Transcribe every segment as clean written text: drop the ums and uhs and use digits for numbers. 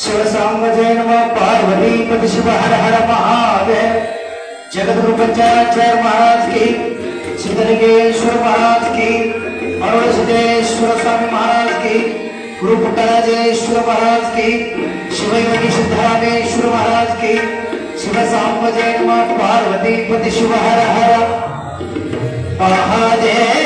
शिव सांब जय नमः पार्वती पति शिव हर हर महादेव। जगद्गुरु पंचाचार्य महाराज की, सिद्धलिंगेश्वर महाराज की, अरुण सिद्धेश्वर स्वामी महाराज की, गुरु पुट्टराजेश्वर महाराज की, शिवयोगी सिद्धरामेश्वर महाराज की। शिव सांब जय नमः पार्वती पति शिव हर हर महादेव।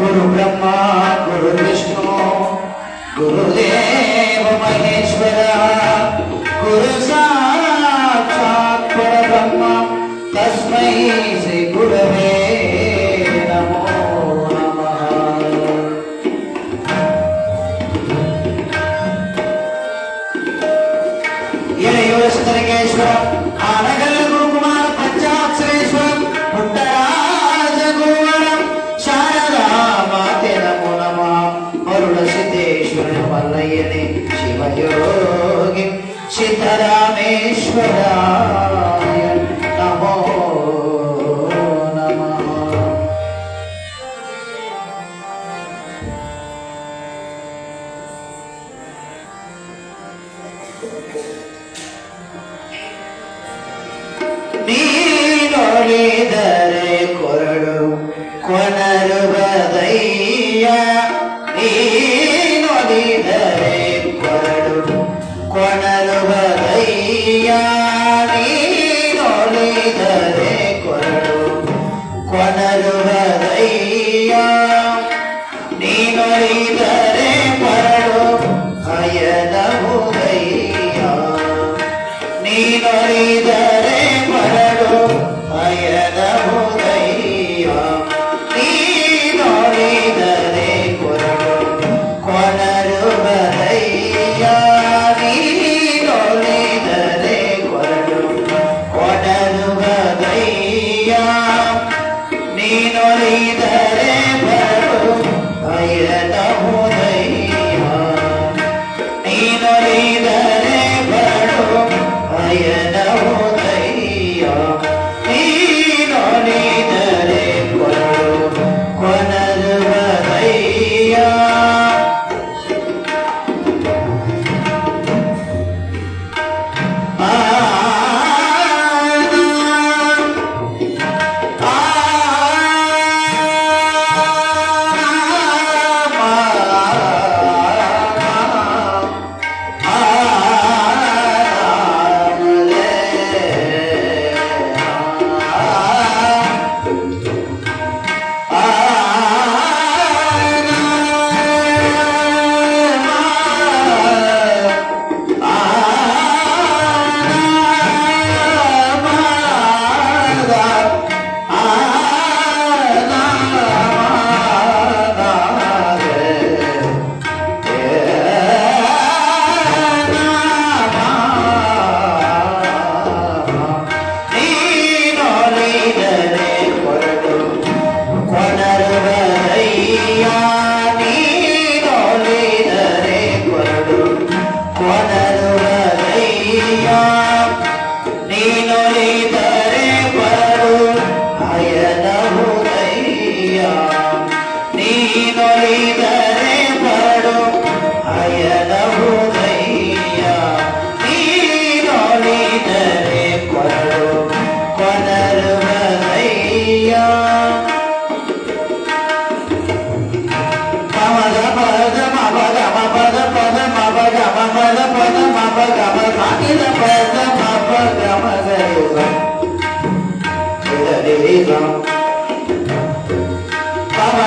गुरु ब्रह्मा गुरु विष्णु गुरुदेव महेश्वरा गुरु साक्षात् परब्रह्म तस्मै श्री गुरवे नमो नमः। सिद्धलिंगेश्वर आनगल गुरुकुमार पंचाक्षरेश्वर पुट्टराज गुरुवरम शारदा माते नमो नमः। अरुण सिद्धेश्वर मल्लय्यने शिवयोगी सिद्धरामेश्वराय नमो नमः। ನೀನೊಲಿದರೆ ಕೊರಡು ಕೊನರುವುದಯ್ಯ, ನೀನೊಲಿದರೆ ಕೊರಡು ಕೊನರುವುದಯ್ಯ, ನೀನೊಲಿದರೆ ಕೊರಡು ಕೊನರುವುದಯ್ಯ, ನೀನೊಲಿದರೆ ಕೊರಡು ಅಯನವುದಯ್ಯ, ನೀನೊಲಿದರೆ ಕೊರಡು ಅಯನವುದಯ್ಯ, ನೀನೊಲಿದರೆ ಕೊರಡು ಕೊನರುವುದಯ್ಯ, ನೀನೊಲಿದರೆ ಕೊರಡು ಕೊನರುವುದಯ್ಯ, ನೀನೊಲಿದರೆ ಕೊರಡು ಅಯನವುದಯ್ಯ, ನೀನೊಲಿದರೆ ಕೊರಡು ಅಯನವುದಯ್ಯ, ನೀನೊಲಿದರೆ ಕೊರಡು ಕೊನರುವುದಯ್ಯ. Pama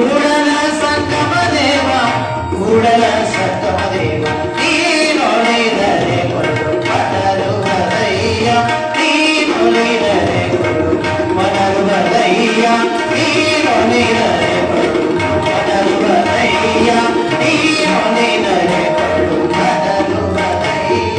ಕೂಡಲ ಸಂಗಮ ದೇವ ಕೂಡಲ ಸಂಗಮ ದೇವ ನೀನೊಲಿದರೆ ಕೊಡು ಮನರುವದಯ್ಯ ನೀನೊಲಿದರೆ ಕೊಡು ಮನರುವದಯ್ಯ ನೀನೊಲಿದರೆ ಕೊಡು ಮನರುವದಯ್ಯ ನೀನೊಲಿದರೆ ಕೊಡು ಮನರುವದಯ್ಯ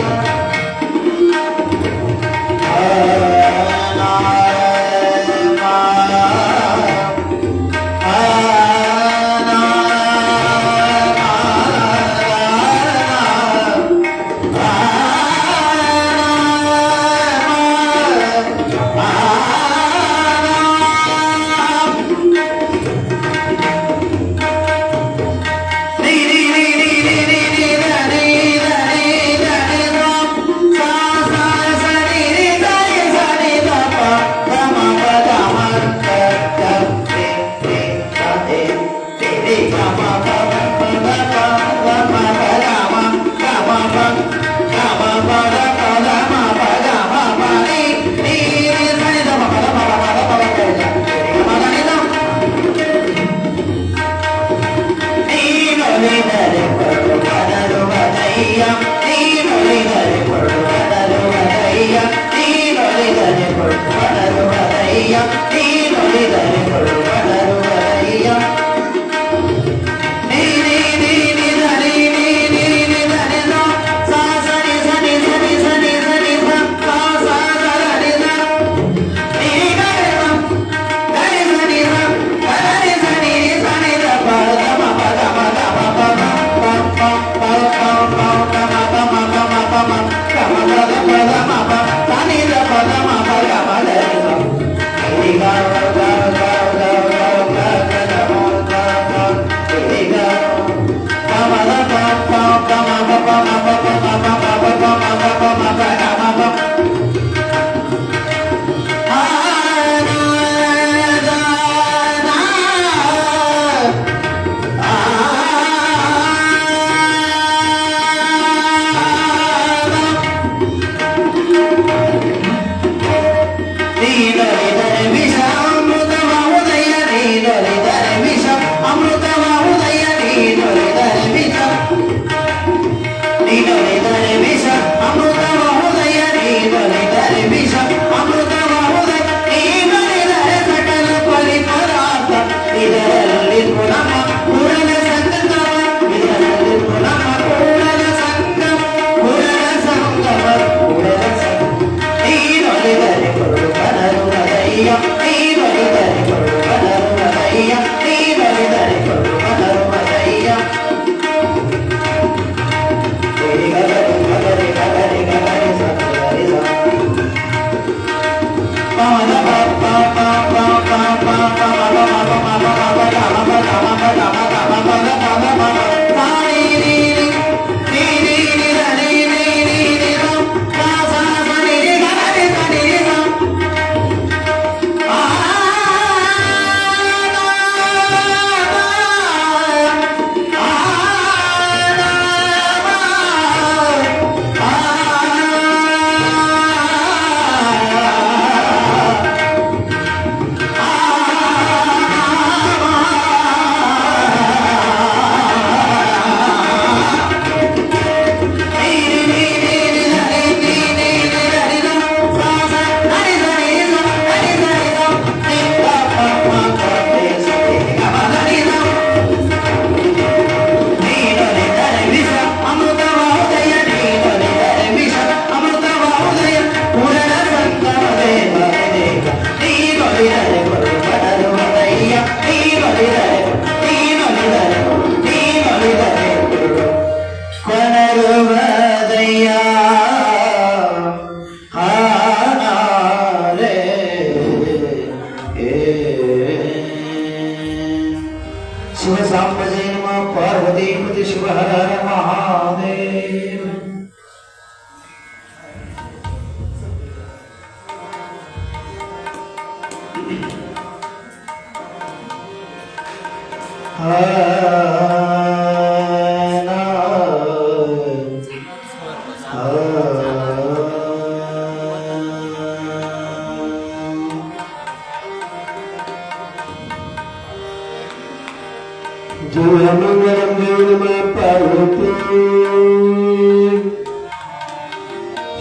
जय मंगलम देव नमः पार्वती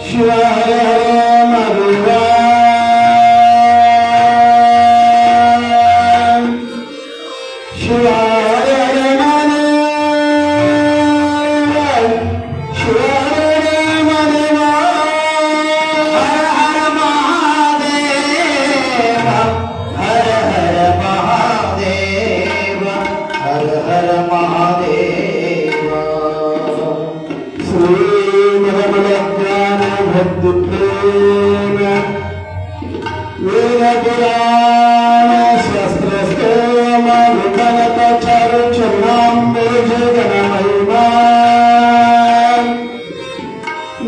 शिव हर हर महादेवा शिव हर हर महादेव शिव हर हर महादेवा हर हर महादेव हर हर महादेव हर हर महादेव श्री निर्मल ज्ञान भक्ति प्रेम वेद पुराण शास्त्र स्तोम विकलत चारु चरणाम्बोज गण महिमा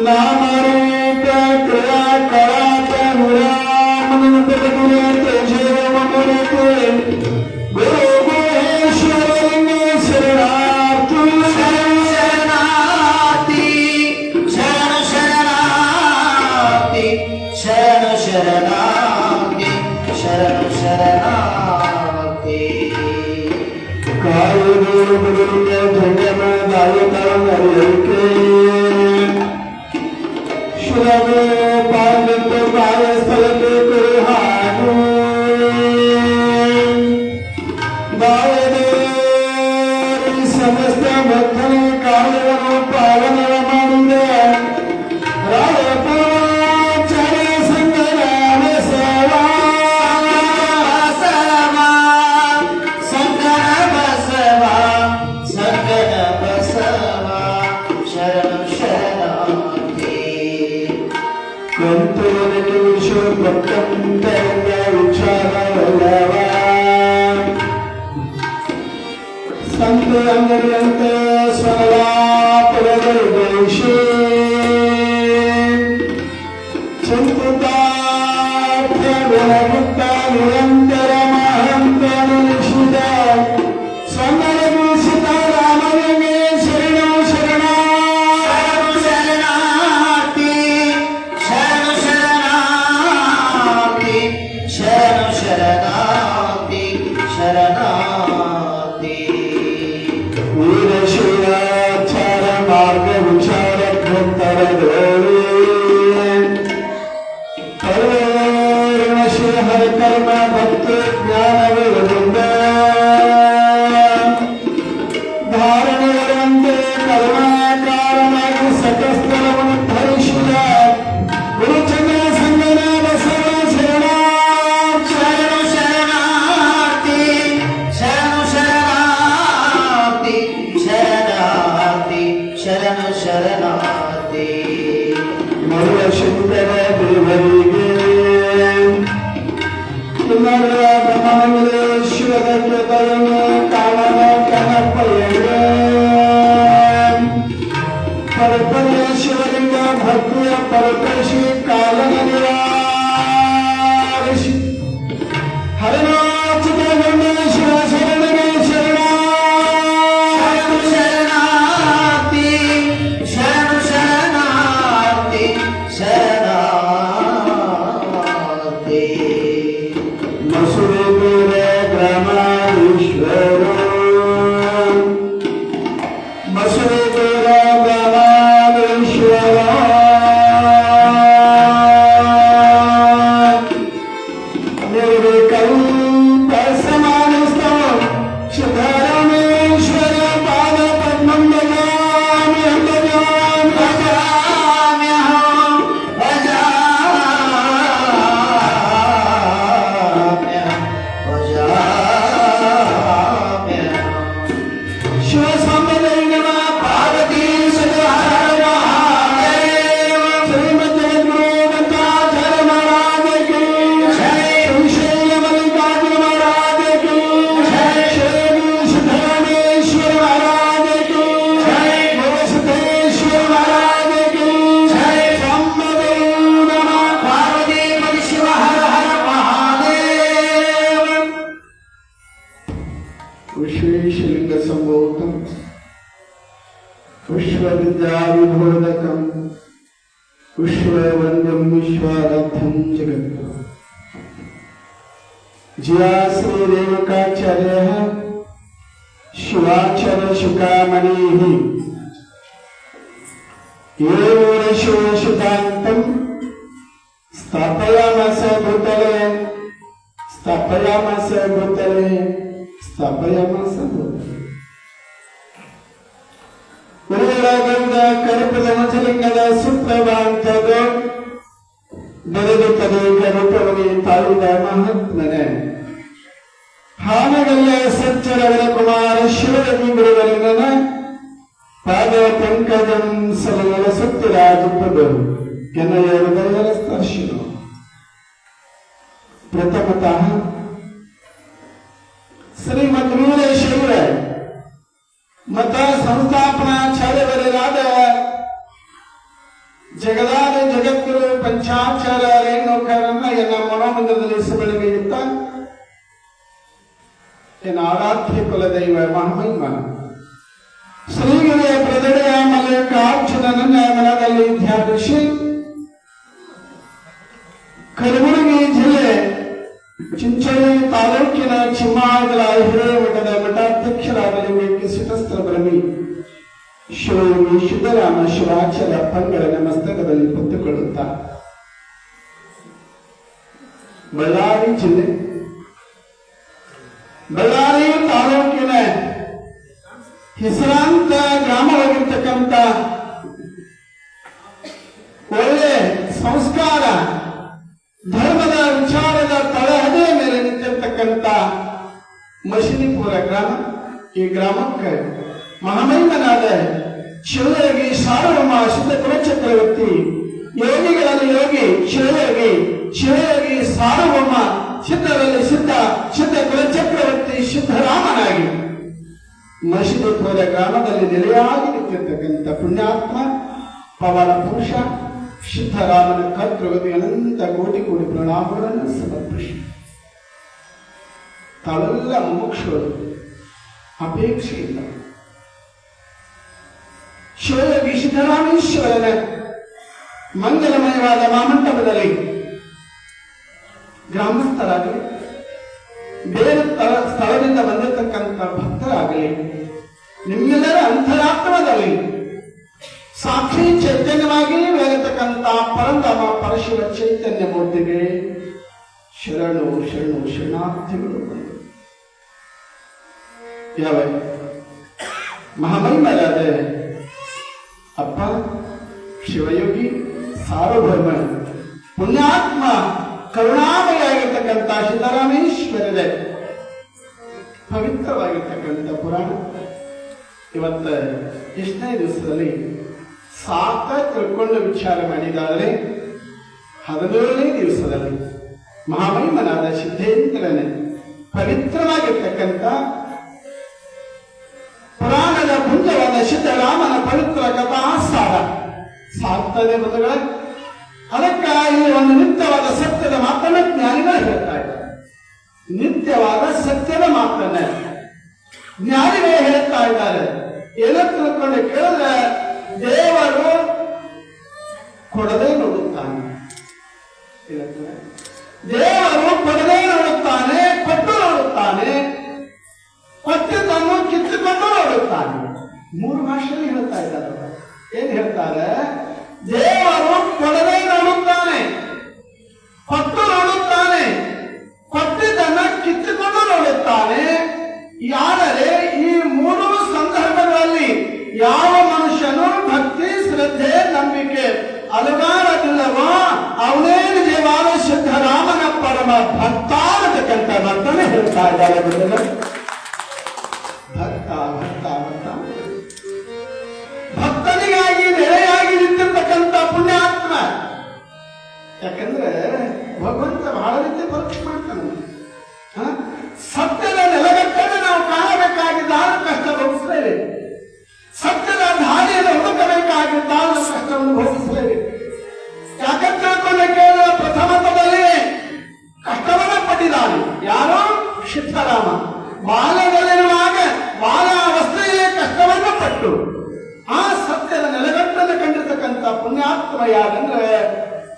नाम रूप क्रिया करात मुरामन गुरु तेजे ममुरते गुरु महेश्वर शरणार्थी शरणार्थी शरण शरणार्थी शरण शरणार्थी शरण शरणार्थी काल रूप गुरु के झंडे में दायता नरियके शुभ पावित्र पाय स्थल पे कुहानु दायदेव समस्त भक्तन कालवनु पावन रमणुरे रायपुराचार्य संग्राम सेवा बसवा संगन बसवा संगन बसवा शरण शरणार्थी कंतोरके विश्व भक्तं तैर्य विचारलवा संत अंगरंत स्वलाप रगैषे चिंतितार्थ गुणमुक्ता निरंतर महंत निषिद संगरगु सीतारामने शरणं शरणार्थी शरण शरणार्थी शरण शरणार्थी शरणार्थी वीरशिवाचार मार्ग विचार ग्रंथर करुण श्री हर कर्म भक्ति ज्ञान विवृंद धारण वरंते करुणाकार सकस्थल धरिषिद गुरुचंद्र संगना बसव शरणा शरण शरणार्थी शरण शरणार्थी शरणार्थी शरण शरणार्थी मरुळ सुंदर देवರಿಗೆ तुम्हारा ब्रह्मंगलेश्वर के तरण कामन कनपयगे परपरेश्वरिंग भक्तिय परपरशी कालन निवारिषि हरिनाथ के गणेश्वर शरणगे शरणा शरणार्थी शरण शरणार्थी शरणार्थी मसुरे मेरे ग्रामाधीश्वर मसुरे मेरे ग्रामाधीश्वर निर्विकल्प समानस्तो सिद्धरामेश्वर पाद पद्मं भजामि भजामि भजाम्यहं भजाम्यहं शिव संबलै नमः पार्वती सदा हर महादेव श्रीमद् जगद्गुरु दत्तात्रेय महाराज की जय श्री मल्लिकार्जुन महाराज की जय श्री सिद्धरामेश्वर महाराज की जय सिद्धेश्वर महाराज की जय संबलै नमः पार्वती पति शिव हर हर महादेव विश्वेशलिंग संभूतं विश्वविद्याविभोदकं विश्ववन्द्यं विश्वाराध्यं जगद्गुरुं जिया श्री रेणुकाचार्य ಶಿವಾಚರ ಶುಕಾಮಣಿ ಶುತಾಂತಂ ಸ್ಥಾಪಯಾಮಾಸ ಭೂತಲೆ ಸ್ಥಾಪಯಾಮಾಸ ಭೂತಲೆ ಸ್ಥಾಪಯಾಮಾಸ ಭೂತಲೆ ಉರುಳಾಗಂದ ಕರುಪದ ಮಜಲಿಂಗದ ಸುಪ್ರಭಾಂತದು ಬೆಳೆದು ತದೇಕ ರೂಪವನಿ ತಾಳಿದ ಮಹಾತ್ಮನೆ ಹಾನಗಲ್ಲ ಸಚ್ಚರವರ ಕುಮಾರ ಶಿವರಗಿ ಗುರುವಲಿಂಗನ ಪಾದ ಪಂಕಜಂ ಸಲಗಲ ಸುತ್ತಿರಾಜುಪ್ಪದು ಕೆನೆಯ ಹೃದಯದ ಸ್ಪರ್ಶಿನು ಪ್ರಥಮತಃ ಶ್ರೀಮದ್ ವೀರೇಶ್ವರ ಮತ ಸಂಸ್ಥಾಪನಾಚಾರ್ಯವರಾದ ಜಗದಾದ ಜಗದ್ಗುರು ಪಂಚಾಚಾರ್ಯ ರೇಣುಕರನ್ನ ಎನ್ನ ಮನೋಮಂದಿರದಲ್ಲಿ ಬೆಳಗ್ಗೆ ಇತ್ತ ಎನ್ನ ಆರಾಧ್ಯ ಕುಲದೈವ ಮಹಾಮಹಿಮನ ಶ್ರೀಗಿರಿಯ ಪ್ರದಡೆಯ ಮಲ್ಲಿಕಾರ್ಜುನನ ಮನದಲ್ಲಿ ಧ್ಯಾನಿಸಿ ಕಲಬುರಗಿ ಜಿಲ್ಲೆ ಚಿಂಚೋಳಿ ತಾಲೂಕಿನ ಚಿಮ್ಮಾಗಲ ಹಿರೇಮಠದ ಮಠಾಧ್ಯಕ್ಷರಾದ ಲಿಂಗಕ್ಕೆ ಸಿಟಸ್ತ್ರ ಬ್ರಹ್ಮಿ ಶಿವಯೋಗಿ ಸಿದ್ದರಾಮ ಶಿವಾಚಾರ್ಯ ಪಂಗಡನ ಮಸ್ತಕದಲ್ಲಿ ಹೊತ್ತುಕೊಳ್ಳುತ್ತಾ ಬಳ್ಳಾರಿ ಜಿಲ್ಲೆ ಬಳ್ಳಾರಿ ತಾಲೂಕಿನ ಹೆಸರಾಂತ ಗ್ರಾಮವಾಗಿರ್ತಕ್ಕಂಥ ಒಳ್ಳೆ ಸಂಸ್ಕಾರ ಧರ್ಮದ ವಿಚಾರದ ತಳಹದಿಯ ಮೇಲೆ ನಿಂತಿರ್ತಕ್ಕಂಥ ಮಶಿನಿಪುರ ಗ್ರಾಮ. ಈ ಗ್ರಾಮಕ್ಕೆ ಮಹಾಮಹಿಮನಾದ ಶಿವಯೋಗಿ ಸಾರ್ವಭೌಮ ಸಿದ್ಧ ಕುಲಚಕ್ರವರ್ತಿ ಯೋಗಿಗಳಲ್ಲಿ ಯೋಗಿ ಶಿವಯೋಗಿ ಸಾರ್ವಭೌಮ ಸಿದ್ಧರಲ್ಲಿ ಸಿದ್ಧ ಕುಲಚಕ್ರವರ್ತಿ ಸಿದ್ಧರಾಮನಾಗಿ ಮಶಿನಿಪುರ ಗ್ರಾಮದಲ್ಲಿ ನೆಲೆಯಾಗಿ ನಿಂತಿರ್ತಕ್ಕಂಥ ಪುಣ್ಯಾತ್ಮ ಪವನ ಪುರುಷ ಸಿದ್ಧರಾಮನ ಕರ್ತೃಗತಿ ಅನಂತ ಕೋಟಿ ಕೋಟಿ ಪ್ರಣಾಮಗಳನ್ನು ಸಮರ್ಪಿಸಿ ತಾವೆಲ್ಲ ಮುಮುಕ್ಷರು ಅಪೇಕ್ಷೆಯಿಂದ ಶಿವಯೋಗಿ ಸಿದ್ದರಾಮೇಶ್ವರನ ಮಂಗಲಮಯವಾದ ಮಾಮಂಟಪದಲ್ಲಿ ಗ್ರಾಮಸ್ಥರಾಗಲಿ ಬೇರೆ ಸ್ಥಳದಿಂದ ಬಂದಿರತಕ್ಕಂಥ ಭಕ್ತರಾಗಲಿ ನಿಮ್ಮೆಲ್ಲರ ಅಂತರಾತ್ಮದಲ್ಲಿ ಸಾಕ್ಷಿ ಚೈತನ್ಯವಾಗಿ ಬೆಳೆಯತಕ್ಕಂಥ ಪರಂಧಾಮ ಪರಶಿವ ಚೈತನ್ಯ ಮೂರ್ತಿಗೆ ಶರಣು ಶರಣಾರ್ಥಿಗಳು ಬಂದರು. ಯಾವ ಮಹಾಮಹಿಮರಾದ ಅಪ್ಪ ಶಿವಯೋಗಿ ಸಾರ್ವಭೌಮ ಪುಣ್ಯಾತ್ಮ ಕರುಣಾಮಯಾಗಿರ್ತಕ್ಕಂಥ ಸಿದ್ದರಾಮೇಶ್ವರರೇ ಪವಿತ್ರವಾಗಿರ್ತಕ್ಕಂಥ ಪುರಾಣ ಇವತ್ತ ಎಷ್ಟನೇ ದಿವಸದಲ್ಲಿ ಸಾಕ ತಿಳ್ಕೊಂಡು ವಿಚಾರ ಮಾಡಿದಾದರೆ 17ನೇ ದಿವಸದಲ್ಲಿ ಮಹಾಮಹಿಮನಾದ ಸಿದ್ಧೇಂದ್ರನ ಪವಿತ್ರವಾಗಿರ್ತಕ್ಕಂಥ ಪುರಾಣದ ಪುಂಜವಾದ ಸಿದ್ದರಾಮನ ಪವಿತ್ರ ಕಥಾಸಾರ ಸಾಕ್ತದೆ ಬದುಗಳ. ಅದಕ್ಕಾಗಿ ಒಂದು ನಿತ್ಯವಾದ ಸತ್ಯದ ಮಾತನ್ನ ಜ್ಞಾನಿಗಳು ಹೇಳ್ತಾ ಇದ್ದಾರೆ. ನಿತ್ಯವಾದ ಸತ್ಯದ ಮಾತನ್ನ ಜ್ಞಾನಿಗಳು ಹೇಳ್ತಾ ಇದ್ದಾರೆ. ಏನೋ ತಿಳ್ಕೊಂಡು ಕೇಳಿದ್ರೆ ದೇವರು ಕೊಡದೆ ನೋಡುತ್ತಾನೆ, ದೇವರು ಕೊಡದೆ ನೋಡುತ್ತಾನೆ, ಕೊಟ್ಟು ನೋಡುತ್ತಾನೆ, ಕೊಟ್ಟಿದ್ದನ್ನು ಕಿತ್ತುಕೊಂಡು ನೋಡುತ್ತಾನೆ. 3 ಭಾಷೆಯಲ್ಲಿ ಹೇಳ್ತಾ ಇದ್ದಾರೆ. ಏನ್ ಹೇಳ್ತಾರೆ? ದೇವರು ಕೊಡದೆ ನೋಡುತ್ತಾನೆ, ಕೊಟ್ಟು ನೋಡುತ್ತಾನೆ, ಕೊಟ್ಟಿದ್ದನ್ನು ಕಿತ್ತುಕೊಂಡು ನೋಡುತ್ತಾನೆ. ಆದರೆ ಈ 3 ಸಂದರ್ಭಗಳಲ್ಲಿ ಯಾವ ಮನುಷ್ಯನು ಭಕ್ತಿ ಶ್ರದ್ಧೆ ನಂಬಿಕೆ ಅಲಗಾರದಿಲ್ಲವೋ ಅವನೇ ನಿಜವಾದ ಸಿದ್ಧರಾಮನ ಪರಮ ಭಕ್ತ ಅನ್ನತಕ್ಕಂಥ ಭಕ್ತನೇ ಹೇಳ್ತಾ ಇದ್ದಾರೆ. ಭಕ್ತ ಭಕ್ತ ಭಕ್ತ ಭಕ್ತನಿಗಾಗಿ ನೆಲೆಯಾಗಿ ನಿಂತಿರ್ತಕ್ಕಂಥ ಪುಣ್ಯಾತ್ಮ. ಯಾಕಂದ್ರೆ ಭಗವಂತ ಬಹಳ ರೀತಿ ಪರೀಕ್ಷೆ ಮಾಡ್ತಾನೆ. ಸತ್ಯದ ನೆಲಗಟ್ಟನ್ನು ನಾವು ಕಾಣಬೇಕಾಗಿದ್ದಾಗ ಕಷ್ಟ ಭೋಗಿಸಲೇವೆ. ಸತ್ಯದ ದಾರಿಯನ್ನು ಹುಡುಕಬೇಕಾಗಿದ್ದಾಗ ಕಷ್ಟವನ್ನು ಭೋಗಿಸಲೇಬೇಕು. ಯಾಕಂತ ಕೇಳಿದ ಪ್ರಥಮತದಲ್ಲಿ ಕಷ್ಟವನ್ನ ಪಟ್ಟಿದ್ದಾನೆ. ಯಾರು? ಸಿದ್ಧರಾಮ. ಬಾಲ್ಯದಲ್ಲಿರುವಾಗ ಬಾಲಾವಸ್ಥೆಯೇ ಕಷ್ಟವನ್ನು ಪಟ್ಟು ಆ ಸತ್ಯದ ನೆಲಗಟ್ಟನ್ನು ಕಂಡಿರ್ತಕ್ಕಂಥ ಪುಣ್ಯಾತ್ಮ ಯಾರಂದ್ರೆ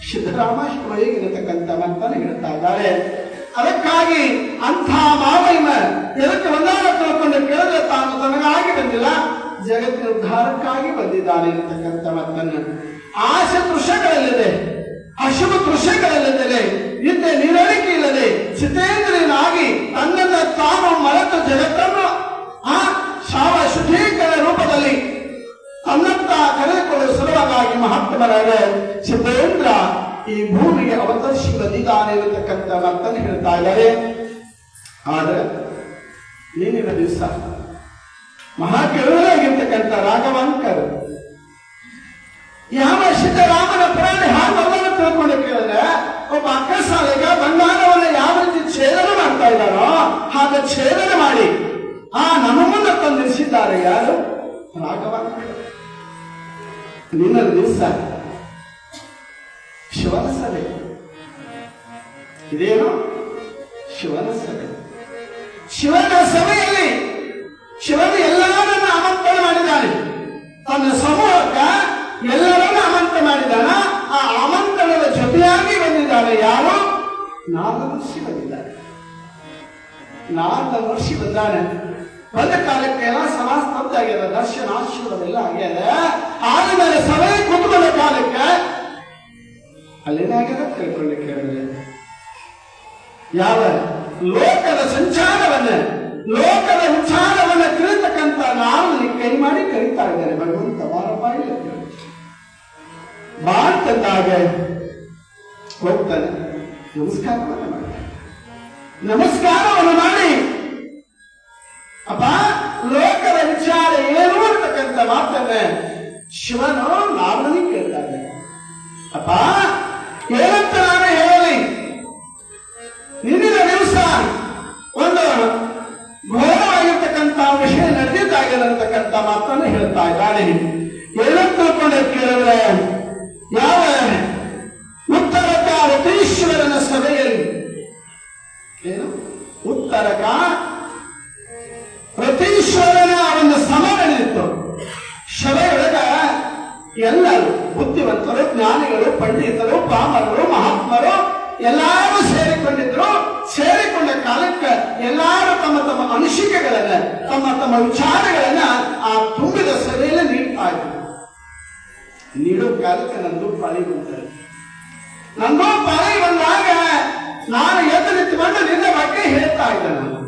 ಸಿದ್ಧರಾಮ ಶಿವಯೋಗಿರತಕ್ಕಂಥ ಮಂತಾನೆ ಹೇಳ್ತಾ ಇದ್ದಾರೆ. ಅದಕ್ಕಾಗಿ ಅಂಥ ಮಾಮಹಿಮ ಎದಕ್ಕೆ ಒಂದಾದ ತಿಳ್ಕೊಂಡು ಕೇಳಿದ್ರೆ ತಾನು ತನ್ನ ಜಗತ್ತಿನ ಉದ್ಧಾರಕ್ಕಾಗಿ ಬಂದಿದ್ದಾನೆ ಅಂತಕ್ಕಂಥ ಮಾತನ್ನು ಆಶೆ ತೃಷಗಳಿಲ್ಲದೆ ಅಶುಭ ತೃಷಗಳಿಲ್ಲದೆ ನಿದ್ದೆ ನಿರಳಿಕೆ ಇಲ್ಲದೆ ಚಿತೇಂದ್ರಿಯನಾಗಿ ತನ್ನನ್ನು ತಾನು ಮರೆತು ಜಗತ್ತನ್ನು ಆ ಶಾವ ಶುದ್ಧೀಕರಣ ರೂಪದಲ್ಲಿ ತನ್ನತ್ತ ಕರೆದುಕೊಳ್ಳುವ ಸಲುವಾಗಿ ಮಹಾತ್ಮರಾದ ಚಿತೇಂದ್ರ ಈ ಭೂಮಿಗೆ ಅವತರಿಸಿ ಬಂದಿದ್ದಾನೆ ಅಂತಕ್ಕಂಥ ಮಾತನ್ನು ಹೇಳ್ತಾ ಇದ್ದಾರೆ. ಆದ್ರೆ ನೀನಿನ ದಿವಸ ಮಹಾಕವಿಯಾಗಿರ್ತಕ್ಕಂಥ ರಾಘವಾಂಕರ್ ಯಾವ ಸಿದ್ದರಾಮನ ಪುರಾಣ ಹಾಗೆಲ್ಲ ತಿಳ್ಕೊಂಡು ಕೇಳಿದ್ರೆ ಒಬ್ಬ ಅಕ್ಕಸಾಲಿಗ ಬಂಗಾರವನ್ನು ಯಾವ ರೀತಿ ಛೇದನ ಮಾಡ್ತಾ ಇದ್ದಾರೋ ಹಾಗೆ ಛೇದನ ಮಾಡಿ ನಮ್ಮ ಮುಂದೆ ತಂದಿರಿಸಿದ್ದಾರೆ. ಯಾರು? ರಾಘವಾಂಕರ್. ನಿನ್ನ ದಿವಸ ಶಿವನ ಸಭೆ. ಇದೇನು? ಶಿವನ ಸಭೆ. ಶಿವನ ಸಭೆಯಲ್ಲಿ ಶಿವನು ಎಲ್ಲರನ್ನ ಆಮಂತ್ರಣ ಮಾಡಿದ್ದಾನೆ. ತನ್ನ ಸಮೂಹಕ್ಕೆ ಎಲ್ಲರನ್ನ ಆಮಂತ್ರಣ ಮಾಡಿದ್ದಾನ. ಆ ಆಮಂತ್ರಣದ ಜೊತೆಯಾಗಿ ಬಂದಿದ್ದಾನೆ. ಯಾರು? ನಾರದ ಋಷಿ ಬಂದಿದ್ದಾರೆ. ನಾರದ ಋಷಿ ಬಂದಾನೆ. ಬಂದ ಕಾಲಕ್ಕೆ ಎಲ್ಲ ಸಮಾಸ್ತಬ್ಧ ಆಗ್ಯದ. ದರ್ಶನಾಶ್ವರವೆಲ್ಲ ಆಗ್ಯದ. ಆದ್ಮೇಲೆ ಸಭೆ ಕೂತ್ಕೊಂಡ ಕಾಲಕ್ಕೆ ಅಲ್ಲೇನಾಗ್ಯದ ತಿಳ್ಕೊಂಡು ಕೇಳಿದ್ರೆ ಯಾವ ಲೋಕದ ಸಂಚಾರವನ್ನ ಲೋಕದ ವಿಚಾರವನ್ನ ತಿಳಿತಕ್ಕಂಥ ನಾನು ಕೈ ಮಾಡಿ ಕರೀತಾ ಇದ್ದೇನೆ. ಭಗವಂತ ಬಾರಪ್ಪ ಇಲ್ಲ ಬಾಳ್ತಂದಾಗ ಹೋಗ್ತಾನೆ. ನಮಸ್ಕಾರವನ್ನು ಮಾಡ್ತಾನೆ. ನಮಸ್ಕಾರವನ್ನು ಮಾಡಿ ಅಪ್ಪ ಲೋಕದ ವಿಚಾರ ಏನು ಅಂತಕ್ಕಂಥ ಮಾತನ್ನ ಶಿವನು ನಾರದನಿಗೆ ಕೇಳ್ತಾ ಇದ್ದಾನೆ. ಅಪ್ಪ ಏನಂತ ನಾನು ಹೇಳಲಿ? ನಿನ್ನಿನ ದಿವಸ ಒಂದು ಘೋರವಾಗಿರ್ತಕ್ಕಂಥ ವಿಷಯ ನಡೆದಿದ್ದಾಗಿರತಕ್ಕಂಥ ಮಾತನ್ನು ಹೇಳ್ತಾ ಇದ್ದಾನೆ. ಏನಂತ ತಿಳ್ಕೊಂಡೆ ಕೇಳಿದ್ರೆ ಯಾವ ಉತ್ತರಕ ರತೀಶ್ವರನ ಸಭೆಯಲ್ಲಿ ಏನು ಉತ್ತರಕ ರತೀಶ್ವರನ ಒಂದು ಸಮಾರಂಭ ಸಭೆಯೊಳಗ ಎಲ್ಲರೂ ಬುದ್ಧಿವಂತರು, ಜ್ಞಾನಿಗಳು, ಪಂಡಿತರು, ಪಾಮರರು, ಮಹಾತ್ಮರು ಎಲ್ಲರೂ ಸೇರಿಕೊಂಡಿದ್ರು. ಸೇರಿಕೊಂಡ ಕಾಲಕ್ಕೆ ಎಲ್ಲರೂ ತಮ್ಮ ತಮ್ಮ ಅನಿಸಿಕೆಗಳನ್ನ ತಮ್ಮ ತಮ್ಮ ವಿಚಾರಗಳನ್ನ ಆ ತುಂಬಿದ ಸಭೆಯಲ್ಲಿ ನೀಡ್ತಾ ಇದ್ರು. ನೀಡೋ ಕಾಲಕ್ಕೆ ನಂದು ಪಾಳಿ ಬಂತಾರೆ. ನಂದು ಪಾಳಿ ಬಂದಾಗ ನಾನು ಎದ್ದು ನಿಂತುಕೊಂಡು ನಿನ್ನ ಬಗ್ಗೆ ಹೇಳ್ತಾ ಇದ್ದೆ. ನಾನು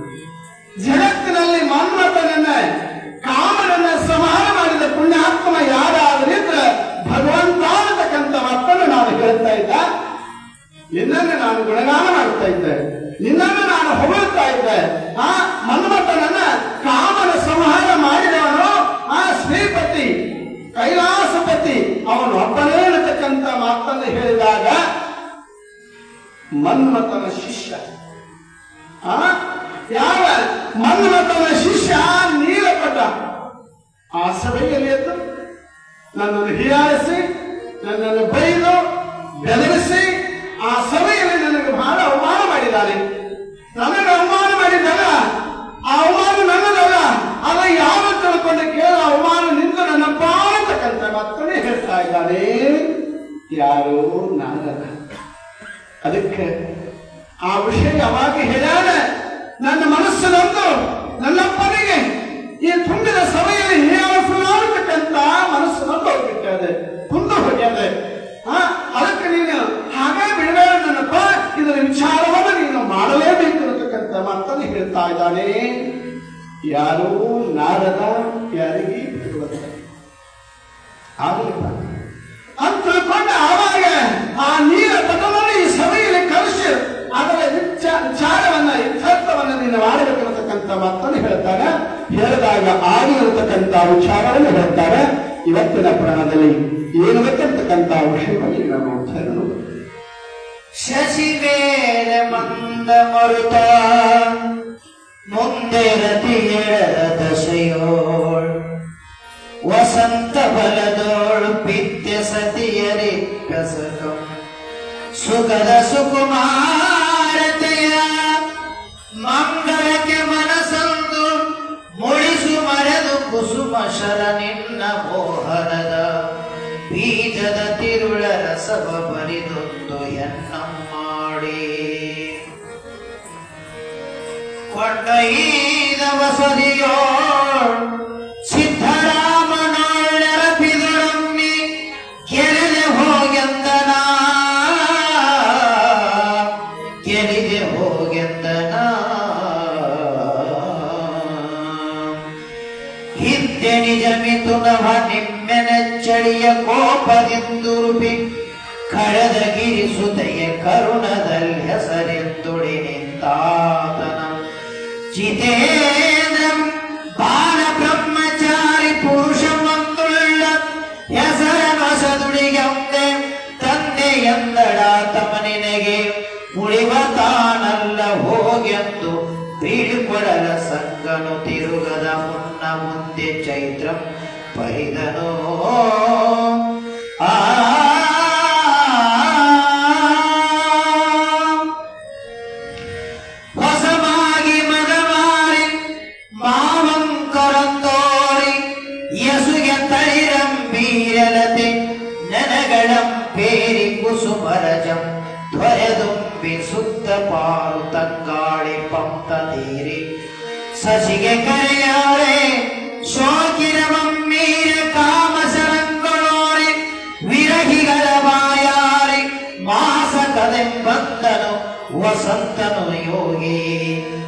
ಜಗತ್ತಿನಲ್ಲಿ ಮನ್ಮಥನನ್ನ ಕಾಮನನ್ನ ಸಂಹಾರ ಮಾಡಿದ ಪುಣ್ಯಾತ್ಮ ಯಾರಾದ್ರಿದ್ರೆ ಭಗವಂತ ಅನ್ನತಕ್ಕಂಥ ಮಾತನ್ನು ನಾನು ಹೇಳ್ತಾ ಇದ್ದ. ನಿನ್ನನ್ನು ನಾನು ಗುಣಗಾನ ಮಾಡ್ತಾ ಇದ್ದೆ. ನಿನ್ನನ್ನು ನಾನು ಹೊಗಳ್ತಾ ಇದ್ದೆ. ಆ ಮನ್ಮಥನನ್ನ ಕಾಮನ ಸಂಹಾರ ಮಾಡಿದವನು ಆ ಶ್ರೀಪತಿ ಕೈಲಾಸಪತಿ ಅವನು ಒಬ್ಬನೇ ಅನ್ನತಕ್ಕಂಥ ಮಾತನ್ನು ಹೇಳಿದಾಗ ಮನ್ಮಥನ ಶಿಷ್ಯ ಯಾವ ಮನ್ಮಥನ ಶಿಷ್ಯ ನೀಲಪಟ ಆ ಸಭೆಯಲ್ಲಿ ಎದ್ದು ನನ್ನನ್ನು ಹೀಯಾಳಿಸಿ ನನ್ನನ್ನು ಬೈದು ಬೆದರಿಸಿ ಆ ಸಭೆಯಲ್ಲಿ ನನಗೆ ಬಹಳ ಅವಮಾನ ಮಾಡಿದ್ದಾನೆ. ನನಗೆ ಅವಮಾನ ಮಾಡಿದ್ದಲ್ಲ, ಆ ಅವಮಾನ ನನ್ನದಲ್ಲ. ಅದ ಯಾವ ತಿಳ್ಕೊಂಡು ಕೇಳ ಅವಮಾನ ನಿಂತು ನನ್ನ ಪಾಲತಕ್ಕಂಥ ಮಾತನ್ನೇ ಹೇಳ್ತಾ ಇದ್ದಾನೆ. ಯಾರು? ನಾರದ. ಅದಕ್ಕೆ ಆ ವಿಷಯ ಯಾವಾಗ ಹೇಳ್ಯಾನ ನನ್ನ ಮನಸ್ಸಿನಂದು ನನ್ನಪ್ಪನಿಗೆ ಈ ತುಂಬಿದ ಸಭೆಯಲ್ಲಿ ಹೀಯಾಳಿಸಲಾಗತಕ್ಕಂಥ ಮನಸ್ಸಿನಂದು ಹೋಗ್ಬಿಟ್ಟದೆ, ಕುಂದು ಹೋಗ್ಯದೆ. ಅದಕ್ಕೆ ನೀನು ಹಾಗೆ ಬಿಡಬೇಡ ನನ್ನಪ್ಪ, ಇದರ ವಿಚಾರವನ್ನು ನೀನು ಮಾಡಲೇಬೇಕು ಅನ್ನತಕ್ಕಂಥ ಮಾತನ್ನು ಹೇಳ್ತಾ ಇದ್ದಾನೆ. ಯಾರು? ನಾರದ. ಯಾರಿಗೆ? ಭಗವಂತ. ಆಗಲಿಲ್ಲ ಅಂತ ತಿಳ್ಕೊಂಡು ಆವಾಗ ಆ ನೀರ ಪಟವನ್ನು ಈ ಸಭೆಯಲ್ಲಿ ಕಲಿಸಿ ಅದರ ವಿಚಾರವನ್ನ ಇತ್ಯರ್ಥವನ್ನ ನೀನು ಮಾಡಬೇಕಿರತಕ್ಕಂಥ ಮಾತನ್ನು ಹೇಳ್ತಾರೆ. ಹೇಳಿದಾಗ ಆಗಿರತಕ್ಕಂಥ ವಿಚಾರವನ್ನು ಹೇಳ್ತಾರೆ. ಇವತ್ತಿನ ಪುರಾಣದಲ್ಲಿ ಏನು ಬೇಕಿರ್ತಕ್ಕಂಥ ವಿಷಯವನ್ನು ಈಗ ನೋಡ್ತಾ ಇರೋದು. ಶಶಿವೇದ ಮಂದ ಮರುತ ಮುಂದೆ ರತಿಯೆಳದ ದಶೆಯೋಳ್ ವಸಂತ ಬಲದೋಳ್ ಪಿತ್ಯ ಸತಿಯರಿ ಕಸಕಂ ಸುಖದ ಸುಕುಮಾರತೆಯ ಮಂಗಳಕ್ಕೆ ಮನಸಂದು ಮುಳಿಸು ಮರೆದು ಕುಸುಮ ಶರ ನಿನ್ನ ಮೋಹನದ ಬೀಜದ ತಿರುಳ ರಸವ ಬರಿದೊಂದು ಎನ್ನಮ್ಮಾಡಿ ಕೊಂಡೊಯ್ದ ವಸದಿಯೋ ಸಿದ್ಧರ ನಿತ್ಯ ನಿಜ ಮಿಥುನವ ನಿಮ್ಮೆನಚ್ಚಳಿಯ ಕೋಪದಿಂದುರುಪಿ ಕಡದಗಿರಿ ಸುತೆಯ ಕರುಣದಲ್ಲಿ ಹೆಸರೆಂದುಡಿ ನಿಂತಾತನ ಜಿತೇಂದ್ರಂ ಬಾಲ ಬ್ರಹ್ಮಚಾರಿ ಪುರುಷ ಮಂದುಳ್ಳ ಹೆಸರನೊಸದುಡಿಗಂದೆ ತಂದೆ ಎಂದಡಾತ ಮನಿನೆಗೆ ಉಳಿವ ತಾನಲ್ಲ ಹೋಗೆಂದು ಬೀಳ್ಕೊಡಲ ಸಂಗನು ತಿರುಗದ ಮುನ್ನ ಮುಂದೆ ಚೈತ್ರಂ ಪೈದನು ಹೊಸಮಾಗಿ ಮಗಮಾರಿ ಮಾವಂಕರಂದೋರಿ ಯಸುಗೆ ತಳಿರಂಬೀರಲತೆ ನನಗಳಂ ಪೇರಿ ಕುಸುಮರಜಂ ಧ್ವರದುಂಬಿ ಸುತ್ತ ಪಾರು ತಂಗಾಳಿ ಪಂಪ ತೀರಿ ಸಸಿಗೆ ಕರೆಯಾರೆ ಶೋಕಿರಮಮ್ಮೀರ ಕಾಮಸರಂಗಳೋರಿ ವಿರಹಿಗಳ ಬಾಯಾರಿ ಮಾಸಕದೆಂಬಂದನು ವಸಂತನು ಯೋಗಿ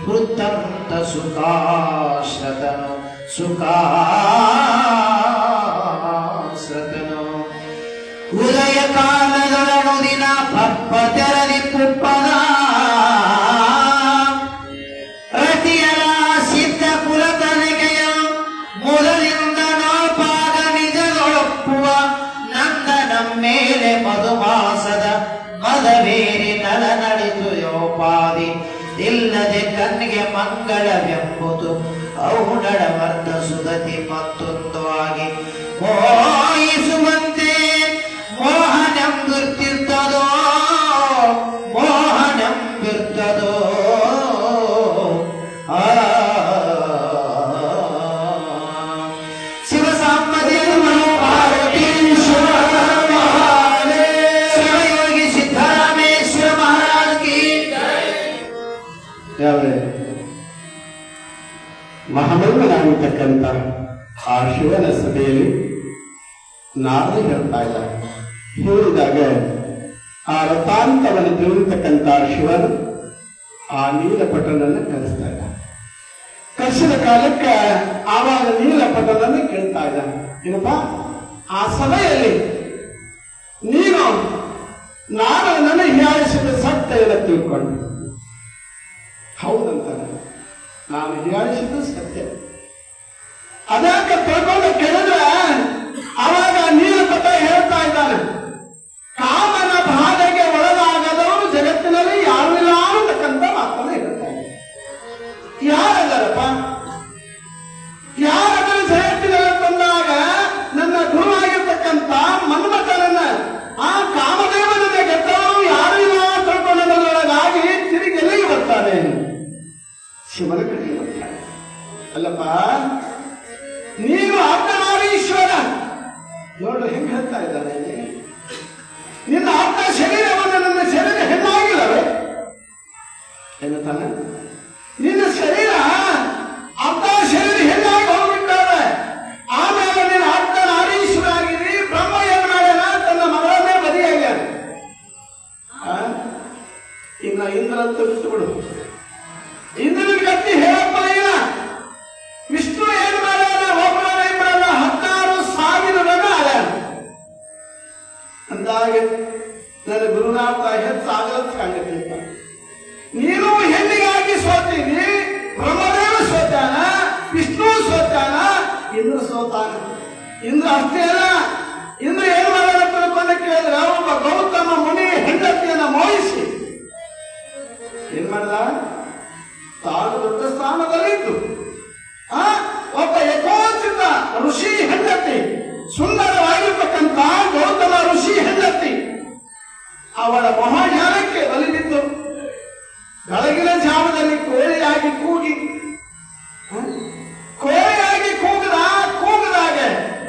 ವೃತ್ತಂತ ಸುಖಾಶ್ರತನು ಸುಖಾಶ್ರತನು ಉದಯ ಕಾಲದೊಳನು ದಿನ ಪಪ್ಪ ತೆರದಿ ಪುಪ್ಪದ ರತಿಯಲ ಸಿದ್ಧ ಕುಲತನಿಗೆಯ ಮೊದಲಿಂದ ನೋಪಾಗ ನಿಜದೊಳಪ್ಪುವ ನಂದನ ಮೇಲೆ ಮಧುಮಾಸದ ಮದವೇರಿ ನಳ ನಡಿತು ಯೋಪಾದಿ ಇಲ್ಲದೆ ಕಣ್ಣಿಗೆ ಮಂಗಳವೆಂಬುದು ಔನಡವರ್ಧ ಸುಧತಿ ಮತ್ತೊಂದು ಆಗಿ ಮೋಹಿಸುವಂತೆ ಮೋಹನೆಂಬಿರ್ತಿರ್ತದೋ ಮೋಹನೆಂಬಿರ್ತದೋ ಶಿವಸಾಂಬದೇವರು ಶಿವಯೋಗಿ ಸಿದ್ದರಾಮೇಶ್ವರ ಮಹಾರಾಜ್ ಕಿ ಯಾವ್ರೆ ಮಹಾಮಂಗನಾಗಿರ್ತಕ್ಕಂಥ ಆ ಶಿವನ ಸಭೆಯಲ್ಲಿ ನಾರದು ಹೇಳ್ತಾ ಇದ್ದ ಹೇಳಿದಾಗ ಆ ರಥಾಂತವನ್ನು ತಿಳಿದಿರ್ತಕ್ಕಂಥ ಶಿವನು ಆ ನೀಲಪಟನನ್ನು ಕರೆಸ್ತಾ ಇದ್ದ. ಕರೆಸಿದ ಕಾಲಕ್ಕೆ ಆವಾಗ ನೀಲಪಟನನ್ನು ಕೇಳ್ತಾ ಇದ್ದ, ಏನಪ್ಪ ಆ ಸಭೆಯಲ್ಲಿ ನೀನು ನಾನು ನನ್ನ ಹೀಯಾಳಿಸಿದ ಸತ್ಯ ಎಲ್ಲ ತಿಳ್ಕೊಂಡು ಹೌದಂತ ನಾನು ಹೀಯಾಳಿಸಿದ್ದು ಸತ್ಯ ಅದಕ್ಕೆ ತಿಳ್ಕೊಂಡು ಕೇಳಿದ್ರೆ ಅವಾಗ ನೀಲಪಟ ಹೇಳ್ತಾ ಇದ್ದಾನೆ, ಕಾಮನ ಬಾಧೆಗೆ ಒಳಗಾಗದವರು ಜಗತ್ತಿನಲ್ಲಿ ಯಾರು ಇಲ್ಲ ಅನ್ನತಕ್ಕಂಥ ಮಾತನ್ನು ಹೇಳ್ತಾ ಇದ್ದಾರೆ. ಯಾರದಾರಪ್ಪ? ಯಾರಾದರೂ ಜಗತ್ತಿನಲ್ಲಿ ಬಂದಾಗ ನನ್ನ ಗುರುವಾಗಿರ್ತಕ್ಕಂಥ ಮನ್ಮಥನನ್ನ ಆ ಕಾಮದೇವನನ್ನ ಗೆದ್ದವರು ಯಾರು ಇಲ್ಲ ತಿಳ್ಕೊಂಡೊಳಗಾಗಿ ತಿರುಗಿ ಎಲ್ಲಿಗೆ ಬರ್ತಾನೆ? ಶಿವನ ಕಡೆಗೆ ಬರ್ತಾನೆ. ಅಲ್ಲಪ್ಪ ನೀನು ಅರ್ಧನಾರೀಶ್ವರ ನೋಡ್ರಿ ಹೆಂಗ್ ಹೇಳ್ತಾ ಇದ್ದಾನೆ. ನಿನ್ನ ಅರ್ಧ ಶರೀರವನ್ನು ನನ್ನ ಶರೀರ ಹೆಣ್ಣಾಗಿಲ್ಲವೇ ಎನ್ನುತ್ತಾನೆ. ನಿನ್ನ ಶರೀರ ಅರ್ಧ ಶರೀರ ಹೆಣ್ಣಾಗಿ ಹೋಗ್ಬಿಟ್ಟಾರೆ. ಆಮೇಲೆ ನೀನು ಅರ್ಧನಾರೀಶ್ವರ ಆಗಿರಿ. ಬ್ರಹ್ಮ ಏನ್ ಮಾಡ್ಯಾನ? ತನ್ನ ಮಗಳನ್ನೇ ಮದುವೆಯಾಗ್ಯಾನ. ಇನ್ನ ಇಂದ್ರಂತ ಬಿಟ್ಟು ಬಿಡು. ಇಂದ್ರನ ಗತಿ ಹೇಳಪ್ಪ ಇಲ್ಲ. ವಿಷ್ಣು ಏನ್ ಮಾಡ್ಯಾನ? ಒಬ್ಬರನ್ನ ಇಬ್ಬರನ್ನ 16,000 ರನ್ನ ಆಡ್ಯಾನ. ಅಂದಾಗ ನನ್ನ ಗುರುನಾಥ ಹೆಚ್ಚಾಗಲ್ಲ ಕಂಡಿದ್ದೀಪ. ನೀನು ಹೆಣ್ಣಿಗಾಗಿ ಸೋತೀನಿ. ಬ್ರಹ್ಮದೇವ ಸೋತಾನ, ವಿಷ್ಣು ಸೋತಾನ, ಇಂದ್ರ ಸೋತಾನ. ಇಂದ್ರ ಅಷ್ಟೇ ಅಲ್ಲ, ಇಂದ್ರ ಏನ್ ಮಾಡ್ಯಾನ ತಿಳ್ಕೊಂಡು ಕೇಳಿದ್ರೆ ಒಬ್ಬ ಗೌತಮ ಮುನಿ ಹೆಂಡತಿಯನ್ನ ಮೋಹಿಸಿ ಏನ್ ಮಾಡಲ್ಲ, ತಾನು ದೊಡ್ಡ ಸ್ಥಾನದಲ್ಲಿದ್ದು ಒಬ್ಬ ಯಥೋಚಿತ ಋಷಿ ಹೆಂಡತಿ, ಸುಂದರವಾಗಿರ್ತಕ್ಕಂಥ ಗೌತಮ ಋಷಿ ಹೆಂಡತಿ ಅವಳ ಮಹಾಜ್ಞಾನಕ್ಕೆ ಬಲಿಬಿದ್ದು ಬೆಳಗಿನ ಜಾವದಲ್ಲಿ ಕೋಳಿಯಾಗಿ ಕೂಗಿ ಕೂಗದಾಗ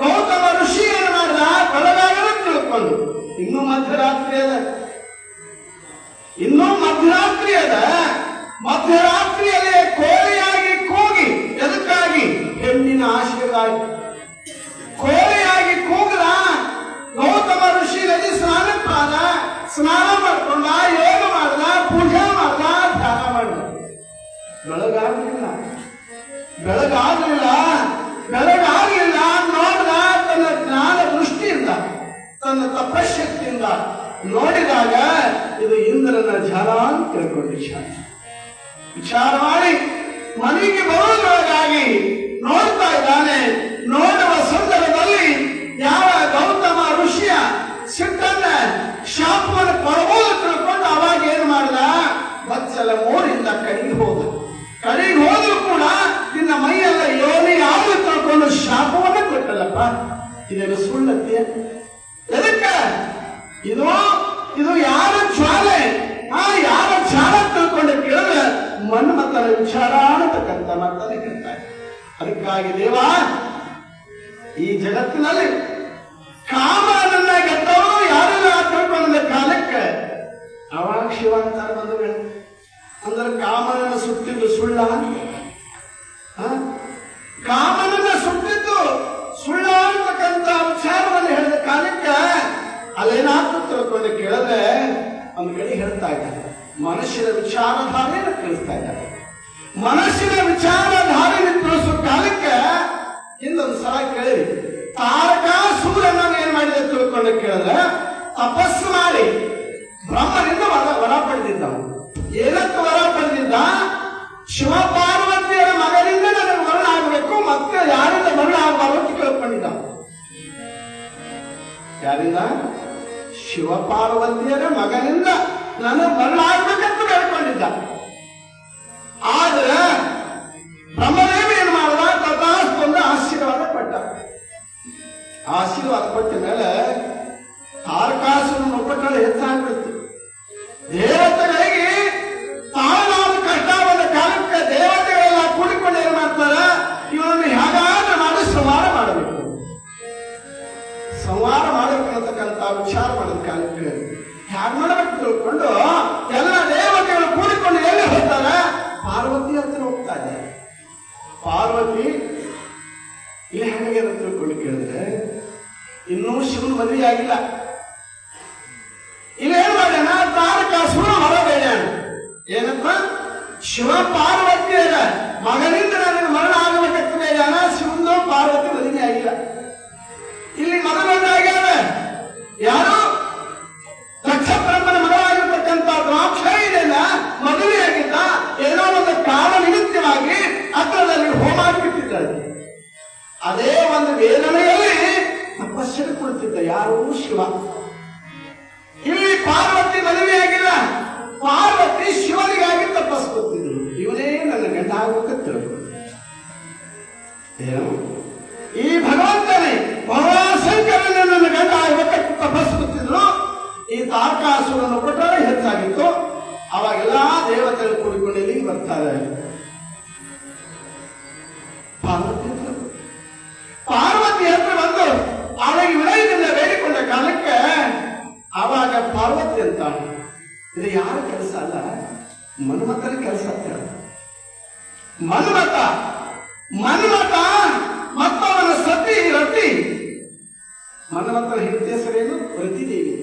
ಗೌತಮ ಋಷಿ ಏನು ಮಾಡಿದ? ಬೆಳಗಾಗಲು ತಿಳ್ಕೊಂಡು ಇನ್ನೂ ಮಧ್ಯರಾತ್ರಿ ಅದ. ಮಧ್ಯರಾತ್ರಿಯಲ್ಲಿ ಕೋಳಿಯಾಗಿ ಕೂಗಿ ಎದಕ್ಕಾಗಿ? ಹೆಣ್ಣಿನ ಆಶೆಗಾಗಿ ಕೋಳಿಯಾಗಿ ಕೂಗದ. ಗೌತಮ ಋಷಿ ನದಿ ಸ್ನಾನಕ್ಕಾದ, ಸ್ನಾನ ಮಾಡ್ಕೊಂಡ, ಯೋಗ ಮಾಡ್ದ, ಪೂಜೆ ಮಾಡ್ದ, ಧ್ಯಾನ ಮಾಡ್ದ. ಬೆಳಗಾಗಲಿಲ್ಲ. ತನ್ನ ತಪಶಕ್ತಿಯಿಂದ ನೋಡಿದಾಗ ಇದು ಇಂದ್ರನ ಧ್ಯಾನ ಅಂತ ತಿಳ್ಕೊಂಡು ವಿಚಾರ ಮಾಡಿ ಮನೆಗೆ ಬರುವುದರೊಳಗಾಗಿ ನೋಡ್ತಾ ಇದ್ದಾನೆ. ನೋಡುವ ಸಂದರ್ಭದಲ್ಲಿ ಯಾವ ಗೌತಮ ಋಷಿಯ ಸಿಟ್ಟನ್ನ ಶಾಪವನ್ನು ಕೊಡಬಹುದು ತಿಳ್ಕೊಂಡು ಅವಾಗ ಏನ್ ಮಾಡಿದ, ಬಚ್ಚಲ ಮೋರಿಂದ ಕಡೆಗೆ ಹೋದ್ರು ಕೂಡ ನಿನ್ನ ಮೈಯೆಲ್ಲ ಯೋನಿ ಯಾವುದು ತಿಳ್ಕೊಂಡು ಶಾಪವನ್ನ ಕೊಟ್ಟಲ್ಲಪ್ಪ. ಇದೆಲ್ಲ ಸುಳ್ಳತ್ಯ. ಎದಕ್ಕೆ ಇದು ಯಾರ ಜ್ವಾಲೆ, ಯಾರ ಜ್ವಾಲ ತಿಳ್ಕೊಂಡು ಕೇಳಿದ್ರೆ ಮನ್ಮಥನ ವಿಚಾರ ಅನ್ನತಕ್ಕಂಥ ಮಾತನ್ನ ಹೇಳ್ತಾರೆ. ಅದಕ್ಕಾಗಿ ದೇವ, ಈ ಜಗತ್ತಿನಲ್ಲಿ ಕಾಮನನ್ನ ಗೆದ್ದವರು ಯಾರೆಲ್ಲ ತಿಳ್ಕೊಂಡ ಕಾಲಕ್ಕೆ ಅವಾಗ ಶಿವ ಅಂತಾರೆ ಬಂಧುಗಳು. ಅಂದ್ರೆ ಕಾಮನನ್ನ ಸುಟ್ಟಿದ್ದು ಸುಳ್ಳ, ಕಾಮನನ್ನ ಸುಟ್ಟಿದ್ದು ಸುಳ್ಳ ಅಂತಕ್ಕಂಥ ವಿಚಾರವನ್ನು ಹೇಳಿದ ಕಾಲಕ್ಕೆ ಅಲ್ಲೇನಾದ್ರು ತಿಳ್ಕೊಂಡು ಕೇಳಿದ್ರೆ ಒಂದು ಕಡೆ ಹೇಳ್ತಾ ಇದ್ದಾರೆ, ಮನುಷ್ಯನ ವಿಚಾರಧಾರೆಯನ್ನು ತಿಳಿಸ್ತಾ ಇದ್ದಾರೆ. ಮನಸ್ಸಿನ ವಿಚಾರಧಾರೆಯನ್ನು ತಿಳಿಸುವ ಕಾಲಕ್ಕೆ ಇನ್ನೊಂದು ಸಲ ಕೇಳಿ, ತಾರಕಾಸುರನ ಏನ್ ಮಾಡಿದೆ ತಿಳ್ಕೊಂಡು ಕೇಳಿದ್ರೆ ತಪಸ್ಸು ಮಾಡಿ ಬ್ರಹ್ಮನಿಂದ ವರ ಪಡೆದಿದ್ದ. ಏನಕ್ಕೆ ವರ ಪಡೆದಿದ್ದ? ಶಿವ ಪಾರ್ವತಿಯರ ಮಗನಿಂದ ನನಗೆ ಮರಣ ಆಗಬೇಕು, ಮತ್ತೆ ಯಾರಿಂದ ಮರಣ ಆಗಬಾರ್ದು ಅಂತ ಕೇಳ್ಕೊಂಡಿದ್ದ. ಯಾರಿಂದ? ಶಿವ ಪಾರ್ವತಿಯರ ಮಗನಿಂದ ನನಗೆ ಮರಣ ಆಗ್ಬೇಕಂತ ಕೇಳ್ಕೊಂಡಿದ್ದ. ಆದ್ರೆ ಬ್ರಹ್ಮದೇವ ಏನ್ ಮಾಡಿದ? ತಥಾಸ್ತೊಂದು ಆಶೀರ್ವಾದ ಕೊಟ್ಟ. ಆಶೀರ್ವಾದ ಕೊಟ್ಟ ಮೇಲೆ ತಾರಕಾಸುರನ ಒಬ್ಬಟ್ಟಳು ಹೆಚ್ಚಾಗ್ಬಿಡ್ತು. ದೇವತೆಗಳಿಗೆ ತಾನಾದ ಕಷ್ಟ ಬಂದ ಕಾಲಕ್ಕೆ ದೇವತೆಗಳೆಲ್ಲ ಕೂಡಿಕೊಂಡು ಏನ್ ಮಾಡ್ತಾರ, ಇವನನ್ನು ಹೇಗಾದ್ರೂ ಮಾಡಿ ಸಂಹಾರ ಮಾಡಬೇಕು. ಸಂಹಾರ ಮಾಡಬೇಕು ಅಂತಕ್ಕಂಥ ವಿಚಾರ ಮಾಡಿದ ಕಾಲಕ್ಕೆ ಹ್ಯಾಗ ಮಾಡಬೇಕು ತಿಳ್ಕೊಂಡು ಎಲ್ಲ ದೇವತೆಗಳು ಕೂಡಿಕೊಂಡು ಎಲ್ಲಿ ಹೋಗ್ತಾರೆ? ಪಾರ್ವತಿ ಹತ್ರ ಹೋಗ್ತಾ ಇದ್ದಾರೆ. ಪಾರ್ವತಿ ಇಲ್ಲಿ ಹೇಗೆ ತಿಳ್ಕೊಂಡು ಕೇಳಿದ್ರೆ ಇನ್ನೂ ಶಿವನ ಮದುವೆ ಆಗಿಲ್ಲ. ಇಲ್ಲೇನ್ ಮಾಡ್ಯಾನ? ತಾರಕಾಸುರ ಹೊರಬೇಡ ಏನಪ್ಪ, ಶಿವ ಪಾರ್ವತಿಯರ ಮಗನಿಂದ ನನಗೆ ಮರಣ ಆಗಬೇಕಂತ ಬೇಡ. ಶಿವಂದು ಪಾರ್ವತಿ ಮದುವೆ ಆಗಿಲ್ಲ. ಇಲ್ಲಿ ಮಗನೊಂದಾಗ್ಯಾವ ಯಾರು? ದಕ್ಷ ಬ್ರಹ್ಮನ ಮಗನಾಗಿರ್ತಕ್ಕಂಥ ದ್ರಾಕ್ಷಾಯಿನ ಮದುವೆಯಾಗಿದ್ದ. ಏನೋ ಒಂದು ಕಾಲ ನಿಮಿತ್ತವಾಗಿ ಹತ್ರದಲ್ಲಿ ಹೋಮ ಬಿಟ್ಟಿದ್ದಾರೆ. ಅದೇ ಒಂದು ವೇದನೆಯಲ್ಲಿ ತಪಸ್ಸಿಗೆ ಕುಳಿತಿದ್ದ ಯಾರು? ಶಿವ. ಇಲ್ಲಿ ಪಾರ್ವತಿ ಮದುವೆಯಾಗಿಲ್ಲ. ಪಾರ್ವತಿ ಶಿವನಿಗಾಗಿ ತಪಸ್ಸು ಕೊಡ್ತಿದ್ರು. ಇವನೇ ನನ್ನ ಗಂಡ ಆಗ್ಬೇಕಂತ ತಿಳ್ಕೊಂಡು ಏನು, ಈ ಭಗವಂತನೇ ಭಗವಾಶಂಕರನೇ ನನ್ನ ಗಂಡ ಆಗ್ಬೇಕಂತ ತಪಸ್ಸು ಕೊಡ್ತಿದ್ರು. ಈ ತಾರಕಾಸುರನ ಒಬ್ಬಟ್ಟರೆ ಹೆಚ್ಚಾಗಿತ್ತು. ಅವಾಗೆಲ್ಲಾ ದೇವತೆಗಳು ಕೂಡಿಕೊಂಡು ಇಲ್ಲಿ ಬರ್ತಾರೆ. ಪಾರ್ವತಿ ಹತ್ರ ಬಂದು ಅವಳಿಗೆ ವಿನಯದಿಂದ ಬೇಡಿಕೊಂಡ ಕಾಲಕ್ಕೆ ಆವಾಗ ಪಾರ್ವತಿ ಅಂತ, ಇದು ಯಾರ ಕೆಲಸ ಅಲ್ಲ, ಮನ್ಮಥನ ಕೆಲಸ ಅಂತ ಹೇಳ. ಮನ್ಮಥ ಮತ್ತು ಅವನ ಸತಿ ರತಿ. ಮನ್ಮಥನ ಹೆಂಡತಿ ಹೆಸರೇನು? ರತಿದೇವಿ.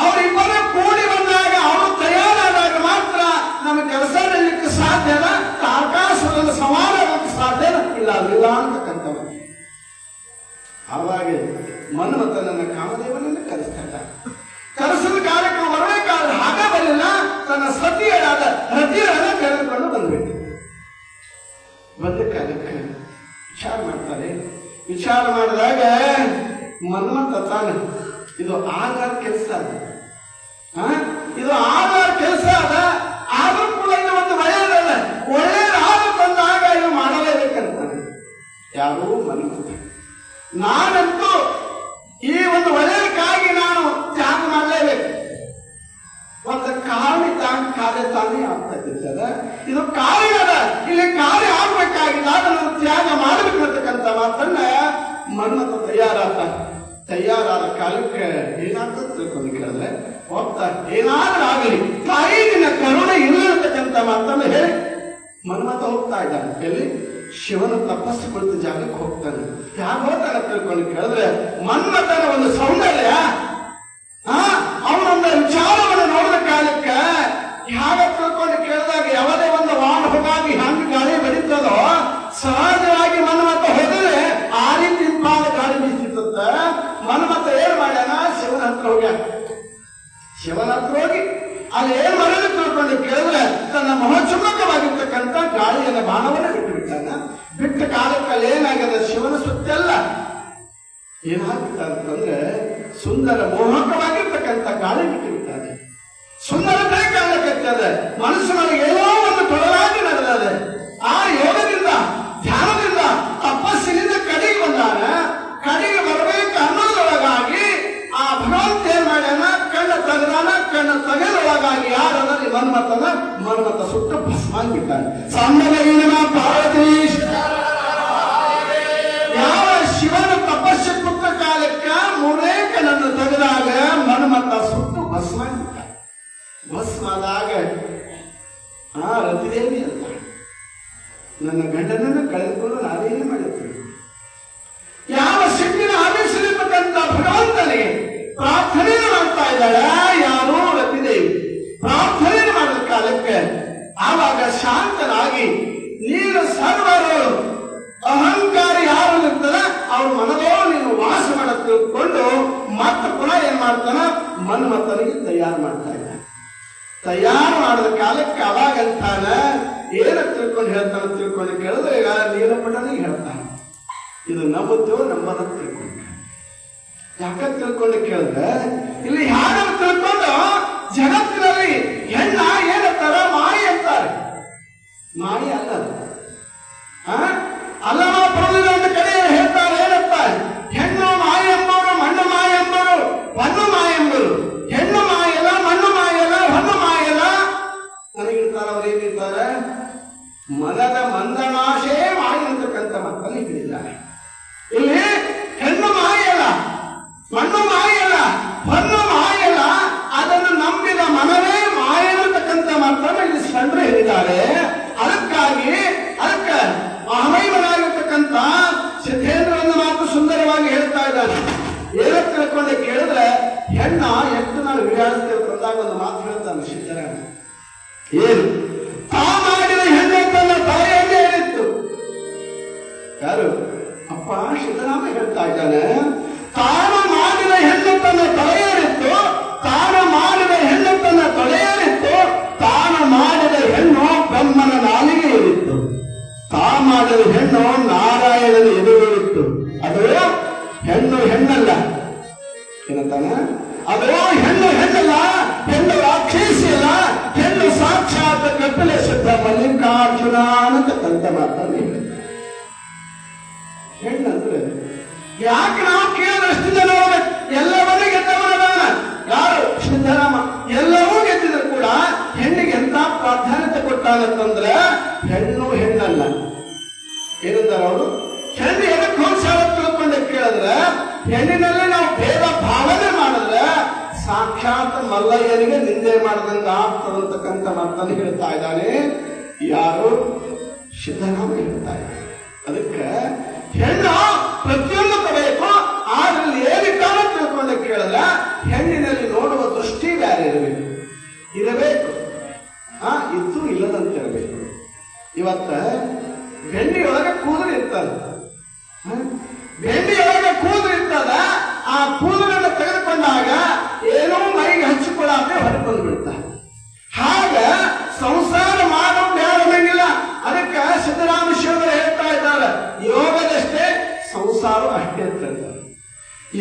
ಅವರಿಬ್ಬರು ಕೂಡಿ ಬಂದಾಗ, ಅವರು ತಯಾರಾದಾಗ ಮಾತ್ರ ನಮ್ಮ ಕೆಲಸ ಮಾಡಲಿಕ್ಕೆ ಸಾಧ್ಯನ, ತಾರಕಾಸುರನ ಸಂಹಾರ ಆಗಕ್ಕೆ ಸಾಧ್ಯನ ಇಲ್ಲ ಅಂತಕ್ಕಂಥವ. ಆವಾಗ ಮನ್ಮಥನನ್ನ ಕಾಮದೇವನನ್ನ ಕರೆಸ್ತಾರ. ಕರೆಸಿದ ಕಾಲಕ್ಕೆ ಬರಬೇಕಾದ್ರೆ ಹಾಗ ಬರಲಿಲ್ಲ, ತನ್ನ ಸತಿಯರಾದ ರತಿಯರನ್ನ ಕರೆದುಕೊಂಡು ಬಂದ್ಬೇಕು. ಬಂದ ಕಾಲಕ್ಕೆ ವಿಚಾರ ಮಾಡ್ತಾರೆ. ವಿಚಾರ ಮಾಡಿದಾಗ ಮನ್ಮಥ ತಾನು ಇದು ಆಗಾರ ಕೆಲಸ ಅದ, ಇದು ಆಗಾರ ಕೆಲಸ ಅದ. ಆದ್ರೂ ಕೂಡ ಇದು ಒಂದು ಒಳ್ಳೆಯದಲ್ಲ. ಒಳ್ಳೆಯದಾದ ಬಂದಾಗ ಇದು ಮಾಡಲೇಬೇಕಂತಾನೆ ಯಾರು? ಮನ್ಮಥ. ನಾನಂತೂ ಈ ಒಂದು ಒಳ್ಳೆಯದಕ್ಕಾಗಿ ನಾನು ತ್ಯಾಗ ಮಾಡಲೇಬೇಕು. ಒಂದು ಕಾರ್ಯ ತಾನೇ ಆಗ್ತಾ ಇರ್ತದ. ಇದು ಕಾರ್ಯದ, ಇಲ್ಲಿ ಕಾರ್ಯ ಆಗ್ಬೇಕಾಗಿಲ್ಲ, ಅದನ್ನು ತ್ಯಾಗ ಮಾಡಬೇಕು ಅಂತಕ್ಕಂಥ ಮಾತನ್ನ ಮನ್ಮಥ ತಯಾರಾದ ಕಾಲಕ್ಕೆ ಏನಾಗ್ತದೆ ತಿಳ್ಕೊಂಡು ಕೇಳಿದ್ರೆ ಹೋಗ್ತಾ, ಏನಾದ್ರೂ ಆಗಲಿ ತಾಯಿ ನಿನ್ನ ಕರುಣೆ ಇಲ್ಲತಕ್ಕಂಥ ಮಾತನ್ನ ಹೇಳಿ ಮನ್ಮಥ ಹೋಗ್ತಾ ಇದ್ದಾನೆ. ಎಲ್ಲಿ? ಶಿವನ ತಪಸ್ಸು ಕುಳಿತ ಜಾಗಕ್ಕೆ ಹೋಗ್ತಾನೆ. ಯಾಕೆ ಹೋಗ್ತಾನೆ ತಿಳ್ಕೊಂಡು ಕೇಳಿದ್ರೆ ಮನ್ಮಥನ ಒಂದು ಸೌಂದರ್ಯ, ಅವನೊಂದು ವಿಚಾರವನ್ನು ನೋಡಿದ ಕಾಲಕ್ಕೆ ಹ್ಯಾಗ ತಿಳ್ಕೊಂಡು ಕೇಳಿದಾಗ ಯಾವುದೇ ಒಂದು ವಾಹನ ಹೋಗಾಗಿ ಹಂಗೆ ಗಾಳಿ ಬಡಿತದೋ ಸಹಜವಾಗಿ ಮನ್ಮಥ ಹೋದರೆ ಆ ರೀತಿ ಗಾಳಿ ಬೀಸಿರ್ತದೆ. ಮನ್ಮಥ ಏನ್ ಹೋಗ್ಯಾರ. ಶಿವನ ಹತ್ರ ಹೋಗಿ ಅಲ್ಲಿ ಏನ್ ಮಾಡೋದು ತಿಳ್ಕೊಂಡು ಕೇಳಿದ್ರೆ ತನ್ನ ಮಹೋಚುಮ್ಮಕವಾಗಿರ್ತಕ್ಕಂಥ ಗಾಳಿಯನ್ನ ಬಾಣವನ್ನ ಬಿಟ್ಟು ಬಿಟ್ಟಾನ. ಬಿಟ್ಟ ಕಾಲಕ್ಕಲ್ಲಿ ಏನಾಗಿದೆ, ಶಿವನ ಸುತ್ತೆಲ್ಲ ಏನಾಗ್ತದೆ ಅಂತಂದ್ರೆ ಸುಂದರ ಮೋಹಕವಾಗಿರ್ತಕ್ಕಂಥ ಗಾಳಿ ಬಿಟ್ಟು ಬಿಟ್ಟಾನೆ. ಸುಂದರತೆ ಕಾಣಕತ್ತದೆ, ಮನಸ್ಸಿನೊಳಗೆ ಏನೋ ಒಂದು ತೊಡಲಾಗಿ ನಡೆದಿದೆ. ಆ ಯೋಗದಿಂದ ಧ್ಯಾನದಿಂದ ತಪಸ್ಸಿನಿಂದ ಕಡೆಗೆ ಬಂದಾನ. ಕಡೆಗೆ ಬರಬೇಕು ಅನ್ನೋದೊಳಗಾಗಿ ಆ ಭಗವಂತ ಏನ್ ಮಾಡ್ಯಾನ, ಕಣ್ಣ ತೆಗೆದಾನ. ಕಣ್ಣ ತೆಗೆದೊಳಗಾಗಿ ಯಾರಲ್ಲಿ ಮನ್ಮತ ಸುಟ್ಟು ಭಸ್ಮಾಗಿದ್ದಾನೆ. ಸಾಂಬಲವೀನ ಪಾರ್ವತಿ ಯಾವ ಶಿವನ ತಪಸ್ಸು ಪುತ್ರ ಕಾಲಕ್ಕೆ ಮೂರೇ ಕಣ್ಣನ್ನು ತೆಗೆದಾಗ ಮನ್ಮತ ಸುಟ್ಟು ಭಸ್ಮಾಗಿದ್ದಾನೆ. ಭಸ್ಮಾದಾಗ ರತಿದೇವಿ ಅಂತ ನನ್ನ ಗಂಡನನ್ನು ಕಳೆದುಕೊಂಡು ನಾವೇನು ಮಾಡಿರ್ತೇವೆ. ಯಾವ ಸಿಟ್ಟಿನ ಆದೇಶಿರತಕ್ಕಂಥ ಭಗವಂತನಿಗೆ ಪ್ರಾರ್ಥನೆಯನ್ನು ಮಾಡ್ತಾ ಇದ್ದಾಳ ಯಾರು, ರತಿದೇವಿ. ಪ್ರಾರ್ಥನೆಯನ್ನು ಮಾಡಿದ ಕಾಲಕ್ಕೆ ಆವಾಗ ಶಾಂತನಾಗಿ ನೀನು ಸರ್ವರು ಅಹಂಕಾರಿ ಯಾರು ಇರ್ತದ ಅವ್ರ ಮನದೋ ನೀನು ವಾಸ ಮಾಡ ತಿಳ್ಕೊಂಡು ಮತ್ತೆ ಪುನಃ ಏನ್ ಮಾಡ್ತಾನ, ಮನ್ಮಥನಿಗೆ ತಯಾರು ಮಾಡ್ತಾ ಇದ್ದಾನೆ. ತಯಾರು ಮಾಡಿದ ಕಾಲಕ್ಕೆ ಅವಾಗಂತಾನ ಏನ ತಿಳ್ಕೊಂಡು ತಿಳ್ಕೊಂಡು ಕೇಳಿದ್ರೆ ಈಗ ನೀಲಪಟ್ಟನಿಗೆ ಹೇಳ್ತಾನೆ, ಇದು ನಂಬುತ್ತೋ ನಂಬದ ತಿಳ್ಕೊಂಡು. ಯಾಕ ತಿಳ್ಕೊಂಡು ಕೇಳಿದ್ರೆ ಇಲ್ಲಿ ಯಾರು ತಿಳ್ಕೊಂಡು ಜಗತ್ತಿನಲ್ಲಿ ಹೆಣ್ಣ ಏನಂತಾರ, ಮಾಯಿ ಅಂತಾರೆ. ಮಾಯಿ ಅಲ್ಲ, ಅಲ್ಲಮ ಪರದಿನ ಒಂದು ಕಡೆ ಹೇಳ್ತಾರೆ, ಏನಂತಾರೆ, ಹೆಣ್ಣು ಮಾಯಿ ಎಂಬವರು, ಮಣ್ಣು ಮಾಯಿ ಎಂಬರು, ಹೊನ್ನು ಮಾಯಿ ಎಂಬರು. ಹೆಣ್ಣು ಮಾಯಲ್ಲ, ಮಣ್ಣು ಮಾಯಲ್ಲ, ಹೊನ್ನು ಮಾಯಲ್ಲ. ನನಗಿರ್ತಾರ ಅವ್ರು ಏನಿರ್ತಾರೆ, ಮನದ ಮಂದನಾಶೇ ಮಾಯಿ ಅಂತಕ್ಕಂಥ ಮಕ್ಕಳು ಹೇಳಿದ್ದಾರೆ. ಇಲ್ಲಿ ಹೆಣ್ಣು ಮಾಯಲ್ಲ, ಮಣ್ಣು ಮಾಯಲ್ಲ, ಹೊನ್ನು ಮಾಯಲ್ಲ, ಅದನ್ನು ನಂಬಿದ ಮನವೇ ಮಾಯ ಅನ್ನತಕ್ಕಂಥ ಮಾತನ್ನು ಇಲ್ಲಿ ಶ್ರೀ ಹೇಳಿದ್ದಾರೆ. ಅದಕ್ಕಾಗಿ ಅದಕ್ಕೆ ಮಹಾಮಹಿಮನಾಗಿರ್ತಕ್ಕಂಥ ಸಿದ್ಧೇಂದ್ರನ ಮಾತು ಸುಂದರವಾಗಿ ಹೇಳ್ತಾ ಇದ್ದಾನೆ. ಏನೋ ತಿಳ್ಕೊಂಡೆ ಕೇಳಿದ್ರೆ ಹೆಣ್ಣ ಎಷ್ಟು ನಾನು ವಿಚಾರಿಸ್ತೇವೆ ಬಂದಾಗ ಒಂದು ಮಾತು ಹೇಳ್ತಾನೆ ಸಿದ್ಧರಾಮ. ಏನು ತಾ ಮಾಡಿದ ಹೆಣ್ಣು ತನ್ನ ತಲೆಯನ್ನೇ ಹೇಳಿತ್ತು. ಯಾರು ಅಪ್ಪ ಸಿದ್ದರಾಮ ಹೇಳ್ತಾ ಇದ್ದಾನೆ, ತಾನು ಮಾಡಿದ ಹೆಣ್ಣು ತನ್ನ ತಲೆಯೇರಿತ್ತು, ತಾನು ಮಾಡಿದ ಹೆಣ್ಣು ತನ್ನ ತಲೆಯೇರಿತ್ತು, ತಾನು ಮಾಡಿದ ಹೆಣ್ಣು ಬ್ರಹ್ಮನ ನಾಲಿಗೆ ಏರಿತ್ತು, ತಾ ಮಾಡಿದ ಹೆಣ್ಣು ನಾರಾಯಣನ ಎದುರಿತ್ತು. ಅದು ಹೆಣ್ಣು ಹೆಣ್ಣಲ್ಲ, ಏನಂತಾನ, ಅದು ಹೆಣ್ಣು ಹೆಣ್ಣಲ್ಲ, ಹೆಣ್ಣು ರಾಕ್ಷಸಿ ಅಲ್ಲ, ಹೆಣ್ಣು ಸಾಕ್ಷಾತ್ ಕಪಿಲ ಸಿದ್ಧ ಮಲ್ಲಿಕಾರ್ಜುನ ಅನ್ನತಕ್ಕಂಥ ಮಾತನ್ನು ಹೇಳಿದ. ಹೆಣ್ಣಂದ್ರೆ ಯಾಕೆ ನಾವು ಕೇಳಿದಷ್ಟು ಜನ ಎಲ್ಲವನ್ನೂ ಗೆದ್ದವನ ಯಾರು, ಸಿದ್ದರಾಮ. ಎಲ್ಲವೂ ಗೆದ್ದಿದ್ರು ಕೂಡ ಹೆಣ್ಣಿಗೆ ಎಂತ ಪ್ರಾಧಾನ್ಯತೆ ಕೊಟ್ಟಾನಂತಂದ್ರೆ ಹೆಣ್ಣು ಹೆಣ್ಣಲ್ಲ. ಏನಂತಾರೆ ಅವರು, ಹೆಣ್ಣು ಎದಕ್ಕೆ ಹೋಲ್ಸಾಲ ತಿಳ್ಕೊಂಡೆ ಕೇಳಿದ್ರೆ ಹೆಣ್ಣಿನಲ್ಲಿ ನಾವು ಭೇದ ಭಾವನೆ ಮಾಡಿದ್ರೆ ಸಾಕ್ಷಾತ್ ಮಲ್ಲಯ್ಯನಿಗೆ ನಿಂದೆ ಮಾಡಿದಂಗ ಆಗ್ತದಂತಕ್ಕಂಥ ಮಾತನ್ನು ಹೇಳ್ತಾ ಇದ್ದಾನೆ. ಯಾರು, ಸಿದ್ದರಾಮ ಹೇಳ್ತಾ ಇದ್ದಾರೆ. ಅದಕ್ಕೆ ಹೆಣ್ಣು ಪ್ರತಿಯೊಂದು ಬೇಕು, ಆದ್ರಲ್ಲಿ ಏನಿದ್ದಾನ ತಿಳ್ಕೊಂಡೆ ಕೇಳಿದ್ರೆ ಹೆಣ್ಣಿನಲ್ಲಿ ನೋಡುವ ದೃಷ್ಟಿ ಬೇರೆ ಇರಬೇಕು. ಇದ್ದು ಇಲ್ಲದಂತೆ ಇರಬೇಕು. ಇವತ್ತ ಬೆಂಡಿಯೊಳಗೆ ಕೂದಲು ಇರ್ತದೆ, ಬೆಂಡಿಯೊಳಗೆ ಕೂದಲು ಇರ್ತದ. ಆ ಕೂದಲನ್ನು ತೆಗೆದುಕೊಂಡಾಗ ಏನೋ ಮೈಗೆ ಹಚ್ಚಿಕೊಳ್ಳಾಕೆ ಹೊರಕೊಂಡು ಬಿಡ್ತಾರೆ. ಹಾಗ ಸಂಸಾರ ಮಾಡೋ ಬೇಡಂಗಿಲ್ಲ. ಅದಕ್ಕೆ ಸಿದ್ದರಾಮ ಶಿವರು ಹೇಳ್ತಾ ಇದ್ದಾರೆ, ಯೋಗದಷ್ಟೇ ಸಂಸಾರ ಅಷ್ಟೇ ಅಂತ ಹೇಳ್ತಾರೆ.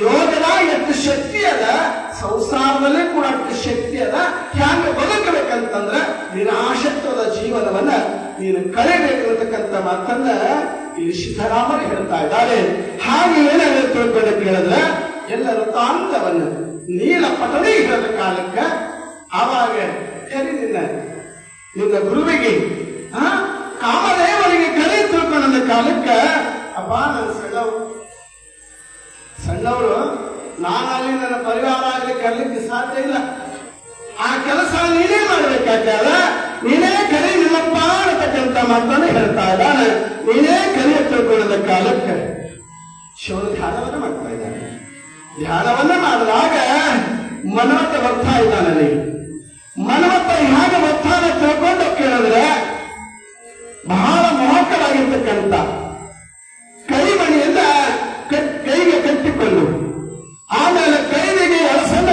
ಯೋಗದ ಎಷ್ಟು ಶಕ್ತಿ ಅದ, ಸಂಸಾರದಲ್ಲೇ ಕೂಡ ಅಷ್ಟು ಶಕ್ತಿ ಅದ. ಹ್ಯಾಂಗ ಬದುಕಬೇಕಂತಂದ್ರೆ ನಿರಾಶತ್ವದ ಜೀವನವನ್ನ ನೀನು ಕಳೆಯಬೇಕು ಅಂತಕ್ಕಂಥ ಮಾತನ್ನ ಇಲ್ಲಿ ಸಿದ್ದರಾಮರು ಹೇಳ್ತಾ ಇದ್ದಾರೆ. ಹಾಗೆ ಏನಾದ್ರು ತಿಳ್ಕೊಂಡು ಕೇಳಿದ್ರೆ ಎಲ್ಲರೂ ತಾಂತವನ್ನ ನೀಲ ಪಟದಿ ಹೇಳದ ಕಾಲಕ್ಕೆ ಆವಾಗ ಕರಿ ನಿನ್ನ ಗುರುವಿಗೆ ಕಾಮದೇವರಿಗೆ ಕರೆ ತಿಳ್ಕೊಂಡ ಕಾಲಕ್ಕೆ, ಅಪ್ಪ ನನ್ನ ಸಣ್ಣವರು ನಾನಲ್ಲಿ ನನ್ನ ಪರಿವಾರ ಆಗಲಿ ಕರ್ಲಿಕ್ಕೆ ಸಾಧ್ಯ ಇಲ್ಲ. ಆ ಕೆಲಸ ನೀನೇ ಮಾಡಬೇಕಾಗ್ತದ, ನೀನೇ ಕರಿ ನಿಮ್ಮಪ್ಪ ಅನ್ನತಕ್ಕಂಥ ಮಾತನ್ನು ಹೇಳ್ತಾ ಇದ್ದಾನೆ. ನೀನೇ ಕರಿಯ ತಿಳ್ಕೊಳ್ಳದ ಕಾಲಕ್ಕೆ ಶಿವನ ಧ್ಯಾನವನ್ನ ಮಾಡ್ತಾ ಇದ್ದಾನೆ. ಧ್ಯಾನವನ್ನ ಮಾಡಿದಾಗ ಮನ್ಮಥ ಬರ್ತಾ ಇದ್ದಾನೆ. ಮನ್ಮಥ ಹೇಗೆ ಬರ್ತಾನೆ ತಿಳ್ಕೊಂಡು ಕೇಳಿದ್ರೆ ಬಹಳ ಮೋಹಕವಾಗಿರ್ತಕ್ಕಂಥ ಕೈಮಣಿಯನ್ನ ಕೈಗೆ ಕಟ್ಟಿಕೊಂಡು ಆಮೇಲೆ ಕೈದಿಗೆ ಎಳಸನ್ನ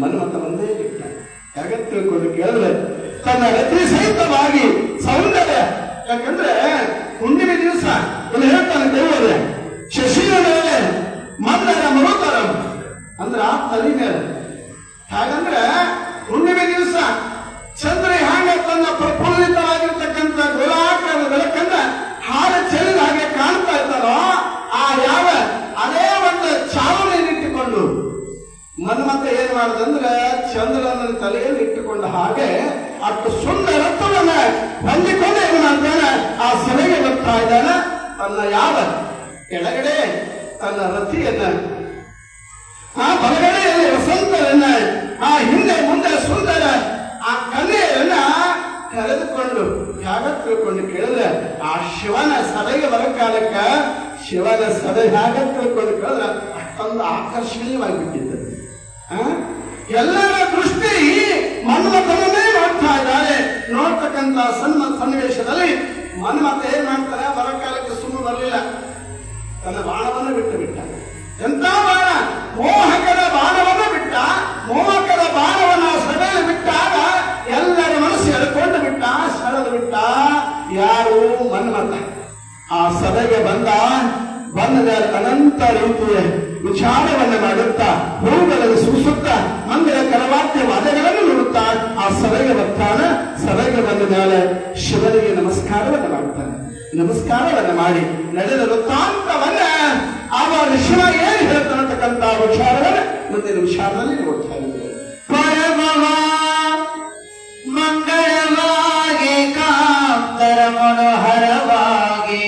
ಮನ್ಮಥ ಒಂದೇ ಬಿಟ್ಟ. ಯಾಕೆ ತಿಳ್ಕೊಂಡು ಕೇಳಿದ್ರೆ ತನ್ನ ರತಿ ಸಹಿತವಾಗಿ ಸೌಂದರ್ಯ, ಯಾಕಂದ್ರೆ ಹುಣ್ಣಿಮೆ ದಿವಸ ಇಲ್ಲಿ ಹೇಳ್ತಾನೆ ದೇವರೇ, ಶಶಿಯ ಮೇಲೆ ಮಂದರ ಮರುತರ ಅಂದ್ರೆ ಆ ತಲೆ ಮೇಲೆ. ಹಾಗಂದ್ರೆ ಹುಣ್ಣಿಮೆ ದಿವಸ ಚಂದ್ರ ಹ್ಯಾಂಗ ತನ್ನ ಪ್ರಫುಲ್ಲಿತವಾಗಿರ್ತಕ್ಕಂಥ ಗೋಲಾಕಾರದ ಬೆಳಕನ್ನ ಹಾರ ಚೆಲ್ಲಿದ ಹಾಗೆ ಕಾಣ್ತಾ ಇದ್ದಾರೋ, ಆ ಯಾವ ಅದೇ ಒಂದು ಚಾವಣಿಯನ್ನಿಟ್ಟುಕೊಂಡು ಮನ್ಮಥ ಏನ್ ಮಾಡಿದಂದ್ರೆ ಚಂದ್ರನ ತಲೆಯಲ್ಲಿ ಇಟ್ಟುಕೊಂಡ ಹಾಗೆ ಅಷ್ಟು ಸುಂದರತ್ವವನ್ನ ಹೊಂದಿಕೊಂಡು ಏನ್ ಮಾಡ್ತಾನೆ, ಆ ಸಭೆಗೆ ಬರ್ತಾ ಇದ್ದಾನೆ. ತನ್ನ ಯಾವ ಕೆಳಗಡೆ ತನ್ನ ರಥಿಯನ್ನ, ಆ ಬಲಗಡೆಯಲ್ಲಿ ವಸಂತರನ್ನ, ಆ ಹಿಂದೆ ಮುಂದೆ ಸುಂದರ ಆ ಕನ್ಯೆಯನ್ನ ಕರೆದುಕೊಂಡು ಯಾಗ ತಿಳ್ಕೊಂಡು ಕೇಳಿದ್ರೆ, ಆ ಶಿವನ ಸಭೆಗೆ ಬರೋ ಕಾಲಕ್ಕ ಶಿವನ ಸಭೆ ಯಾಗ ತಿಳ್ಕೊಂಡು ಕೇಳಿದ್ರೆ ಅಷ್ಟೊಂದು ಆಕರ್ಷಣೀಯವಾಗಿಬಿಟ್ಟಿದ್ದ. ಎಲ್ಲರ ದೃಷ್ಟಿ ಮನ್ಮಥನನ್ನೇ ಮಾಡ್ತಾ ಇದ್ದಾರೆ. ನೋಡ್ತಕ್ಕಂಥ ಸನ್ನಿವೇಶದಲ್ಲಿ ಮನ್ಮಥ ಏನ್ ಮಾಡ್ತಾರೆ, ಬರೋ ಕಾಲಕ್ಕೆ ಸುಮ್ಮನೆ ಬರಲಿಲ್ಲ, ತನ್ನ ಬಾಣವನ್ನು ಬಿಟ್ಟ. ಎಂತ ಬಾಣ, ಮೋಹಕರ ಬಾಣವನ್ನು ಬಿಟ್ಟ. ಮೋಹಕರ ಬಾಣವನ್ನು ಸಭೆಯಲ್ಲಿ ಬಿಟ್ಟಾಗ ಎಲ್ಲರ ಮನಸ್ಸು ಎಳ್ಕೊಂಡು ಬಿಟ್ಟ, ಸೆಳೆದು ಬಿಟ್ಟ. ಯಾರು? ಮನ್ಮಥ. ಆ ಸಭೆಗೆ ಬಂದ ಅನಂತ ರೀತಿಯ ವಿಚಾರವನ್ನು ಮಾಡುತ್ತಾ, ಹೂಗಳನ್ನು ಸೂಸುತ್ತಾ, ಮಂಗಳಕರವಾದ್ಯ ವಾದಗಳನ್ನು ನೋಡುತ್ತಾ ಆ ಸಭೆಗೆ ಬರ್ತಾನೆ. ಸಭೆಗೆ ಬಂದ ಮೇಲೆ ಶಿವನಿಗೆ ನಮಸ್ಕಾರವನ್ನು ಮಾಡ್ತಾನೆ. ನಮಸ್ಕಾರವನ್ನು ಮಾಡಿ ನಡೆದ ವೃತ್ತಾಂತವನ್ನ ಆವಾಗ ಶಿವ ಏನು ಹೇಳ್ತಾನತಕ್ಕಂಥ ವಿಚಾರವನ್ನು ಮುಂದಿನ ವಿಚಾರದಲ್ಲಿ ನೋಡ್ತಾ ಇದ್ದೇವೆ. ಪರಮವ ಮಂಗಳವಾಗಿ ಕಾಂತರ ಮನೋಹರವಾಗಿ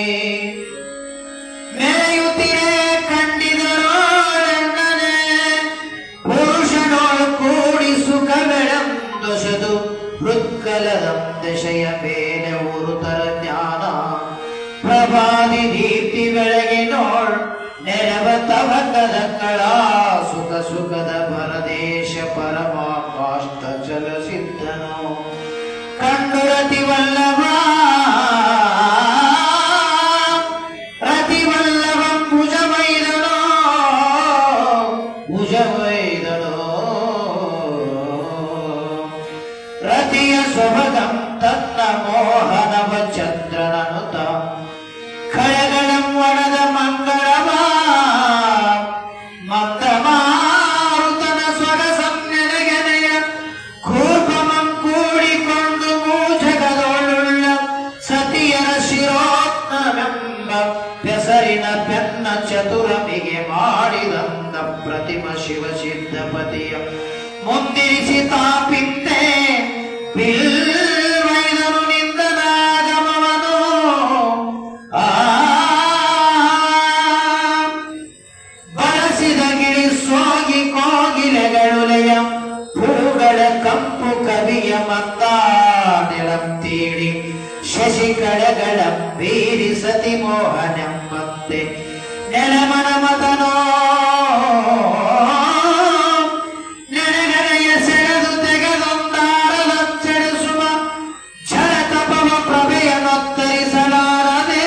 ಮೇಯುತ್ತಿರೆ ಕಂಡಿದರೋಳಣ್ಣನೆ ಪುರುಷನೋಳು ಕೂಡಿ ಸುಖವೆಳೆಂದೊಸೆದು ಹೃತ್ಕಲದಂ ದಶೆಯ ಮೇಲೆ ಉರುತರ ಜ್ಞಾನ ಪ್ರಭಾದಿ ದೀಪ್ತಿ ಬೆಳಗಿನೋಳ್ ನೆರವ ತವಕದಗಳ ಸುಖದ ಪರದೇಶ ಪರಮಾಕಾಷ್ಟ ಚಲಸಿದ್ದನು ಕಂಡು ರತಿವಲ್ಲಭ ಭುಜವೈದನೋ ರತಿಯ ಸ್ವಭಗಂ ತನ್ನ ಮೋಹನವ ಚಂದ್ರನನುತ ಖಳಗಳಂ ವನದ ಮಂಗಳವ ಮಂದಮಾರುತನ ಸ್ವರಸಂನೆನೆಗೆನೆಯ ಕೂಪಮಂ ಕೂಡಿಕೊಂಡು ಮೂಜಗದೊಳ್ಳುಳ್ಳ ಸತಿಯರ ಶಿರೋತ್ನವೆಂಬ ಹೆಸರಿನ ಪೆನ್ನ ಚತುರಮಿಗೆ ಮಾಡಿದಂದ ಪ್ರತಿಮ ಶಿವ ಸಿದ್ಧಪತಿಯ ಮುಂದಿರಿಸಿ ತಾಪಿತ್ತೆ ಬಿಲ್ವೈದರು ನಿಂದನಾಗಮವನು ಬಳಸಿದ ಗಿಳಿ ಸೋಗಿ ಕೋಗಿಲೆಗಳುಲೆಯ ಹೂಗಳ ಕಂಪು ಕವಿಯ ಮಂದಾನೆಳಂ ತೀಡಿ ಶಶಿ ಕಳೆಗಳ ಬೀರಿ ಸತಿ ಮೋಹನೆಂಬಂತೆ ನೆಲಮನ ಮತನೋ ನೆನೆಗಡೆಯ ಸೆಳೆದು ತೆಗೆದೊಂದಾರಲಚ್ಚಡಿಸುವ ಝಳತಪವ ಪ್ರಭೆಯನ್ನೊತ್ತರಿಸಲಾರದೆ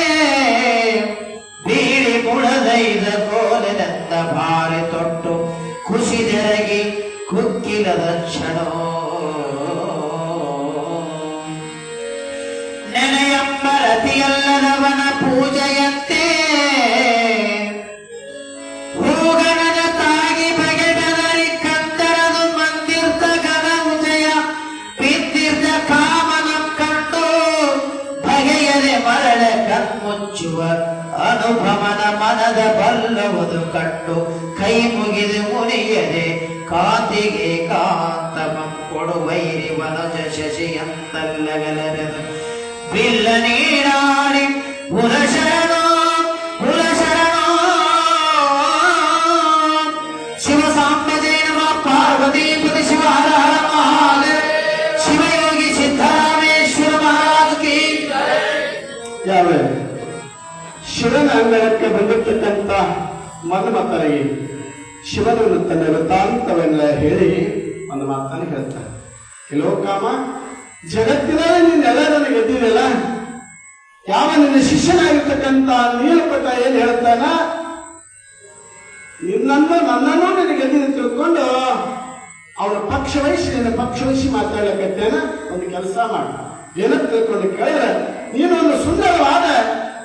ಬೀಳಿ ಮುಳದೈದ ಕೋಲೆನೆಂದ ಭಾರಿ ತೊಟ್ಟು ಕುಸಿದೆರಗಿ ಕುಕ್ಕಿಲದ ಕ್ಷಣೋ ನೆನೆಯಂಬ ರತಿಯಲ್ಲದವನ ಪೂಜೆಯಂತೆ ಹೂಗಣದ ತಾಗಿ ಬಗೆದರಿ ಕಂದರದು ಮಂದಿರ್ತ ಗಣ ಉಜಯ ಬಿದ್ದಿರ್ದ ಕಾಮನ ಕಂಡು ಬಗೆಯದೆ ಮರಳ ಕಣ್ಮುಚ್ಚುವ ಅನುಭವನ ಮನದ ಬಲ್ಲವುದು ಕಂಡು ಕೈ ಮುಗಿದು ಮುನಿಯದೆ ಕಾಂತಿಗೆ ಕಾಂತಮಂ ಕೊಡುವೈರಿ ವನಜ ಶಶಿಯಂತಲ್ಲಗಲರೆದು ಬಿಲ್ಲ ನೀಡಾಡಿ ಹುಲಶರಣೋ ಶಿವ ಸಾಂಬಜಯ ನಮಃ ಪಾರ್ವತೀಪತಿ ಶಿವ ಹರ ಹರ ಮಹಾದೇವ ಶಿವಯೋಗಿ ಸಿದ್ದರಾಮೇಶ್ವರ ಮಹಾರಾಜ್ ಕಿ ಯಾವ ಶಿವನ ಅಂಗಳಕ್ಕೆ ಬಂದಿರ್ತಕ್ಕಂಥ ಮನ್ಮಥರಿಗೆ ಶಿವನನ್ನು ತನ್ನ ವೃತ್ತಾಂತವೆಲ್ಲ ಹೇಳಿ ಒಂದು ಮಾತನ್ನು ಹೇಳ್ತಾರೆ. ಕೆಲವು ಕಾಮ ಜಗತ್ತಿನಲ್ಲಿ ನೀನೆಲ್ಲ ನನಗೆ ಗೆದ್ದಿದೆಯಲ್ಲ, ಯಾವ ನಿನ್ನ ಶಿಷ್ಯನಾಗಿರ್ತಕ್ಕಂಥ ನೀಲಪಟ ಏನ್ ಹೇಳ್ತಾನ, ನನ್ನನ್ನು ನಿನಗೆ ಗೆದ್ದಿದೆ ತಿಳ್ಕೊಂಡು ಅವನ ಪಕ್ಷ ವಹಿಸಿ ಮಾತಾಡಕತ್ತೇನ. ಒಂದು ಕೆಲಸ ಮಾಡ, ಏನಂತ ತಿಳ್ಕೊಂಡು ಕೇಳಿದ್ರೆ, ನೀನೊಂದು ಸುಂದರವಾದ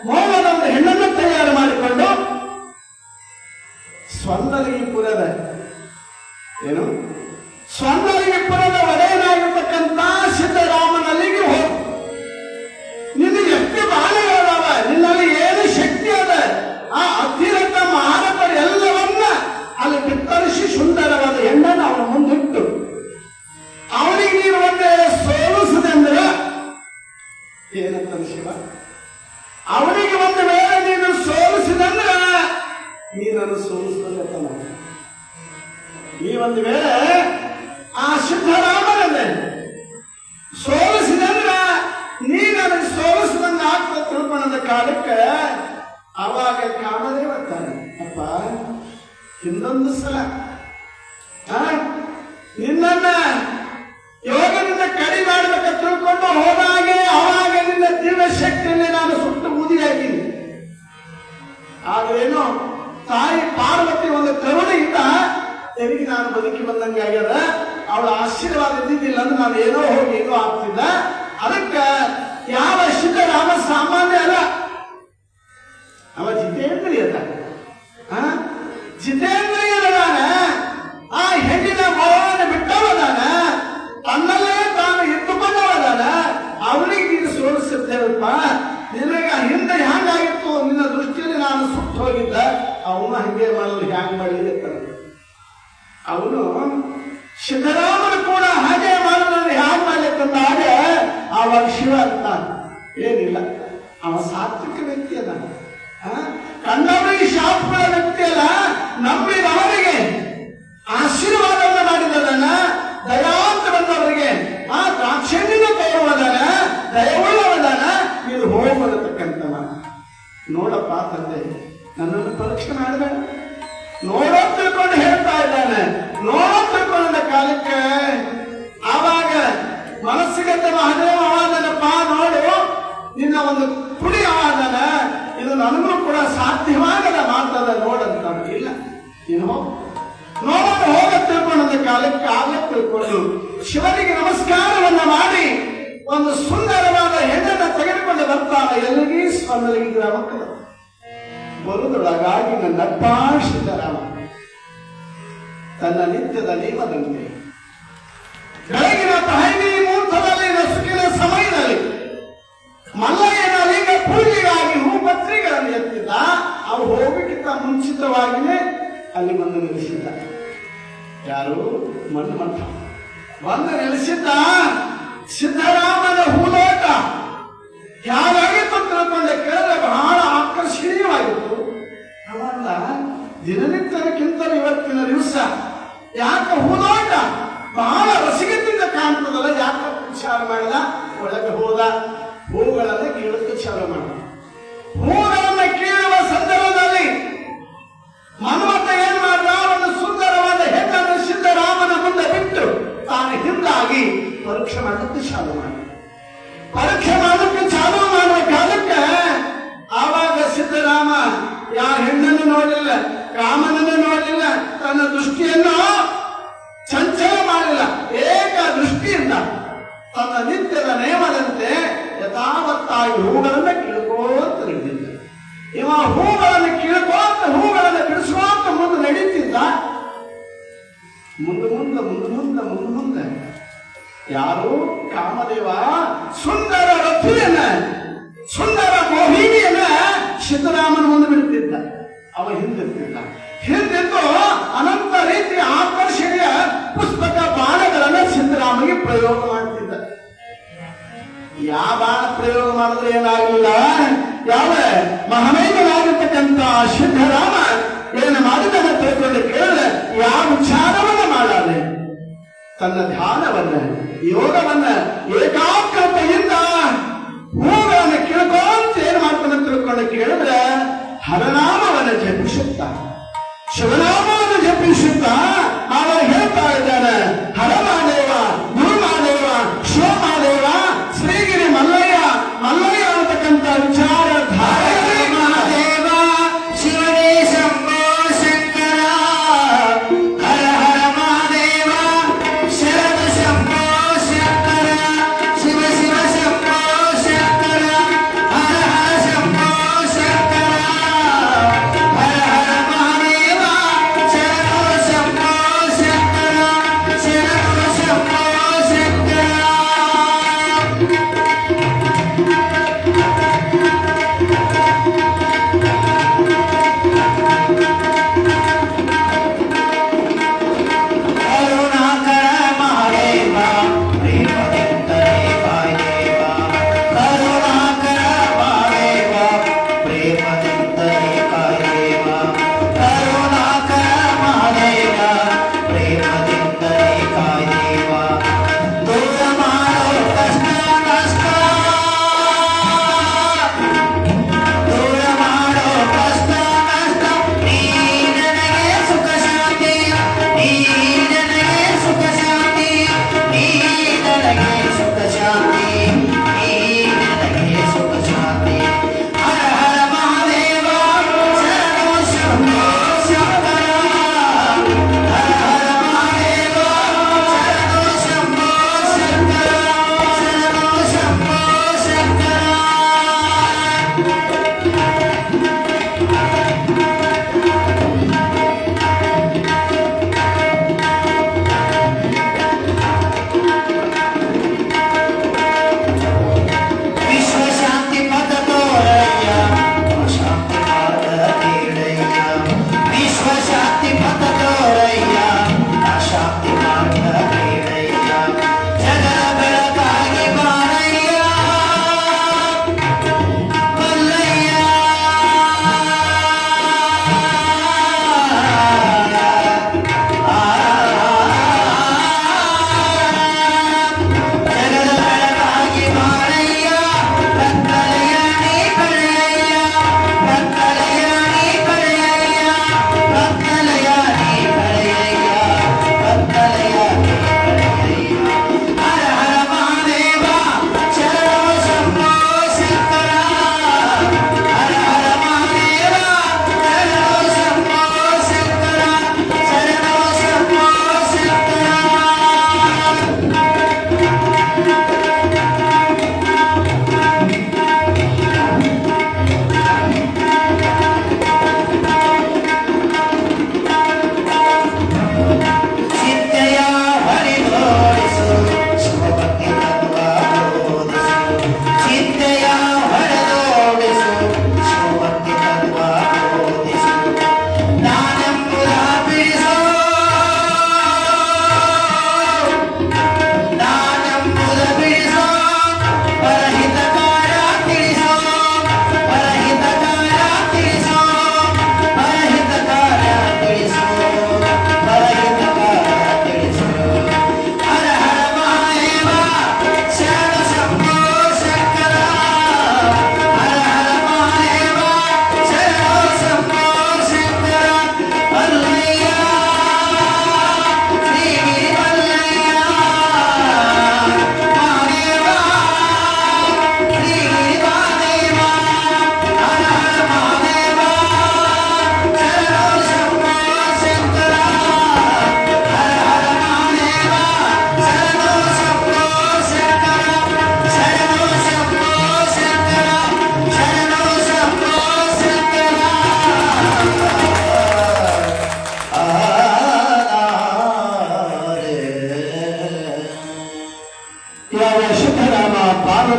ಮೋಹದ ಒಂದು ಹೆಣ್ಣನ್ನು ತಯಾರು ಮಾಡಿಕೊಂಡು ಸ್ವರ್ಣಲಿಂಗಪುರದ ಒಡೆಯನಾಗಿರ್ತಕ್ಕಂಥ ಸಿದ್ದರಾಮನಲ್ಲಿಗೆ ಹೋಗು. ನಿನಗೆ ಎಷ್ಟು ಬಾಳೆಗಳದಾವ, ನಿನ್ನಲ್ಲಿ ಏನು ಶಕ್ತಿ ಅದ, ಆ ಅತಿರಥ ಮಹಾರಥರು ಎಲ್ಲವನ್ನ ಅಲ್ಲಿ ಬಿತ್ತರಿಸಿ ಸುಂದರವಾದ ಹೆಣ್ಣನ್ನು ಅವನ ಮುಂದಿಟ್ಟು ಅವನಿಗೆ ನೀನು ಒಂದೇ ಸೋಲಿಸದಂದ್ರೆ ಏನಂತ ಶಿವ, ಅವನಿಗೆ ಒಂದು ವೇಳೆ ನೀನು ಸೋಲಿಸಿದಂದ್ರೆ ನೀನನ್ನು ಸೋಲಿಸಬೇಕತ್ತ. ನೀ ಒಂದು ವೇಳೆ ಆ ಸಿದ್ದರಾಮನನ್ನೇ ಸೋಲಿಸಿದಂದ್ರೆ ನೀ ನನಗೆ ಸೋಲಿಸಿದಂಗೆ ಆಗ್ತದೆ ತಿಳ್ಕೊಂಡ ಕಾಲಕ್ಕೆ ಅವಾಗ ಕಾಮದೇ ಬರ್ತಾನೆ. ಅಪ್ಪ, ಹಿಂದೊಂದು ಸಲ ನಿನ್ನನ್ನ ಯೋಗದಿಂದ ಕಡಿಮೆ ಮಾಡ್ಬೇಕ ತಿಳ್ಕೊಂಡು ಹೋದಾಗೆ ಅವಾಗ ನಿನ್ನ ದಿವ್ಯ ಶಕ್ತಿಯಲ್ಲಿ ನಾನು ಸುಟ್ಟು ಬೂದಿಯಾಗಿನಿ. ಆದ್ರೇನು ತಾಯಿ ಪಾರ್ವತಿ ಒಂದು ಕರುಣೆಯಿಂದ ತೆರಿಗೆ ನಾನು ಬದುಕಿ ಬಂದಂಗೆ ಆಗ್ಯದ. ಅವಳ ಆಶೀರ್ವಾದ ಇದ್ದಿದ್ದಿಲ್ಲ ಅಂದ್ರೆ ನಾನು ಏನೋ ಹೋಗಿ ಏನೋ ಆಗ್ತಿದ್ದ. ಅದಕ್ಕೆ ಯಾವ ಸಿದ್ದರಾಮ ಸಾಮಾನ್ಯ ಅಲ್ಲ, ಅವ ಜಿತೇಂದ್ರಿಯ ಜಿತೇಂದ್ರಿಯದಾನ. ಆ ಹೆಣ್ಣಿನ ಮೋಹವನ್ನು ಬಿಟ್ಟವದಾನ, ತನ್ನಲ್ಲೇ ತಾನು ಇಟ್ಟುಕೊಂಡವದಾನ. ಅವನಿಗೆ ನೀನು ಸೋಲಿಸುತ್ತೇವಪ್ಪ. ನಿನಗ ಹಿಂದೆ ಹ್ಯಾಂಗಾಗಿತ್ತು ನಿನ್ನ ದೃಷ್ಟಿಯಲ್ಲಿ ನಾನು ಸುಟ್ಟು ಹೋಗಿದ್ದ, ಅವನು ಹಂಗೆ ಮಾಡಲು ಹ್ಯಾಂಗ್ ಮಾಡಲಿ. ಅವನು ಸಿದ್ದರಾಮನು ಕೂಡ ಹಾಗೆ ಮಾಡಲು ಹ್ಯಾಂಗ್ ಮಾಡ್ಲಿಕ್ಕಂದಾಗ ಅವಾಗ ಶಿವ ಅಂತ ಏನಿಲ್ಲ, ಅವ ಸಾತ್ವಿಕ ವ್ಯಕ್ತಿ ಅದ. ಕಂಡವರಿಗೆ ಶಾಪಗಳ ವ್ಯಕ್ತಿ ಅಲ್ಲ, ನಂಬಿದವರಿಗೆ ಆಶೀರ್ವಾದವನ್ನು ಮಾಡಿದವನ, ದಯಾಂತ ಬಂದವರಿಗೆ ಆ ದಾಕ್ಷಿಣ್ಯ ತೋರುವುದನ, ದಯವುಳ್ಳವದನ. ಇದು ಹೋಗತಕ್ಕಂಥವ. ನೋಡಪ್ಪ ತಂದೆ, ನನ್ನನ್ನು ಪರೀಕ್ಷೆ ಮಾಡಬೇಡ, ನೋಡೋ ತಿಳ್ಕೊಂಡು ಹೇಳ್ತಾ ಇದ್ದಾನೆ. ನೋಡೋ ತಿಳ್ಕೊಂಡ ಕಾಲಕ್ಕೆ ಆವಾಗ ಮನಸ್ಸಿಗಂತ ಮಹಾದೇವ ಆವಾದನಪ್ಪ, ನೋಡು ನಿನ್ನ ಒಂದು ಪುಡಿ ಆವಾದನ, ಇದು ನನಗೂ ಕೂಡ ಸಾಧ್ಯವಾಗದ ಮಾತದ ನೋಡಂತ. ಇಲ್ಲ, ನೀನು ನೋಡೋದು ಹೋಗ ತಿಳ್ಕೊಂಡ ಕಾಲಕ್ಕೆ ಆಗ ತಿಳ್ಕೊಂಡು ಶಿವನಿಗೆ ನಮಸ್ಕಾರವನ್ನ ಮಾಡಿ ಒಂದು ಸುಂದರವಾದ ಹೆಣ್ಣನ್ನು ತೆಗೆದುಕೊಂಡು ಬರ್ತಾನೆ. ಎಲ್ಲಿಗೆ ಸ್ವರ್ಣಲಿಂಗ ಗ್ರಾಮಕ್ಕೆ ಬರುವುದೊಳಗಾಗಿ ನನ್ನಪ್ಪ ಸಿದ್ದರಾಮ ತನ್ನ ನಿತ್ಯದ ನಿಯಮದಂತೆ ಬೆಳಗಿನ ಪ್ರಹೈನಿ ಮುಹೂರ್ತದಲ್ಲಿ ನಸುಕಿನ ಸಮಯದಲ್ಲಿ ಮಲ್ಲಯ್ಯನ ಲಿಂಗ ಪೂಜೆಗಾಗಿ ಹೂಪತ್ರಿಗಳನ್ನು ಎತ್ತಿದ್ದ. ಅವು ಹೋಗಕ್ಕಿಂತ ಮುಂಚಿತವಾಗಿಯೇ ಅಲ್ಲಿ ಬಂದು ನಿಲ್ಲಿಸಿದ್ದ. ಯಾರು? ಮಣ್ಣು ಮಂಟ ಬಂದು ನಿಲ್ಲಿಸಿದ್ದ. ಸಿದ್ದರಾಮನ ಹೂಲೋಟ ಯಾವಾಗಿತ್ತು ತಿಳ್ಕೊಂಡೆ ಕೇಳಿದ್ರೆ ಬಹಳ ಆಕರ್ಷಣೀಯವಾಗಿತ್ತು. ಅವಲ್ಲ ದಿನನಿತ್ಯಕ್ಕಿಂತಲೂ ಇವತ್ತಿನ ದಿವಸ ಯಾಕೆ ಹೂಲೋಟ ಬಹಳ ರಸಿಕತೆಯಿಂದ ಕಾಣ್ತದಲ್ಲ, ಯಾಕೆ ವಿಚಾರ ಮಾಡಿದ? ಒಳಗೆ ಹೋದ, ಹೂಗಳನ್ನ ಕೀಳಕ್ಕೆ ಚಾಲು ಮಾಡಿದ. ಹೂಗಳನ್ನ ಕೀಳುವ ಸಂದರ್ಭದಲ್ಲಿ ಮನ್ಮಥ ಏನ್ ಮಾಡ್ದ? ಒಂದು ಸುಂದರವಾದ ಹೆಣ್ಣನ್ನು ಸಿದ್ದರಾಮನ ಮುಂದೆ ಬಿಟ್ಟು ತಾನು ಹಿಂದಾಗಿ ಪರೀಕ್ಷೆ ಮಾಡಕ್ಕೆ ಚಾಲು ಮಾಡಿದ. ಪರೀಕ್ಷೆ ಮಾಡಕ್ಕೆ ಚಾಲು ಮಾಡುವ ಕಾಲಕ್ಕೆ ಆವಾಗ ಸಿದ್ದರಾಮ ಯಾವ ಹೆಣ್ಣನ್ನು ನೋಡಲಿಲ್ಲ, ಕಾಮನನ್ನು ನೋಡಲಿಲ್ಲ, ತನ್ನ ದೃಷ್ಟಿಯನ್ನು ಚಂಚಲ ಮಾಡಲಿಲ್ಲ. ಏಕ ದೃಷ್ಟಿಯಿಂದ ತನ್ನ ನಿತ್ಯದ ನೇಮದಂತೆ ಯಥಾವತ್ತಾಗಿ ಹೂಗಳನ್ನು ಕಿಳ್ಕೋತ ನಡೆದಿದ್ದ. ಇವ ಹೂಗಳನ್ನು ಕಿಳ್ಕೋತ ಹೂಗಳನ್ನು ಬಿಡಿಸ್ಕೋತ ಮುಂದೆ ನಡೀತಿದ್ದ. ಮುಂದೆ ಯಾರು? ಕಾಮದೇವ ಸುಂದರ ರಥಿಯನ್ನ, ಸುಂದರ ಮೋಹಿನಿಯನ್ನ ಸಿದ್ದರಾಮನ ಮುಂದೆ ಬಿಡುತ್ತಿದ್ದ. ಅವ ಹಿಂದಿರ್ತಿದ್ದ. ಹಿಂದಿದ್ದು ಅನಂತ ರೀತಿಯ ಆಕರ್ಷಣೆಯ ಪುಸ್ತಕ ಬಾಣಗಳನ್ನು ಸಿದ್ದರಾಮನಿಗೆ ಪ್ರಯೋಗ ಮಾಡ್ತಿದ್ದ. ಯಾವ ಬಾಣ ಪ್ರಯೋಗ ಮಾಡಿದ್ರೆ ಏನಾಗಲಿಲ್ಲ. ಯಾವ ಮಹಾಮೈದನಾಗಿರ್ತಕ್ಕಂಥ ಸಿದ್ದರಾಮ ಏನು ಮಾಡಿದನ್ನ ತಿಳ್ಕೊಂಡು ಕೇಳಿದ್ರೆ ಯಾವ ವಿಚಾರವನ್ನ ಮಾಡಾರೆ? ತನ್ನ ಧ್ಯಾನವನ್ನ, ಯೋಗವನ್ನ ಏಕಾಗ್ರತೆಯಿಂದ ಹೂಗಳನ್ನು ಕೇಳ್ಕೊಂತ ಏನ್ ಮಾಡ್ತಾನೆ ತಿಳ್ಕೊಂಡು ಕೇಳಿದ್ರೆ ಹರನಾಮವನ್ನು ಜಪಿಸುತ್ತ, ಶಿವನಾಮವನ್ನು ಜಪಿಸುತ್ತ ಅವ ಹೇಳ್ತಾ ಇದ್ದಾನೆ, ಹರಮಾದೇವ, ಗುರುಮಾದೇವ, ಶಿವಮಾದೇವ, ಶ್ರೀಗಿರಿ ಮಲ್ಲಯ್ಯ, ಮಲ್ಲಯ್ಯ ಅನ್ನತಕ್ಕಂಥ ವಿಚಾರ ಧಾರೆ. ಮಹಾದೇವ ಶಿವನೇ ಶಂಭೋ ಶಂಕರ, ಹರ ಹರ ಮಹಾದೇವ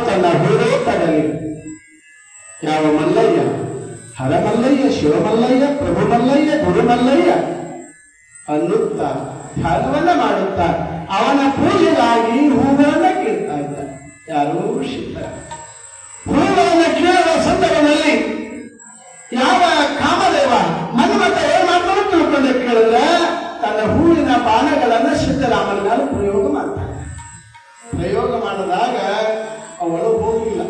ತನ್ನ ಹೂಡೋಟದಲ್ಲಿ ಯಾವ ಮಲ್ಲಯ್ಯ, ಹರಮಲ್ಲಯ್ಯ, ಶಿವಮಲ್ಲಯ್ಯ, ಪ್ರಭು ಮಲ್ಲಯ್ಯ, ಗುರುಮಲ್ಲಯ್ಯ ಅನ್ನುತ್ತ ಧ್ಯಾನವನ್ನ ಮಾಡುತ್ತ ಅವನ ಪೂಜೆಗಾಗಿ ಹೂಗಳನ್ನ ಕೇಳ್ತಾ ಇದ್ದ. ಯಾರೂ ಸಿದ್ಧರ ಹೂಗಳನ್ನು ಕೇಳುವ ಸಂದರ್ಭದಲ್ಲಿ ಯಾವ ಕಾಮದೇವ ಮನ್ಮಥ ಏನ್ ಮಾಡ್ತಾನೆ ತಿಳ್ಕೊಂಡೆ ಕೇಳಿದ್ರೆ ತನ್ನ ಹೂವಿನ ಬಾಣಗಳನ್ನ ಸಿದ್ದರಾಮನ ಮೇಲೆ ಪ್ರಯೋಗ ಮಾಡ್ತಾನೆ. ಪ್ರಯೋಗ ಮಾಡಿದಾಗ ಅವಳು ಹೋಗಿಲ್ಲ.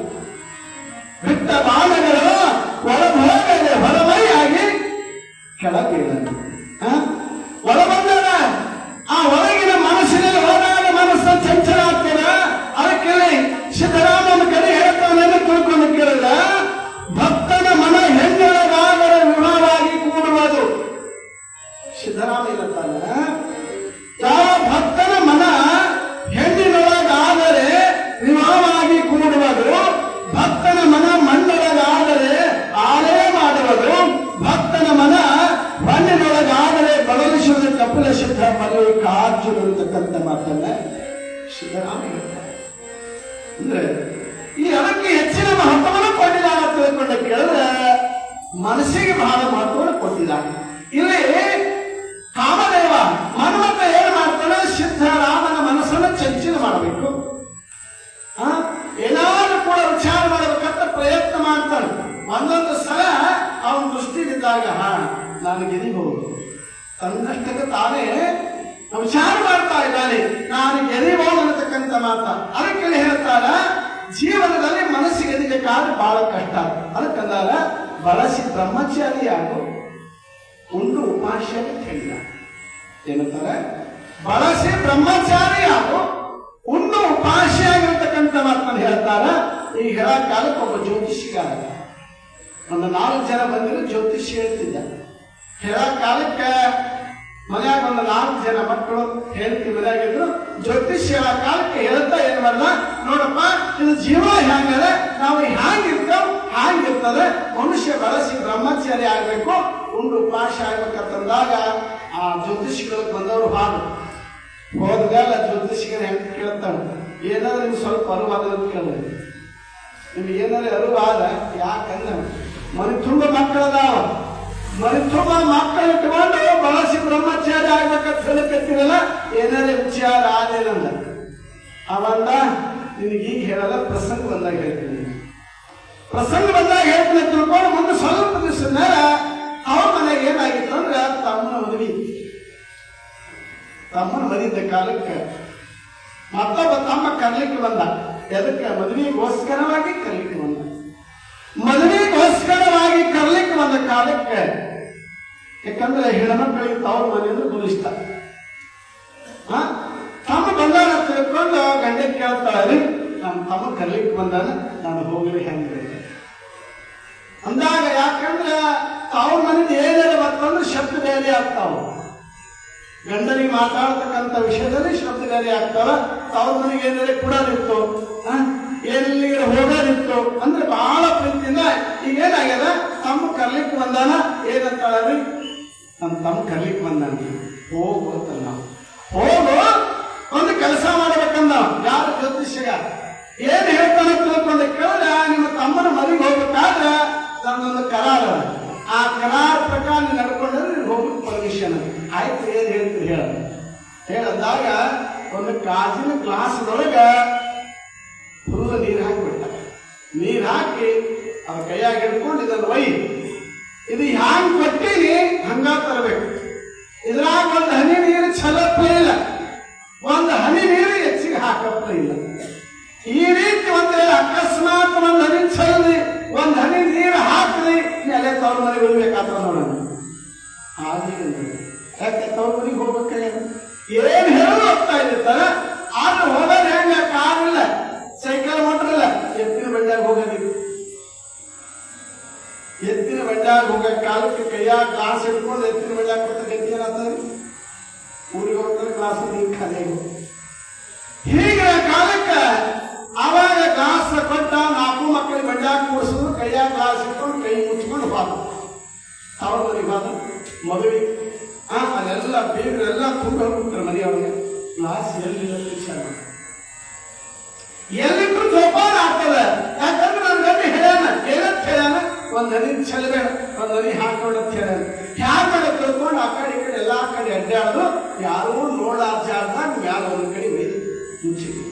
ಬಿಟ್ಟ ಬಾಣಗಳು ಒಳಭಾಗದಲ್ಲಿ ಹೊರಮೈಯಾಗಿ ಕೆಳಗೆ ಒಳಬಂದಾಗ ಆ ಒಳಗಿನ ಮನಸ್ಸಿನಲ್ಲಿ ಹೋದಾಗ ಮನಸ್ಸು ಚಂಚಲ ಆಗ್ತದ. ಅದಕ್ಕೆ ಸಿದ್ದರಾಮನ ಕಡೆ ಹೇಳ್ತಾನೆ ತಿಳ್ಕೊಂಡು ಕೇಳಿದ ಭಕ್ತನ ಮನ ಹೆಣ್ಣೊಳಗಾದರೆ ವಿವಾಹವಾಗಿ ಕೂಡುವುದು. ಸಿದ್ದರಾಮ ಇರುತ್ತಾನ ಯಾವ ಭಕ್ತನ ಮನ ಹೆಣ್ಣಿನೊಳಗಾದರೆ ವಿವಾಹವಾಗಿ ಕೂಡುವುದು, ಭಕ್ತನ ಮನ ಮಣ್ಣೊಳಗಾದರೆ ಆಲೇ ಮಾಡುವುದು, ಭಕ್ತನ ಮನ ಮಣ್ಣಿನೊಳಗಾದರೆ ಬಳಲಿಸುವುದು ಕಪಿಲ ಸಿದ್ಧ ಮಲ್ಲಿಕಾರ್ಜುನ ಅಂತಕ್ಕಂಥ ಮಾತನ್ನ ಸಿದ್ದರಾಮ ಹೇಳ್ತಾರೆ. ಅಂದ್ರೆ ಈ ಅದಕ್ಕೆ ಹೆಚ್ಚಿನ ಮಹತ್ವವನ್ನು ಕೊಟ್ಟಿದ್ದಾನೆ ಅಂತ ತಿಳ್ಕೊಂಡ ಕೇಳಿದ್ರೆ ಮನಸ್ಸಿಗೆ ಬಹಳ ಮಹತ್ವವನ್ನು ಕೊಟ್ಟಿದ್ದಾನೆ. ಇಲ್ಲಿ ಕಾಮದೇವ ಮನ್ಮಥ ಏನ್ ಮಾಡ್ತಾನೆ, ಸಿದ್ದರಾಮನ ಮನಸ್ಸನ್ನು ಚಂಚಲ ಮಾಡಬೇಕು, ಏನಾದ್ರೂ ಕೂಡ ವಿಚಾರ ಮಾಡಬೇಕಂತ ಪ್ರಯತ್ನ ಮಾಡ್ತಾನೆ. ಒಂದೊಂದು ಸಲ ಅವನ ದೃಷ್ಟಿ ಬಿದ್ದಾಗ ನಾನು ಗೆದಿಬಹುದು ತನ್ನಷ್ಟಕ್ಕೆ ತಾನೇ ವಿಚಾರ ಮಾಡ್ತಾ ಇದ್ದಾನೆ, ನಾನು ಗೆದಿಬಹುದು ಅನ್ನತಕ್ಕಂಥ ಮಾತ. ಅದಕ್ಕೆ ಹೇಳ್ತಾರ ಜೀವನದಲ್ಲಿ ಮನಸ್ಸಿಗೆ ಗೆದಿಬೇಕಾದ್ರೆ ಬಹಳ ಕಷ್ಟ. ಅದಕ್ಕಂದಾರ ಬಳಸಿ ಬ್ರಹ್ಮಚಾರಿಯಾಗು ಉಂಡು ಉಪಾಸ್ಯ ಅಂತ ಹೇಳಿದ. ಏನಂತಾರೆ, ಬಳಸಿ ಬ್ರಹ್ಮಚಾರಿಯಾಗು ಉಂಡು ಉಪಾಸ್ಯ ಆಗಿರ್ತಕ್ಕಂಥ ಮಾತನ್ನು ಹೇಳ್ತಾರ. ಈ ಹೇಳ ಕಾಲಕ್ಕೆ ಒಬ್ಬ ಜ್ಯೋತಿಷಿಗಾರ ಒಂದು 4 ಜನ ಬಂದಿರೋ ಜ್ಯೋತಿಷಿ ಹೇಳ್ತಿದ್ದ. ಹೇಳ ಕಾಲಕ್ಕೆ ಮನ್ಯಾಗ ಒಂದು 4 ಜನ ಮಕ್ಕಳು ಹೇಳ್ತಿ ಮನ್ಯಾಗಿದ್ರು. ಜ್ಯೋತಿಷಿ ಹೇಳ ಕಾಲಕ್ಕೆ ಹೇಳ್ತಾ ಏನ್ ಮಾಡಲ್ಲ, ನೋಡಪ್ಪ ಇದು ಜೀವ ಹೆಂಗದೆ, ನಾವು ಹ್ಯಾಂಗಿರ್ತೇವ್ ಹಾಂಗಿರ್ತದೆ, ಮನುಷ್ಯ ಬಳಸಿ ಬ್ರಹ್ಮಚಾರಿ ಆಗ್ಬೇಕು, ಉಂಡು ಉಪಾಸ ಆಗ್ಬೇಕಂತಂದಾಗ ಆ ಜ್ಯೋತಿಷಿಗಳಿಗೆ ಬಂದವರು ಹೋದ್ಮೇಲೆ ಜ್ಯೋತಿಷಿಗರ ಹೆಂಗ್ ಕೇಳ್ತಾವ, ಏನಾದ್ರು ನಿಮ್ಗೆ ಸ್ವಲ್ಪ ಅರಿವಾದ ಅಂತ ಕೇಳಿದ್ರೆ ನಿಮ್ಗೆ ಏನಾದ್ರು ಅರಿವಾದ, ಯಾಕಂದ್ರೆ ಮನೆ ತುಂಬ ಮಕ್ಕಳದಾವ, ಮನೆ ತುಂಬ ಮಕ್ಕಳು ಇಟ್ಕೊಂಡು ಬಳಸಿ ಬ್ರಹ್ಮಚಾರಿ ಆಗ್ಬೇಕಂತ ಹೇಳಕತ್ತಿರಲ್ಲ, ಏನಾರೇ ವಿಚಾರ ಆದೇನಂದ ಅವಂದ ನಿನಗೆ ಈಗ ಹೇಳಲ್ಲ, ಪ್ರಸಂಗ ಬಂದಾಗ ಹೇಳ್ತೀನಿ, ಪ್ರಸಂಗ ಬಂದಾಗ ಹೇಳ್ತೀನಿ ತಿಳ್ಕೊಂಡು ಮುಂದೆ ಸ್ವಲ್ಪ ದಿವಸದ ಮೇಲೆ ಅವ್ರ ಮನೆಗೆ ಏನಾಗಿತ್ತು ಅಂದ್ರೆ ತಮ್ಮನ ಮದುವೆ ಕಾಲಕ್ಕೆ ಮತ್ತೊಬ್ಬ ತಮ್ಮ ಕರ್ಲಿಕ್ಕೆ ಬಂದ. ಎದಕ್ಕೆ? ಮದುವೆಗೋಸ್ಕರವಾಗಿ ಕರ್ಲಿಕ್ಕೆ ಬಂದ. ಮದುವೆಗೋಸ್ಕರವಾಗಿ ಕರ್ಲಿಕ್ಕೆ ಬಂದ ಕಾಲಕ್ಕೆ, ಯಾಕಂದ್ರೆ ಹೆಣ್ಮಕ್ಕಳಿಗೆ ತವ್ರ ಮನೆಯಿಂದ ದುರಿಸ್ತ. ತಮ್ಮ ಬಂದಾನ ತಿಳ್ಕೊಂಡು ಗಂಡ ಕೇಳ್ತಾಳೆ, ನಮ್ಮ ತಮ್ಮ ಕರ್ಲಿಕ್ಕೆ ಬಂದಾನ, ನಾನು ಹೋಗಲಿ ಹೆಂಗೆ ಅಂದಾಗ. ಯಾಕಂದ್ರೆ ಅವ್ರ ಮನೆಯಿಂದ ಏನಾರ ಬರ್ತಂದ್ರೆ ಶಬ್ದ ಬೇರೆ ಆಗ್ತಾವ, ಗಂಡನಿಗೆ ಮಾತಾಡ್ತಕ್ಕಂಥ ವಿಷಯದಲ್ಲಿ ಶಬ್ದ ಬೇರೆ ಆಗ್ತಾವ. ಅವ್ರ ಮನೆಗೆ ಏನಾರ ಕೊಡೋದಿತ್ತು, ಎಲ್ಲಿಗೆ ಹೋಗೋದಿತ್ತು ಅಂದ್ರೆ ಬಹಳ ಪ್ರೀತಿಯಿಂದ ಈಗ ಏನಾಗ್ಯದ, ತಮ್ಮ ಕರ್ಲಿಕ್ಕೆ ಬಂದಾನ. ಏನಂತಾಳ್ರಿ, ನಮ್ಮ ತಮ್ಮ ಕರ್ಲಿಕ್ಕೆ ಬಂದಾನ, ಹೋಗು ಅಂತ ನಾವು ಹೋಗು, ಒಂದು ಕೆಲಸ ಮಾಡ್ಬೇಕಂದ. ಯಾರು ಜ್ಯೋತಿಷ್ಯ ಏನ್ ಹೇಳ್ತಾನೆ ತಿಳ್ಕೊಂಡು ಕೇಳಿದ್ರೆ, ನಿಮ್ಮ ತಮ್ಮನ ಮನೆಗೆ ಹೋಗ್ಬೇಕಾದ್ರೆ ನನ್ನೊಂದು ಕರಾರ, ಆ ಕರಾರ ಪ್ರಕಾರ ನೀವು ನಡ್ಕೊಂಡ್ರೆ ನೀವು ಹೋಗ್ಲಿಕ್ಕೆ ಪರ್ಮಿಷನ್ ಆಯ್ತು. ಏನ್ ಹೇಳ್ತೀರಿ ಹೇಳಂದಾಗ ಒಂದು ಕಾಜಿನ ಗ್ಲಾಸ್ದೊಳಗೆ ಫುಲ್ ನೀರು ಹಾಕಿಬಿಟ್ಟ. ನೀರು ಹಾಕಿ ಅವ ಕೈಯಾಗಿ ಹಿಡ್ಕೊಂಡು ಇದನ್ನು ಇದು ಹ್ಯಾಂಗ್ ಕೊಟ್ಟಿನಿ ಹಂಗ ತರಬೇಕು. ಇದ್ರಾಗ ಒಂದು ಹನಿ ನೀರು ಚಲಪ್ಪ ಇಲ್ಲ, ಒಂದು ಹನಿ ನೀರು ಹೆಚ್ಚಿಗೆ ಹಾಕಪ್ಪ ಇಲ್ಲ. ಈ ರೀತಿ ಒಂದು ಅಕಸ್ಮಾತ್ ಒಂದು ಹನಿ ಚಲ್ದಿ ಒಂದು ಹನಿ ನೀರು ಹಾಕ್ರಿ, ಅಲ್ಲೇ ತವ್ರ ಮನೆಗೆ ಹೋಗ್ಬೇಕಾಗ್ತದ ನೋಡೋಣ. ಯಾಕೆ ತವ್ರ ಮನೆಗೆ ಹೋಗ್ಬೇಕಾಗ ಏನ್ ಹೇಳೋದು ಹೋಗ್ತಾ ಇರ್ತಾರ. ಆದ್ರೆ ಹೋಗೋದು ಹೆಂಗ, ಕಾರ್ ಇಲ್ಲ, ಸೈಕಲ್ ಮೋಟರ್ ಇಲ್ಲ, ಎತ್ತಿನ ಬಂಡ್ಯಾಗ ಹೋಗೋದಿಲ್ಲ. ಎತ್ತಿನ ಬಂಡ್ಯಾಗ ಹೋಗೋ ಕಾಲಕ್ಕೆ ಕೈಯಾಗ ಗ್ಲಾಸ್ ಹಿಡ್ಕೊಂಡು ಎತ್ತಿನ ಬಂಡ್ಯಾಗ ಕೊಟ್ಟ ಗತಿ ಏನಾಗ್ತದೆ, ಊರಿಗೆ ಹೋಗ್ತಾರೆ ಗ್ಲಾಸ್ ನೀರು ಖಾಲಿ. ಹೀಗೆ ಕಾಲಕ್ಕೆ ಅವಾಗ ಗ್ಲಾಸ್ ಕೊಟ್ಟ 4 ಮಕ್ಕಳಿಗೆ ಬಂಡ್ಯಾಗ ಕೂಡಿಸಿದ್ರು, ಕೈಯಾಗ ಗ್ಲಾಸ್ ಇಟ್ಕೊಂಡು ಕೈ ಮುಚ್ಕೊಂಡು ಹೋದ. ಅವ್ರ ಮನೆಗೆ ಹೋದ ಮದುವೆ. ಅಲ್ಲೆಲ್ಲ ಬೀಗರೆಲ್ಲ ತುಂಬ ಹೋಗ್ಬಿಡ್ತಾರೆ ಮನೆಯೊಳಗೆ. ಗ್ಲಾಸ್ ಎಲ್ಲಿಲ್ಲ, ಎಲ್ಲಿಟ್ಟು ಜೋಪಾನ ಆಗ್ತದೆ. ಒಂದ್ ಹನಿ ಚೆಲ್ಲಬೇಡ, ಒಂದ್ ಹನಿ ಹಾಕೋಣ ಅಂತ ಹೇಳ ಹ್ಯಾಗ ತಿಳ್ಕೊಂಡು ಆ ಕಡೆ ಈ ಕಡೆ ಎಲ್ಲಾ ಕಡೆ ಅಡ್ಡಾಡೋದು, ಯಾರೂ ನೋಡಾದ ಜಾಗದಾಗ ಮ್ಯಾಲ ಒಂದ್ ಕಡೆ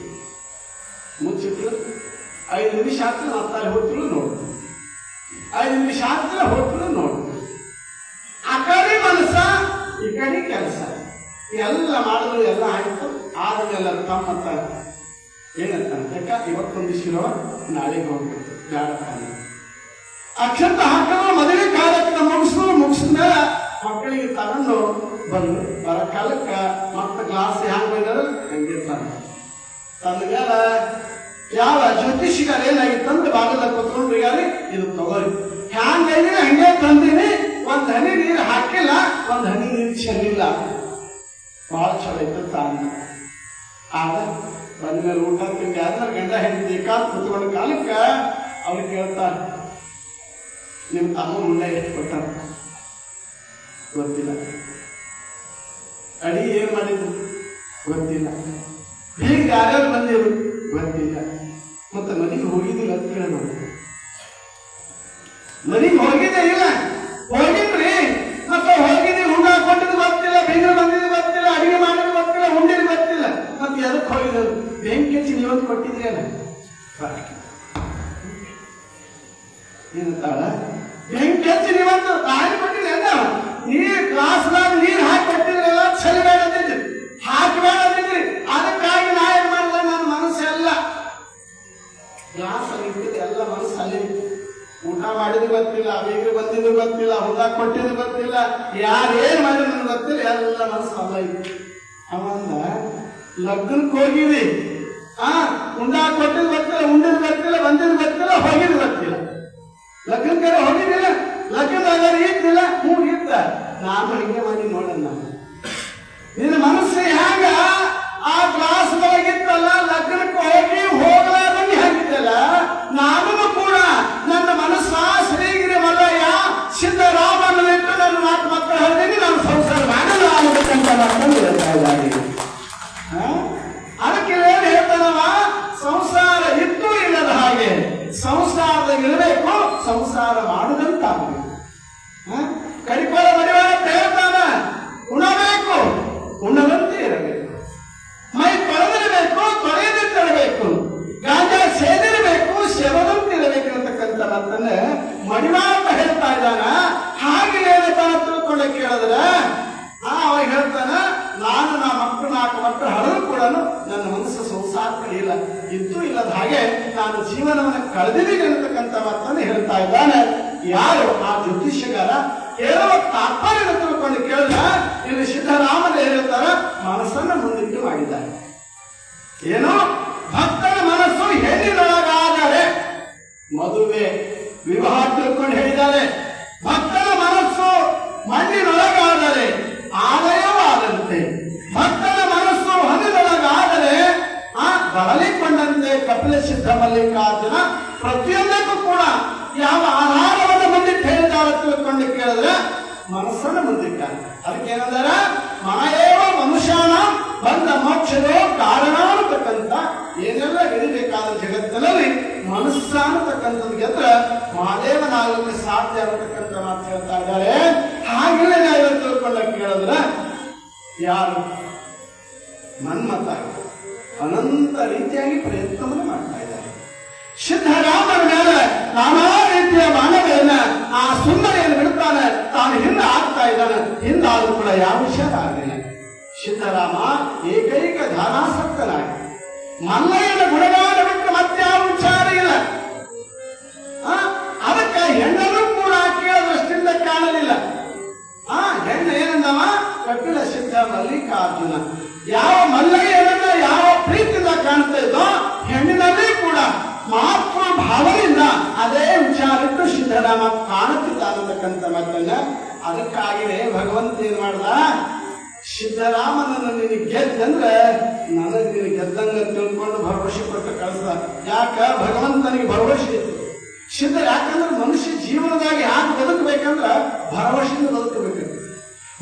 ಮುಚ್ಚಿಟ್ಲು 5 ನಿಮಿಷ ಆಗ್ತದೆ. ಮತ್ತೆ ಹೋಗ್ತಿರು ನೋಡು, 5 ನಿಮಿಷ ಆಗ್ತದೆ ಹೋಗ್ತಿರು ನೋಡು. ಆ ಕಡೆ ಮನಸ್ಸ ಈ ಕಡೆ ಕೆಲಸ ಎಲ್ಲ ಮಾಡಿದ್ರು, ಎಲ್ಲ ಆಯ್ತು. ಆದ್ಮೇಲೆ ತಮ್ಮಂತ ಏನಂತ ಯಾಕ ಇವತ್ತೊಂದು ಶಿರವ ನಾಳೆಗೆ ಹೋಗ್ಬೇಕು ಬೇಡ, ಅಕ್ಷಂತ ಹಾಕಿದ್ರು ಮದುವೆ ಕಾರ್ಯಕ್ರಮ ಮುಗಿಸಿದ್ಮೇಲೆ ಮಕ್ಕಳಿಗೆ ತಗೊಂಡು ಬಂದು ಬರ ಕಾಲಕ್ಕ ಮತ್ತೆ ಕ್ಲಾಸ್ ಹ್ಯಾಂಗ ಬಂದಾರ ಹಂಗೆ ತಂದ ಮೇಲೆ ಯಾವ ಜ್ಯೋತಿಷಿಗಾರ ಏನಾಗಿತ್ತಂದ್ರೆ ಬಾಗಲ ಕೂತ್ಕೊಂಡು ಯಾರಿ ಇದು ತಗೋರಿ ಹ್ಯಾಂಗೈದಿನಿ ಹಂಗೆ ತಂದಿನಿ, ಒಂದ್ ಹನಿ ನೀರು ಹಾಕಿಲ್ಲ, ಒಂದ್ ಹನಿ ನೀರು ಚೆಲ್ಲಿಲ್ಲ, ಬಹಳ ಚಲೋ ಇತ್ತು ತಾನ. ಆಗ ಬಂದ್ಮೇಲೆ ಊಟ ತಿಂಡಿ ಆದ್ಮೇಲೆ ಗಂಡ ಹೆಂಡತಿ ಕಾಲ್ ಕುತ್ಕೊಂಡ ಕಾಲಕ್ಕ ಅವ್ರು ಕೇಳ್ತಾರೆ, ನಿಮ್ ತಮ್ಮ ಉಂಡ ಎಷ್ಟು ಕೊಟ್ಟಾರ ಗೊತ್ತಿಲ್ಲ, ಅಡಿ ಏನ್ ಮಾಡಿದ್ರು ಗೊತ್ತಿಲ್ಲ, ಹೀಗೆ ಯಾರ್ಯಾರು ಬಂದಿರು ಗೊತ್ತಿಲ್ಲ, ಮತ್ತೆ ಮನೆಗೆ ಹೋಗಿದ್ದಿಲ್ಲ ಅಂತ ಕೇಳ ನೋಡಿ. ಮನೆಗೆ ಹೋಗಿದ್ದೇ ಇಲ್ಲ, ಹೋಗಿದ್ರಿ ಮತ್ತೆ ಹೋಗಿದ್ರಿ, ಹುಂಡ ಕೊಟ್ಟಿದ್ದು ಗೊತ್ತಿಲ್ಲ, ಬೀಗರು ಬಂದಿದ್ದು ಗೊತ್ತಿಲ್ಲ, ಅಡಿಗೆ ಮಾಡಿದ್ದು ಗೊತ್ತಿಲ್ಲ, ಉಂಡಿದ್ದು ಗೊತ್ತಿಲ್ಲ, ಮತ್ತೆ ಎದಕ್ಕೆ ಹೋಗಿದ್ರು? ಬೆಂಕಿ ಹಚ್ಚಿ ನೀವೊಂದು ಕೊಟ್ಟಿದ್ರಿ ಅಲ್ಲ ಏನಂತಾಳ, ಬೆಂಕಿ ಹಚ್ಚಿ ನೀವೊಂದು ತಾಯಿ ಕೊಟ್ಟಿದ್ರಿ ಅಲ್ಲ, ನೀರ್ ಗ್ಲಾಸ್ದಾಗ ನೀರ್ ಹಾಕಿ ಕೊಟ್ಟಿದ್ರಲ್ಲ, ಚೆಲ್ಲಬೇಡ ಅಂತಿದ್ರಿ, ಹಾಕಬೇಡ ಅಂತಿದ್ರಿ. ಅದಕ್ಕಾಗಿ ನಾ ಏನ್ ಮಾಡಿದ, ನನ್ನ ಮನಸ್ಸು ಎಲ್ಲ ಗ್ಲಾಸ್ ಅಲ್ಲಿ ಎಲ್ಲ ಮನಸ್ಸು ಅಲ್ಲಿ ಊಟ ಮಾಡಿದ್ದು ಗೊತ್ತಿಲ್ಲ, ಬೀಗರು ಬಂದಿದ್ದು ಗೊತ್ತಿಲ್ಲ, ಹುಂಡ ಕೊಟ್ಟಿದ್ದು ಗೊತ್ತಿಲ್ಲ, ಯಾರೇನ್ ಮಾಡಿದ್ರು ನನ್ಗೆ ಗೊತ್ತಿಲ್ಲ, ಎಲ್ಲ ಮನಸ್ಸು ಅಲ್ಲ ಇತ್ತು. ಅವಂದ ಲಗ್ನಕ್ಕೆ ಹೋಗಿವಿ, ಉಂಡ ಕೊಟ್ಟಿದ್ದು ಗೊತ್ತಿಲ್ಲ, ಉಂಡಿದ್ದು ಗೊತ್ತಿಲ್ಲ, ಬಂದಿದ್ದು ಗೊತ್ತಿಲ್ಲ, ಹೋಗಿದ್ದು ಗೊತ್ತಿಲ್ಲ, ಲಗ್ನಕ್ಕೆ ಹೋಗಿದ್ದಿಲ್ಲ, ಲಗ್ನದಾಗ ಇದ್ದಿಲ್ಲ, ಇದ್ದ ನಾನು ಹಿಂಗೆ ಮಾಡಿ ನೋಡಣ್ಣ. ನಿನ್ನ ಮನಸ್ಸು ಹ್ಯಾಂಗ ಆ ಗ್ಲಾಸ್ ಒಳಗಿತ್ತಲ್ಲ, ಲಗ್ನಕ್ಕೆ ಹೋಗಿ ಹೋಗಲಾರ್ದಂಗೆ ಹಾಕಿದ್ದಲ್ಲ, ನಾನು ಕೂಡ ನನ್ನ ಮನಸ್ಸ ಶ್ರೀಗಿರಿ ಮಲ್ಲಯ್ಯ ಸಿದ್ದರಾಮನಿಟ್ಟು ನನ್ನ 4 ಮಕ್ಕಳು ಹೇಳಿದೀನಿ, ನಾನು ಸಂಸಾರ ಮಾಡಲು ಆಗಬೇಕಂತ ಮಾಡ್ಕೊಂಡು ಹೇಳ್ತಾ ಇದ್ದಾರೆ. ಅದಕ್ಕೆ ಏನು ಹೇಳ್ತಾನವ, ಸಂಸಾರ ಇದ್ದು ಇಲ್ಲದ ಹಾಗೆ ಸಂಸಾರದಾಗ ಇರಬೇಕು, ಸಂಸಾರ ಮಾಡುದಂತಾಗಬೇಕು. ಕಡಿಕೋಲ ಮಡಿವಾಳ ಹೇಳ್ತಾನ, ಉಣಬೇಕು, ಉಣ್ಣದಂತೆ ಇರಬೇಕು, ಮೈ ತೊಳೆದಿರಬೇಕು, ತೊಳೆಯದಂತಿರಬೇಕು, ಗಾಂಜಾ ಸೇದಿರಬೇಕು, ಸೇವದಂತೆ ಇರಬೇಕು ಅಂತಕ್ಕಂಥ ಮಾತನ್ನ ಮಡಿವಾಳ ಹೇಳ್ತಾ ಇದ್ದಾನ. ಹಾಗೆ ಏನಪ್ಪ ತಿಳ್ಕೊಂಡ ಕೇಳಿದ್ರೆ ಅವಾಗ ಹೇಳ್ತಾನ, ನಾನು ನಾ ಮಕ್ಕಳು 4 ಮಕ್ಕಳು ಹಳರು ಕೂಡ ನನ್ನ ಮನಸ್ಸು ಸಂಸಾರ ಕಳೆಯಿಲ್ಲ, ಇದ್ದು ಇಲ್ಲದ ಹಾಗೆ ನಾನು ಜೀವನವನ್ನು ಕಳೆದಿದ್ದೀನಿ ಅಂತಕ್ಕಂಥ ಮಾತನ್ನು ಹೇಳ್ತಾ ಇದ್ದಾನೆ. ಯಾರು ಆ ಜ್ಯೋತಿಷ್ಯಗಾರ ಹೇಳುವ ತಾತ್ಪರ್ಯ ತಿಳ್ಕೊಂಡು ಕೇಳಿದ, ಇಲ್ಲಿ ಸಿದ್ದರಾಮನ ಹೇಳ್ತಾರ, ಮನಸ್ಸನ್ನ ಮುಂದಿಟ್ಟು ಮಾಡಿದ್ದಾರೆ. ಏನು ಭಕ್ತನ ಮನಸ್ಸು ಹೆಣ್ಣಿನೊಳಗಾದರೆ ಮದುವೆ ವಿವಾಹ ತಿಳ್ಕೊಂಡು ಹೇಳಿದ್ದಾರೆ. ಭಕ್ತನ ಮನಸ್ಸು ಮಣ್ಣಿನೊಳಗಾದರೆ ಆದಾಯವಾದಂತೆ, ಭಕ್ತನ ಮನಸ್ಸು ಹಣ್ಣಿನೊಳಗಾದರೆ ಬರಲಿಕೊಂಡಂತೆ ಕಪಿಲ ಸಿದ್ಧ ಮಲ್ಲಿಕಾರ್ಜುನ ಪ್ರತಿಯೊಂದಕ್ಕೂ ಕೂಡ ಯಾವ ಆಧಾರವನ್ನು ಮುಂದಿಟ್ಟು ಹೇಳಿದ್ದಾರೆ ತಿಳ್ಕೊಂಡು ಕೇಳಿದ್ರೆ ಮನಸ್ಸನ್ನು ಮುಂದಿಟ್ಟಾರೆ. ಅದಕ್ಕೆ ಏನಂದಾರ, ಮಾಯೇವ ಮನುಷ್ಯನ ಬಂದ ಮೋಕ್ಷವೇ ಕಾರಣ ಅನ್ನತಕ್ಕಂಥ ಏನೆಲ್ಲ ಹಿಡಿಬೇಕಾದ ಜಗತ್ತಿನಲ್ಲಿ ಮನಸ್ಸ ಅನ್ನತಕ್ಕಂಥದ್ದು ಗೆದ್ರೆ ಮಾದೇವನಾಗಲಿಕ್ಕೆ ಸಾಧ್ಯ ಅನ್ನತಕ್ಕಂಥ ಮಾತು ಹೇಳ್ತಾ ಇದ್ದಾರೆ. ಹಾಗೆಲ್ಲ ನಾವು ತಿಳ್ಕೊಂಡ ಕೇಳಿದ್ರೆ ಯಾರು ಮನ್ಮತ ಅನಂತ ರೀತಿಯಾಗಿ ಪ್ರಯತ್ನವನ್ನು ಮಾಡ್ತಾ ಇದ್ದಾರೆ. ಸಿದ್ದರಾಮನ ಮೇಲೆ ನಾನಾ ರೀತಿಯ ಮಾನವನ್ನ ಆ ಸುಂದರಿಯನ್ನು ಬಿಡುತ್ತಾನೆ, ತಾನು ಹಿಂದೆ ಆಗ್ತಾ ಇದ್ದಾನೆ. ಹಿಂದಾದ್ರೂ ಕೂಡ ಯಾವ ವಿಷಯ ಆಗಲಿಲ್ಲ. ಸಿದ್ದರಾಮ ಏಕೈಕ ಧ್ಯಾನಾಸಕ್ತನಾಗಿ ಮಲ್ಲಯ್ಯನ ಗುಣಗಾನ ಬಿಟ್ಟು ಮತ್ತೆ ಯಾವ ವಿಚಾರ ಇಲ್ಲ. ಅದಕ್ಕೆ ಹೆಣ್ಣನ್ನು ಕೂಡ ಕೇಳ ದೃಷ್ಟಿಯಿಂದ ಕಾಣಲಿಲ್ಲ. ಹೆಣ್ಣು ಏನಂದವ, ಕಪಿಲ ಸಿದ್ಧ ಮಲ್ಲಿಕಾರ್ಜುನ. ಯಾವ ಮಲ್ಲಯ್ಯನನ್ನ ಯಾವ ಪ್ರೀತಿಯಿಂದ ಕಾಣ್ತಾ ಇದ್ದೋ ಹೆಣ್ಣಿನಲ್ಲಿ ಕೂಡ ಮಾತೃ ಭಾವದಿಂದ ಅದೇ ವಿಚಾರಕ್ಕೆ ಸಿದ್ದರಾಮ ಕಾಣುತ್ತಿದ್ದ ಅನ್ನತಕ್ಕಂಥ ಮಾತನ್ನ. ಅದಕ್ಕಾಗಿಯೇ ಭಗವಂತ ಏನ್ ಮಾಡ್ದ, ಸಿದ್ದರಾಮನನ್ನು ನಿನಗೆ ಗೆದ್ದಂದ್ರೆ ನನಗೆ ನೀನು ಗೆದ್ದಂಗ ತಿಳ್ಕೊಂಡು ಭರವಸೆ ಕೊಟ್ಟು ಕಳಿಸ್ದ. ಯಾಕ ಭಗವಂತನಿಗೆ ಭರವಸೆ ಇತ್ತು. ಯಾಕಂದ್ರೆ ಮನುಷ್ಯ ಜೀವನದಾಗ ಯಾಕೆ ಬದುಕಬೇಕಂದ್ರ ಭರವಸೆಯಿಂದ ಬದುಕಬೇಕು.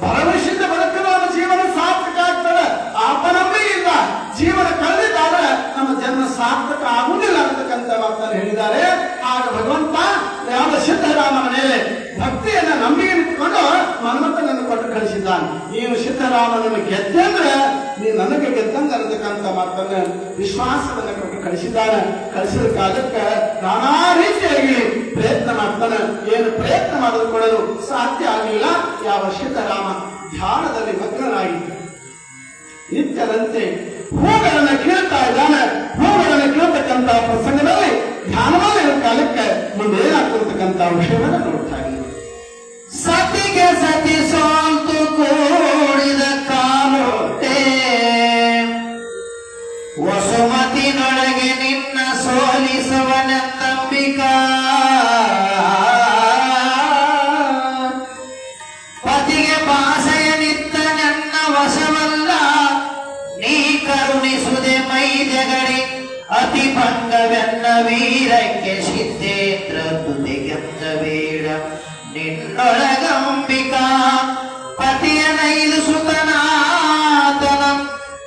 ಭರವಸೆಯಿಂದ ಬದುಕಿದ್ರೆ ನಮ್ಮ ಜೀವನ ಸಾರ್ಥಕ ಆಗ್ತದೆ. ಅಪನಂಬಿಕೆಯಿಂದ ಜೀವನ ಕಳೆದಿದ್ದಾದ್ರೆ ನಮ್ಮ ಜನ್ಮ ಸಾರ್ಥಕ ಆಗುವುದಿಲ್ಲ ಅಂತಕ್ಕಂಥ ಮಾತನ್ನು ಹೇಳಿದ್ದಾರೆ. ಆಗ ಭಗವಂತ ಯಾವ ಸಿದ್ದರಾಮನ ರಾಮನನ್ನು ಗೆದ್ದೆ ಅಂದ್ರೆ ನೀ ನನಗೆ ಗೆದ್ದಂಗ ಅನ್ನತಕ್ಕಂಥ ಮಾತನ್ನ ವಿಶ್ವಾಸವನ್ನ ಕೊಟ್ಟು ಕಳಿಸಿದ್ದಾನೆ. ಕಳಿಸಿದ ಕಾಲಕ್ಕೆ ನಾನಾ ರೀತಿಯಾಗಿ ಪ್ರಯತ್ನ ಮಾಡ್ತಾನೆ. ಏನು ಪ್ರಯತ್ನ ಮಾಡೋದು ಕೊಡಲು ಸಾಧ್ಯ ಆಗಲಿಲ್ಲ. ಯಾವ ರಾಮ ಧ್ಯಾನದಲ್ಲಿ ಮಗ್ನನಾಗಿ ನಿತ್ಯದಂತೆ ಹೂಗಳನ್ನು ಕೇಳ್ತಾ ಇದ್ದಾನೆ. ಹೂಗಳನ್ನು ಕೇಳ್ತಕ್ಕಂಥ ಪ್ರಸಂಗದಲ್ಲಿ ಧ್ಯಾನದಲ್ಲಿ ಇರೋ ಕಾಲಕ್ಕೆ ಮುಂದೆ ಏನಾಗ್ತಿರ್ತಕ್ಕಂಥ ವಿಷಯವನ್ನು ನೋಡ್ತಾ ಇದ್ದೀವಿ. ಸತಿಗೆ ಸತಿ ಸೋಲ್ತು ಕೂಡಿದ ಕಾಲೊಟ್ಟೆ ವಸುಮತಿನೊಳಗೆ ನಿನ್ನ ಸೋಲಿಸುವನೆಂದಂಬಿಕಾ ಪತಿಗೆ ಪಾಸೆಯ ನಿತ್ತ ನನ್ನ ವಶವಲ್ಲ ನೀ ಕರುಣಿಸುದೆ ಮೈದಗಡಿ ಅತಿ ಭಂಗವೆನ್ನ ವೀರಕ್ಕೆ ಸಿದ್ಧೇಂದ್ರ ತುದಿಗೆಂದ ಬೇಡ ನಿನ್ನೊಳಗಂಬಿಕಾ ಪತಿಯ ನೈಲು ಸುತನಾತನ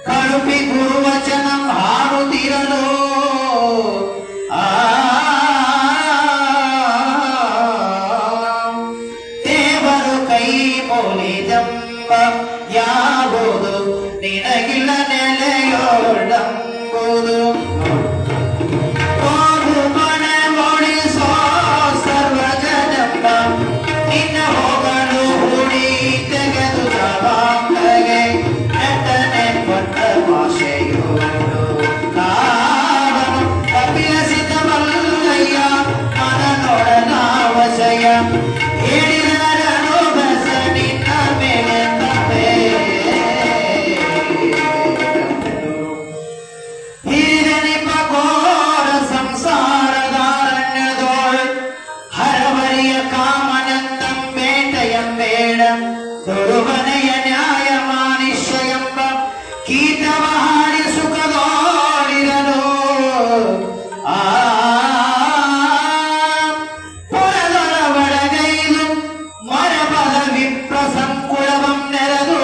ಕಳುಪಿ ಗುರುವಚನ ಹಾಡುತ್ತಿರಲು ದೇವರು ಕೈ ಮೋಲಿದಂಬ ಯಾವುದು ನಿನಗಿಲ್ಲ ನೆಲೆಯೋಳಂಬುದು ನಿನ್ನ ಹೋಗಲು ಹುಡಿ ತೆಗೆದು ಜವಾಬ್ದಾರಿಗೆ ನೆಟ್ಟನೆ ಕೊಟ್ಟ ಭಾಷೆಯೋಡು ಕಾವನು ಕಪಿಲಸಿತವಲ್ಲಯ್ಯ ಮನನೊಡನಾವಶಯ ಹೇಳಿದರನು ಬಸ ನಿನ್ನ ಮೇಲೆ ತಪ್ಪೇ ಹಿರಿದನಿಪ ಘೋರ ಸಂಸಾರದಾರಣ್ಯದೋಳು ಹರವರಿಯ ಕಾಮನಂದಂ ಬೇಟೆಯಂಬೇಡ ದೊಡುಮನೆಯ ನ್ಯಾಯ ಮಾನುಷ್ಯ ಎಂಬ ಕೀಟವ ಹಾಡಿ ಸುಖದೋಡಿರಲು ಪುರದೊಳ ಒಳಗೈದು ಮರಬದ ವಿಪ್ರ ಸಂಕುಳವಂ ನೆರೆದು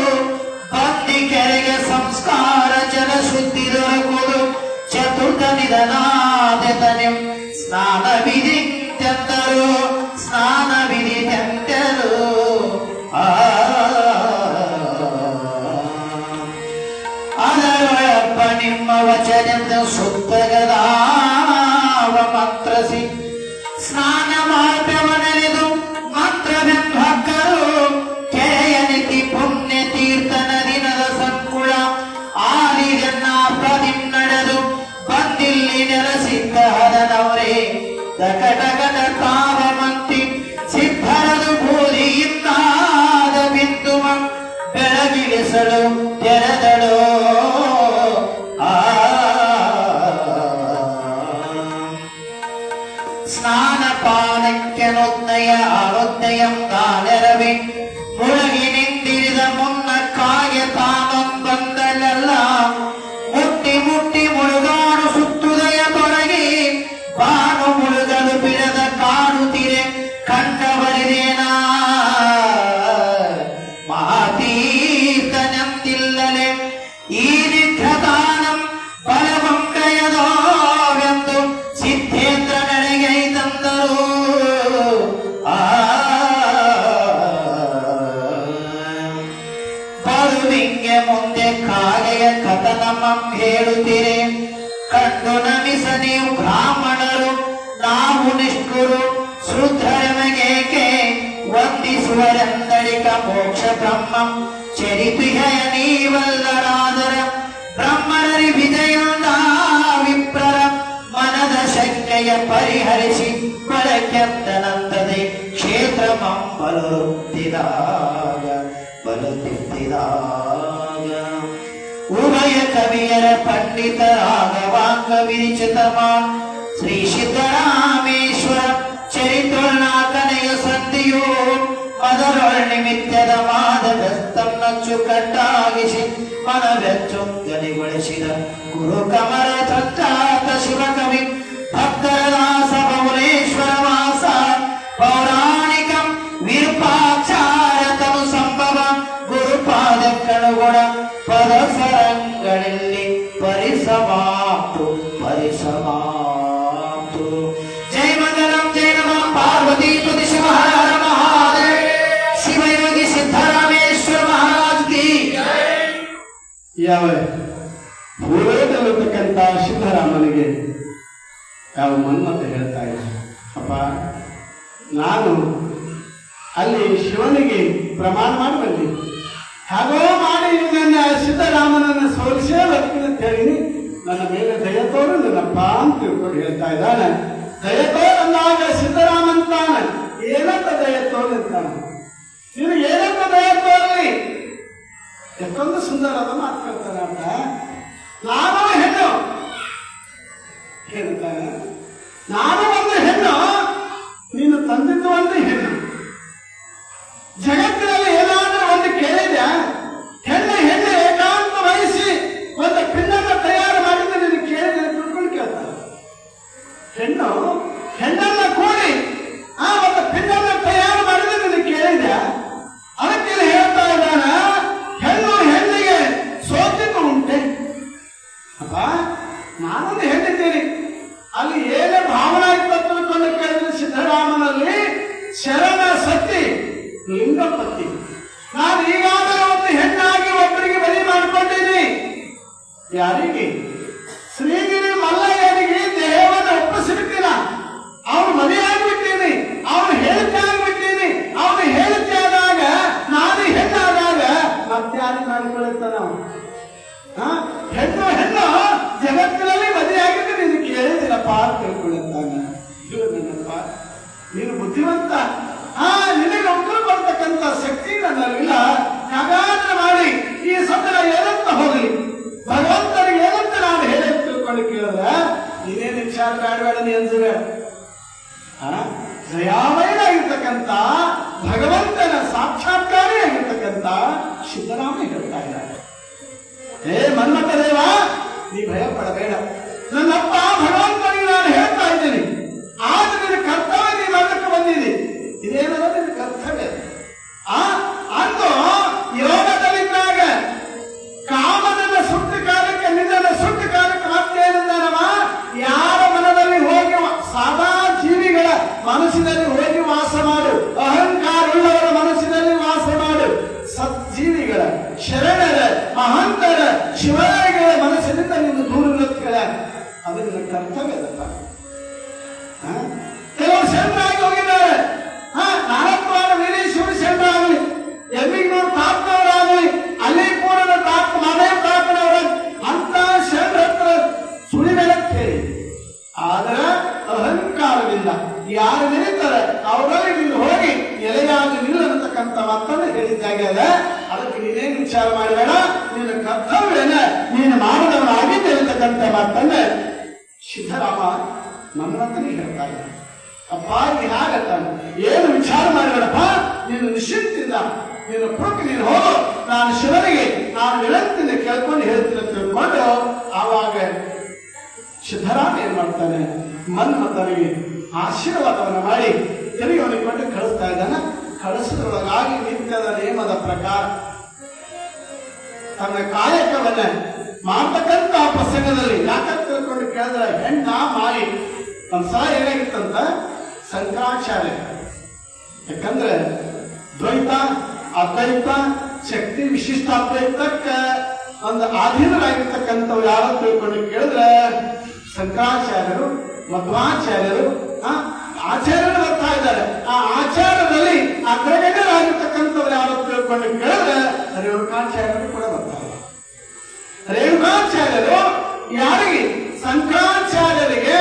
ಬಂದಿ ಕೆರೆಗೆ ಸಂಸ್ಕಾರ ಜಲ ಶುದ್ಧಿ ದೊರಕುವುದು ಚತುರ್ಥ ನಿಧನಾದೆತನೆ ಸ್ನಾನ ವಿಧಿಂತೆಂದರು ಸ್ನಾನ ವಿಧಿತೆಂದರು ಅದರೊಳಪ್ಪ ನಿಮ್ಮ ವಚನೆಂದ ಸುತ್ತಗದಾವ ಮಂತ್ರಸಿ ಸ್ನಾನ ಮಾರ್ಗವನೆಲೆದು ಮಂತ್ರವೆಂದು ಹಕ್ಕರು ಕೆರೆಯ ನಿತಿ ಪುಣ್ಯ ತೀರ್ಥ ನದಿನದ ಸಂಕುಳ ಆಲಿಗನ್ನ ಪ್ರದಿಂ ನಡೆದು ಬಂದಿಲ್ಲಿ ನೆಲಸಿದ್ದ ಹದನವರೇ ದಕಟಗಟ ತಾವ ಮಂತಿ ಸಿದ್ಧರದು ಬೂದಿಯಿಂದಾದ ಬಿಂದುವ ಬೆಳಗಿಳಿಸಲು ತೆರೆದಳು ಸ್ನಾನ ಪಾನಕ್ಕೆ ನೊದ್ದಯ ಆರೋಗ್ಯಂ ಕಾಲೆರವಿ ಮುಳುಗಿ ನಿಂದಿರಿದ ಮುನ್ನ ಕಾಗೆ ತಾನೊಂದೊಂದಲೆಲ್ಲ ಮುಟ್ಟಿ ಮುಟ್ಟಿ ಮುಳುಗಾಡು ಸುತ್ತುದಯ ತೊಡಗಿ ಬಾನು ಮುಳುಗಲು ಬಿಡದ ಕಾಡುತ್ತಿರೆ ಕಂಡವರಿದೇನಾ ಮಹಾತೀರ್ಥನೆಂದಿಲ್ಲಲೆ ಈ ನಿಘ್ರತಾನಂ ಬಲವಂಕಯದೋವೆಂದು ಸಿದ್ಧೇಂದ್ರ ನಡೆಗೈತಂದರು ಬರುವಿಂಗೆ ಮುಂದೆ ಕಾಗೆಯ ಕಥನಮಂ ಹೇಳುತ್ತೀರೆ ಕಂಡು ನಮಿಸ ನೀವು ಬ್ರಾಹ್ಮಣರು ನಾವು ನಿಷ್ಠುರು ಶೂದ್ರರಮಗೇಕೆ ವಂದಿಸುವರೆಂದಳಿಕ ಮೋಕ್ಷ ಬ್ರಹ್ಮಂ ಚರಿತುಹಯ ನೀವಲ್ಲರಾದರ ಬ್ರಹ್ಮಣರಿ ವಿಜಯದ ವಿಪ್ರರ ಮನದ ಶಂಕೆಯ ಪರಿಹರಿಸಿ ಬಳಕೆಂದನಂತದೆ ಕ್ಷೇತ್ರಮಂ ಬಲುತ್ತಿದ್ದಾಗ ಉಭಯ ಕವಿಯರ ಪಂಡಿತರಾಗವಾಂಗ ವಿರಿಚಿತಮ ಶ್ರೀ ಸಿದ್ದರಾಮೇಶ್ವರ ಚರಿತ್ರುಳ್ನಾಲ್ಕನೆಯ ಸಂಧಿಯು ಅದರೊಳ ನಿಮಿತ್ತದ ಮಾದವೆಸ್ತಂ ನಚ್ಚು ಕಟ್ಟಾಗಿಸಿ ಮನವೆಚ್ಚುಂಗನಿಗೊಳಿಸಿದ ಗುರು ಕಮರ ಚಚ್ಚಾತ ಶಿವಕವಿ ಭಕ್ತರದಾಸ ಬಹುಲೇಶ್ವರ ವಾಸ ಪೌರಾಣಿಕಂ ವಿರೂಪಾಕ್ಷಾರ ತನು ಸಂಭವ ಗುರುಪಾದ ಕಣಗುಣ ಪದಸರಂಗಳಲ್ಲಿ ಪರಿಸಮಾಪ್ತು ಜೈ ಮಂಗಲಂ ಜೈ ನಮಃ ಪಾರ್ವತಿ ಪತಿ ಶಿವ ಹರ ಹರ ಮಹಾದೇವ ಶಿವಯೋಗಿ ಸಿದ್ದರಾಮೇಶ್ವರ ಮಹಾರಾಜ್ की ಯಾವ ಪೂರ್ವದಲ್ಲಿರ್ತಕ್ಕಂಥ ಸಿದ್ದರಾಮನಿಗೆ ಯಾವ ಮನ್ಮತ ಹೇಳ್ತಾ ಇದ್ದ, ಅಪ್ಪ ನಾನು ಅಲ್ಲಿ ಶಿವನಿಗೆ ಪ್ರಮಾಣ ಮಾಡಿ ಬಂದಿ, ಹಾಗೋ ಮಾಡಿ ನನ್ನ ಸಿದ್ದರಾಮನನ್ನು ಸೋಲಿಸೇ ಬರ್ತೀನಿ ಅಂತ ಹೇಳಿ ನನ್ನ ಮೇಲೆ ದಯ ತೋರು ನನ್ನಪ್ಪ ಅಂತ ತಿಳ್ಕೊಂಡು ಹೇಳ್ತಾ ಇದ್ದಾನೆ. ದಯ ತೋರಂದಾಗ ಸಿದ್ದರಾಮಂತಾನ ಏನಂತ ದಯ ತೋರಿರ್ತಾನೆ, ನೀನು ಏನಂತ ದಯ ತೋರಲಿ, ಎಷ್ಟೊಂದು ಸುಂದರದ ಮಾತು ಕೇಳ್ತಾನೆ ಅಂತ. ನಾನು ಹೆಣ್ಣು ಹೇಳ್ತಾನೆ, ನಾನು ಒಂದು ಹೆಣ್ಣು, ನೀನು ತಂದಿದ್ದು ಒಂದು ಹೆಣ್ಣು. ಜಗತ್ತಿನಲ್ಲಿ ಏನಾದರೂ ಒಂದು ಕೇಳಿದ ಹೆಣ್ಣು ಏಕಾಂತ ವಹಿಸಿ ಒಂದು ಪಿಂಡನ ತಯಾರು ಮಾಡಿದ್ರೆ ನೀನು ಕೇಳಿದ್ರೆ ತಿಳ್ಕೊಂಡು ಕೇಳ್ತಾನೆ. ಹೆಣ್ಣನ್ನ ಕೂಡಿ ಒಂದು ಪಿಂಡನ ತಯಾರು ಮಾಡಿದ್ರೆ ನೀನು ಕೇಳಿದ, ಅದಕ್ಕೆ ಹೇಳ್ತಾ ಇದ್ದಾನ, ಹೆಣ್ಣಿಗೆ ಸೋತಿದ್ದು ಉಂಟೆ ಅಪ್ಪ, ನಾನೊಂದು ಹೆಣ್ಣಿದ್ದೀನಿ. ಅಲ್ಲಿ ಏನೇ ಭಾವನಾ ಇತ್ತು ತಿಳ್ಕೊಂಡು ಕೇಳಿದ್ರೆ ಸಿದ್ದರಾಮನಲ್ಲಿ ಶರಣ ಸತಿ ಲಿಂಗಪತಿ. ನಾನು ಈಗಾಗಲೇ ಒಂದು ಹೆಣ್ಣಾಗಿ ಒಬ್ಬರಿಗೆ ಬಲಿ ಮಾಡಿಕೊಂಡಿದ್ದೀನಿ. ಯಾರಿಗೆ? ಶ್ರೀಗಿರಿ ಮಲ್ಲಯ್ಯನಿಗೆ ದೇಹವನ್ನು ಒಪ್ಪಿಸಿಬಿಟ್ಟಿನ, ಅವನು ಮನೆಯಾಗ್ಬಿಟ್ಟೀನಿ, ಅವನು ಹೇಳಿಕೆ ಆಗ್ಬಿಟ್ಟೀನಿ. ಅವನು ಹೇಳಿಕೆ ಆದಾಗ ನಾನು ಹೆಣ್ಣಾದಾಗ ಮತ್ತೆ ಯಾರಿಗೆ ಮಾಡಿಕೊಳ್ಳುತ್ತಾನ? ಹೆಣ್ಣು ಜಗತ್ತಿನಲ್ಲಿ ಮದುವೆಯಾಗಿದ್ದು ನೀನು ಕೇಳಿದಿರಪ್ಪ ಅಂತ ತಿಳ್ಕೊಳ್ಳುತ್ತಾನ. ನನ್ನಪ್ಪ ನೀನು ಬುದ್ಧಿವಂತ, ನಿನಗೆ ಉತ್ತರ ಬರ್ತಕ್ಕಂಥ ಶಕ್ತಿ ನನ್ನಲ್ಲಿಲ್ಲ. ಹಾಗಾದ್ರೆ ಮಾಡಿ ಈ ಸದನ ಏನಂತ ಹೋಗಲಿ, ಭಗವಂತನಿಗೆ ಏನಂತ ನಾನು ಹೇಳಿ ತಿಳ್ಕೊಂಡು ಕೇಳಿದ್ರೆ ನೀನೇನು ವಿಚಾರ ಬೇಡಬೇಡ, ನೀ ಅಂಜಬೇಡ. ದಯಾಮಯನಾಗಿರ್ತಕ್ಕಂಥ ಭಗವಂತನ ಸಾಕ್ಷಾತ್ಕಾರಿಯಾಗಿರ್ತಕ್ಕಂಥ ಸಿದ್ದರಾಮ ಹೇಳ್ತಾ ಇದ್ದಾರೆ, ಹೇ ಮನ್ಮಥ ದೇವ, ನೀ ಭಯ ಪಡಬೇಡ. ನನ್ನಪ್ಪ ಭಗವಂತನಿಗೆ ನಾನು ಹೇಳ್ತಾ ಇದ್ದೀನಿ, ಆಗ ನಿನ್ನ ಕರ್ತವ್ಯ ನೀನು ಅದಕ್ಕೆ ಬಂದಿದೆ. ಇದೇನದ ನಿನ್ನ ಕರ್ತವ್ಯ. ಅಂದು ಯೋಗದಲ್ಲಿದ್ದಾಗ ಕಾಮನನ್ನ ಸುಟ್ಟು ಕಾಲಕ್ಕೆ ನಿನ್ನನ್ನು ಸುಟ್ಟು ಕಾಲಕ್ಕೆ ಮತ್ತೇನಂದನವ, ಯಾರ ಮನದಲ್ಲಿ ಹೋಗಿ ಸಾದಾ ಜೀವಿಗಳ ಮನಸ್ಸಿನಲ್ಲಿ ಹೋಗಿ ವಾಸ ಮಾಡು, ಅಹಂಕಾರವುಳ್ಳವರ ಮನಸ್ಸಿನಲ್ಲಿ ವಾಸ ಮಾಡು, ಸಜ್ಜೀವಿಗಳ ಶರಣರ ಮಹಂತರ ಶಿವರಾಯಿಗಳ ಮನಸ್ಸಿನಿಂದ ನಿನ್ನ ದೂರ ಅದು ನಿನ್ನ ಕರ್ತವ್ಯದಪ್ಪ. ಕೆಲವು ಶರಣರಾಗಿ ಹೋಗಿದ್ದಾರೆ, 4 ವಾರ ವೀರೇಶ್ವರ ಶರಣರಾಗಲಿ, ಎಮ್ಮಿಗ್ನೂರು ತಾಪನವರಾಗಲಿ, ಅಲ್ಲಿಪುರದ ಮನೆ ತಾಪನವರಾಗಲಿ, ಅಂತ ಶರಣರ ಹತ್ರ ಸುಳಿಮೆಲಕ್ಕೆ ಹೇಳಿ. ಆದ್ರೆ ಅಹಂಕಾರವಿಲ್ಲ ಯಾರು ನಿಲ್ತಾರೆ ಅವರಲ್ಲಿ ನೀನು ಹೋಗಿ ಎಲೆಯಾಗಿ ನಿಲ್ಲತಕ್ಕಂಥ ಮಾತನ್ನು ಹೇಳಿದ್ದಾಗ್ಯದ. ಅದಕ್ಕೆ ನೀನೇನು ವಿಚಾರ ಮಾಡಬೇಡ, ನಿನ್ನ ಕರ್ತವ್ಯನ ನೀನು ಮಾಡಿದವನಾಗಿದ್ದೆ ಇರತಕ್ಕಂಥ ಮಾತನ್ನ ಸಿದ್ದರಾಮ ಮನ್ಮಥನಿಗೆ ಹೇಳ್ತಾ ಇದ್ದಾನೆ. ಅಪ್ಪ ನೀನು ಹಾಗತ್ತಾನೆ, ಏನು ವಿಚಾರ ಮಾಡಬೇಡಪ್ಪ, ನೀನು ನಿಶ್ಚಿಂತಿಂದ ನೀನು ಪುರುಕ್ ನೀನು ಹೋಗು, ನಾನು ಶಿವನಿಗೆ ನಾನು ವಿನಂತಿಯಿಂದ ಕೇಳ್ಕೊಂಡು ಹೇಳ್ತೀನಿ ತಿಳ್ಕೊಂಡು ಆವಾಗ ಸಿದ್ದರಾಮ ಏನ್ ಮಾಡ್ತಾನೆ, ಮನ್ಮಥನಿಗೆ ಆಶೀರ್ವಾದವನ್ನು ಮಾಡಿ ತೆರಿಗೆಯನ್ನು ಕೊಟ್ಟು ಕಳಿಸ್ತಾ ಇದ್ದಾನೆ. ಕಳಿಸೋದ್ರೊಳಗಾಗಿ ನಿತ್ಯದ ನಿಯಮದ ಪ್ರಕಾರ ತನ್ನ ಕಾಯಕವನ್ನ ಮಾಡ್ತಕ್ಕಂಥ ಪ್ರಸಂಗದಲ್ಲಿ ಯಾಕಂತ ತಿಳ್ಕೊಂಡು ಕೇಳಿದ್ರೆ ಹೆಣ್ಣ ಮಾರಿ ಒಂದ್ಸಲ ಏನಾಗಿತ್ತಂತ ಶಂಕರಾಚಾರ್ಯ, ಯಾಕಂದ್ರೆ ದ್ವೈತ ಅದ್ವೈತ ಶಕ್ತಿ ವಿಶಿಷ್ಟ ಅದ್ವೈತಕ್ಕ ಒಂದು ಆಧೀನರಾಗಿರ್ತಕ್ಕಂಥವ್ರು ಯಾರು ತಿಳ್ಕೊಂಡು ಕೇಳಿದ್ರೆ ಶಂಕರಾಚಾರ್ಯರು ಮಧ್ವಾಚಾರ್ಯರು ಆಚಾರ್ಯರು ಬರ್ತಾ ಇದ್ದಾರೆ. ಆ ಆಚಾರದಲ್ಲಿ ಅಗ್ರಗಣ್ಯರಾಗಿರ್ತಕ್ಕಂಥವ್ರು ಯಾರು ತಿಳ್ಕೊಂಡು ಕೇಳಿದ್ರೆ ರೇಣುಕಾಚಾರ್ಯರು ಕೂಡ ಬರ್ತಾರೆ. ರೇಣುಕಾಚಾರ್ಯರು ಯಾರಿಗೆ? ಶಂಕರಾಚಾರ್ಯರಿಗೆ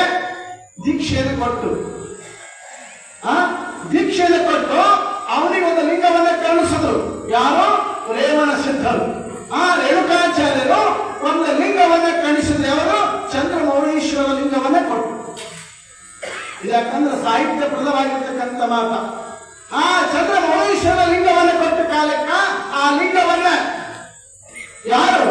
ದೀಕ್ಷೆಯನ್ನು ಕೊಟ್ಟು ಅವನಿಗೆ ಒಂದು ಲಿಂಗವನ್ನ ಕಾಣಿಸಿದ್ರು. ಯಾರು? ರೇವಣ ಸಿದ್ಧರು. ರೇಣುಕಾಚಾರ್ಯರು ಒಂದು ಲಿಂಗವನ್ನ ಕಾಣಿಸಿದ್ರು. ಅವರು ಚಂದ್ರಮೌಳೀಶ್ವರ ಲಿಂಗವನ್ನ ಕೊಟ್ಟರು. ಯಾಕಂದ್ರೆ ಸಾಹಿತ್ಯ ಪ್ರದವಾಗಿರ್ತಕ್ಕಂಥ ಮಾತ. ಚಂದ್ರಮೌಳೀಶ್ವರ ಲಿಂಗವನ್ನ ಕೊಟ್ಟ ಕಾಲಕ್ಕ ಆ ಲಿಂಗವನ್ನ ಯಾರು?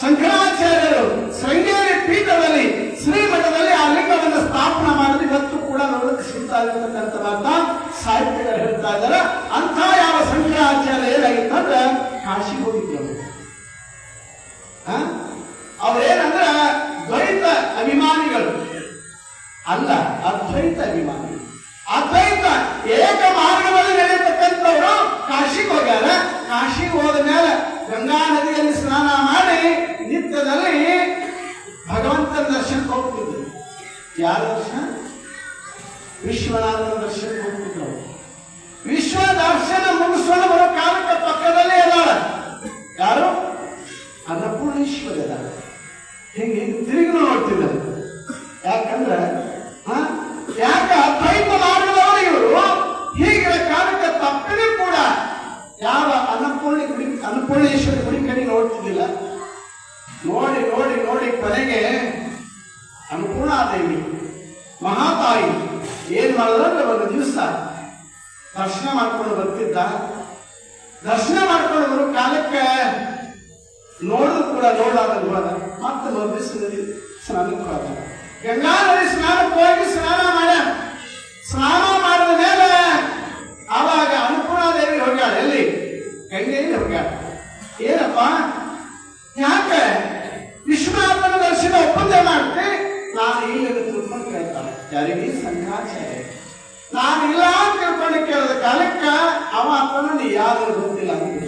ಶಂಕರಾಚಾರ್ಯರು ಶೃಂಗೇರಿ ಪೀಠದಲ್ಲಿ ಶ್ರೀಮಠದಲ್ಲಿ ಆ ಲಿಂಗವನ್ನು ಸ್ಥಾಪನಾ ಮಾಡಿದ್ರೆ ಇವತ್ತು ಕೂಡ ನೋಡಕ್ಕೆ ಸಿಗ್ತಾ ಇರತಕ್ಕಂಥ ಮಾತ ಸಾಹಿತ್ಯಗಳು ಹೇಳ್ತಾ ಇದ್ದಾರೆ. ಅಂತ ಯಾವ ಶಂಕರಾಚಾರ್ಯ ಏನಾಗಿತ್ತಂದ್ರೆ ಕಾಶಿಗೆ ಹೋಗಿದ್ರು. ಅವ್ರೇನಂದ್ರ ದ್ವೈತ ಅಭಿಮಾನಿಗಳು ಅಲ್ಲ, ಅದ್ವೈತ ಅಭಿಮಾನಿಗಳು. ಅದ್ವೈತ ಏಕ ಮಾರ್ಗದಲ್ಲಿ ನಡೆಯತಕ್ಕಂಥವ್ರು ಕಾಶಿಗೆ ಹೋಗ್ಯಾರ. ಕಾಶಿಗೆ ಹೋದ ಮೇಲೆ ಗಂಗಾ ನದಿಯಲ್ಲಿ ಸ್ನಾನ ಭಗವಂತನ ದರ್ಶನಕ್ಕೆ ಹೋಗ್ತಿದ್ರು. ಯಾರ ದರ್ಶನ? ವಿಶ್ವನಾಥನ ದರ್ಶನಕ್ಕೆ ಹೋಗ್ತಿದ್ರು. ವಿಶ್ವ ದರ್ಶನ ಮುಗಿಸ್ಕೊಂಡು ಬರೋ ಕಾಲಕ್ಕೆ ಪಕ್ಕದಲ್ಲೇ ಇದ್ದಾಳ ಯಾರು? ಅನ್ನಪೂರ್ಣೇಶ್ವರಿ ಇದ್ದಾಳೆ. ಹಿಂಗೆ ತಿರುಗಿ ನೋಡ್ತಿದ್ದಾರೆ. ಯಾಕಂದ್ರೆ ಯಾಕ ಅದ್ವೈತ ಮಾರ್ಗದವರು ಇವರು ಹೀಗಿರೋ ಕಾಲಕ್ಕೆ ತಪ್ಪನೇ ಕೂಡ ಯಾವ ಅನ್ನಪೂರ್ಣೇಶ್ವರಿ ಗುಡಿ ಕಡೆ ನೋಡ್ತಿದ್ದಿಲ್ಲ. ನೋಡಿ ನೋಡಿ ನೋಡಿ ಕೊನೆಗೆ ಅನ್ನಪೂರ್ಣಾದೇವಿ ಮಹಾತಾಯಿ ಏನ್ ಮಾಡಿದ್ರೆ ಒಂದು ದಿವಸ ದರ್ಶನ ಮಾಡ್ಕೊಂಡು ಬರ್ತಿದ್ದ. ದರ್ಶನ ಮಾಡ್ಕೊಂಡು ಬರೋ ಕಾಲಕ್ಕೆ ನೋಡಿದ್ರು ಕೂಡ ನೋಡಾದಂಗೆ ಹೋದ. ಮತ್ತೆ ಮರುದಿವಸದಲ್ಲಿ ಸ್ನಾನಕ್ಕೆ ಹೋದ. ಗಂಗಾ ನದಿ ಸ್ನಾನಕ್ಕೆ ಹೋಗಿ ಸ್ನಾನ ಮಾಡಿದ ಮೇಲೆ ಆವಾಗ ಅನ್ನಪೂರ್ಣಾದೇವಿ ಹೋಗ್ಯಾಳ. ಎಲ್ಲಿ? ಗಂಗೆಯಲ್ಲಿ ಹೋಗ್ಯಾಳ. ಏನಪ್ಪ ಯಾಕೆ ವಿಶ್ವನಾಥನ ದರ್ಶನ ಒಪ್ಪಂದೆ ಮಾಡ್ತೆ? ನಾನು ಇಲ್ಲಿ ತಿಳ್ಕೊಂಡು ಕೇಳ್ತಾಳೆ. ಯಾರಿಗೆ? ಶಂಕರಾಚಾರ್ಯ. ನಾನು ಇಲ್ಲ ಅಂತ ತಿಳ್ಕೊಂಡು ಕೇಳಿದ ಕಾಲಕ್ಕ ಅವ ಅಥವಾ ನೀ ಯಾರು ಗೊತ್ತಿಲ್ಲ ಅಂತ.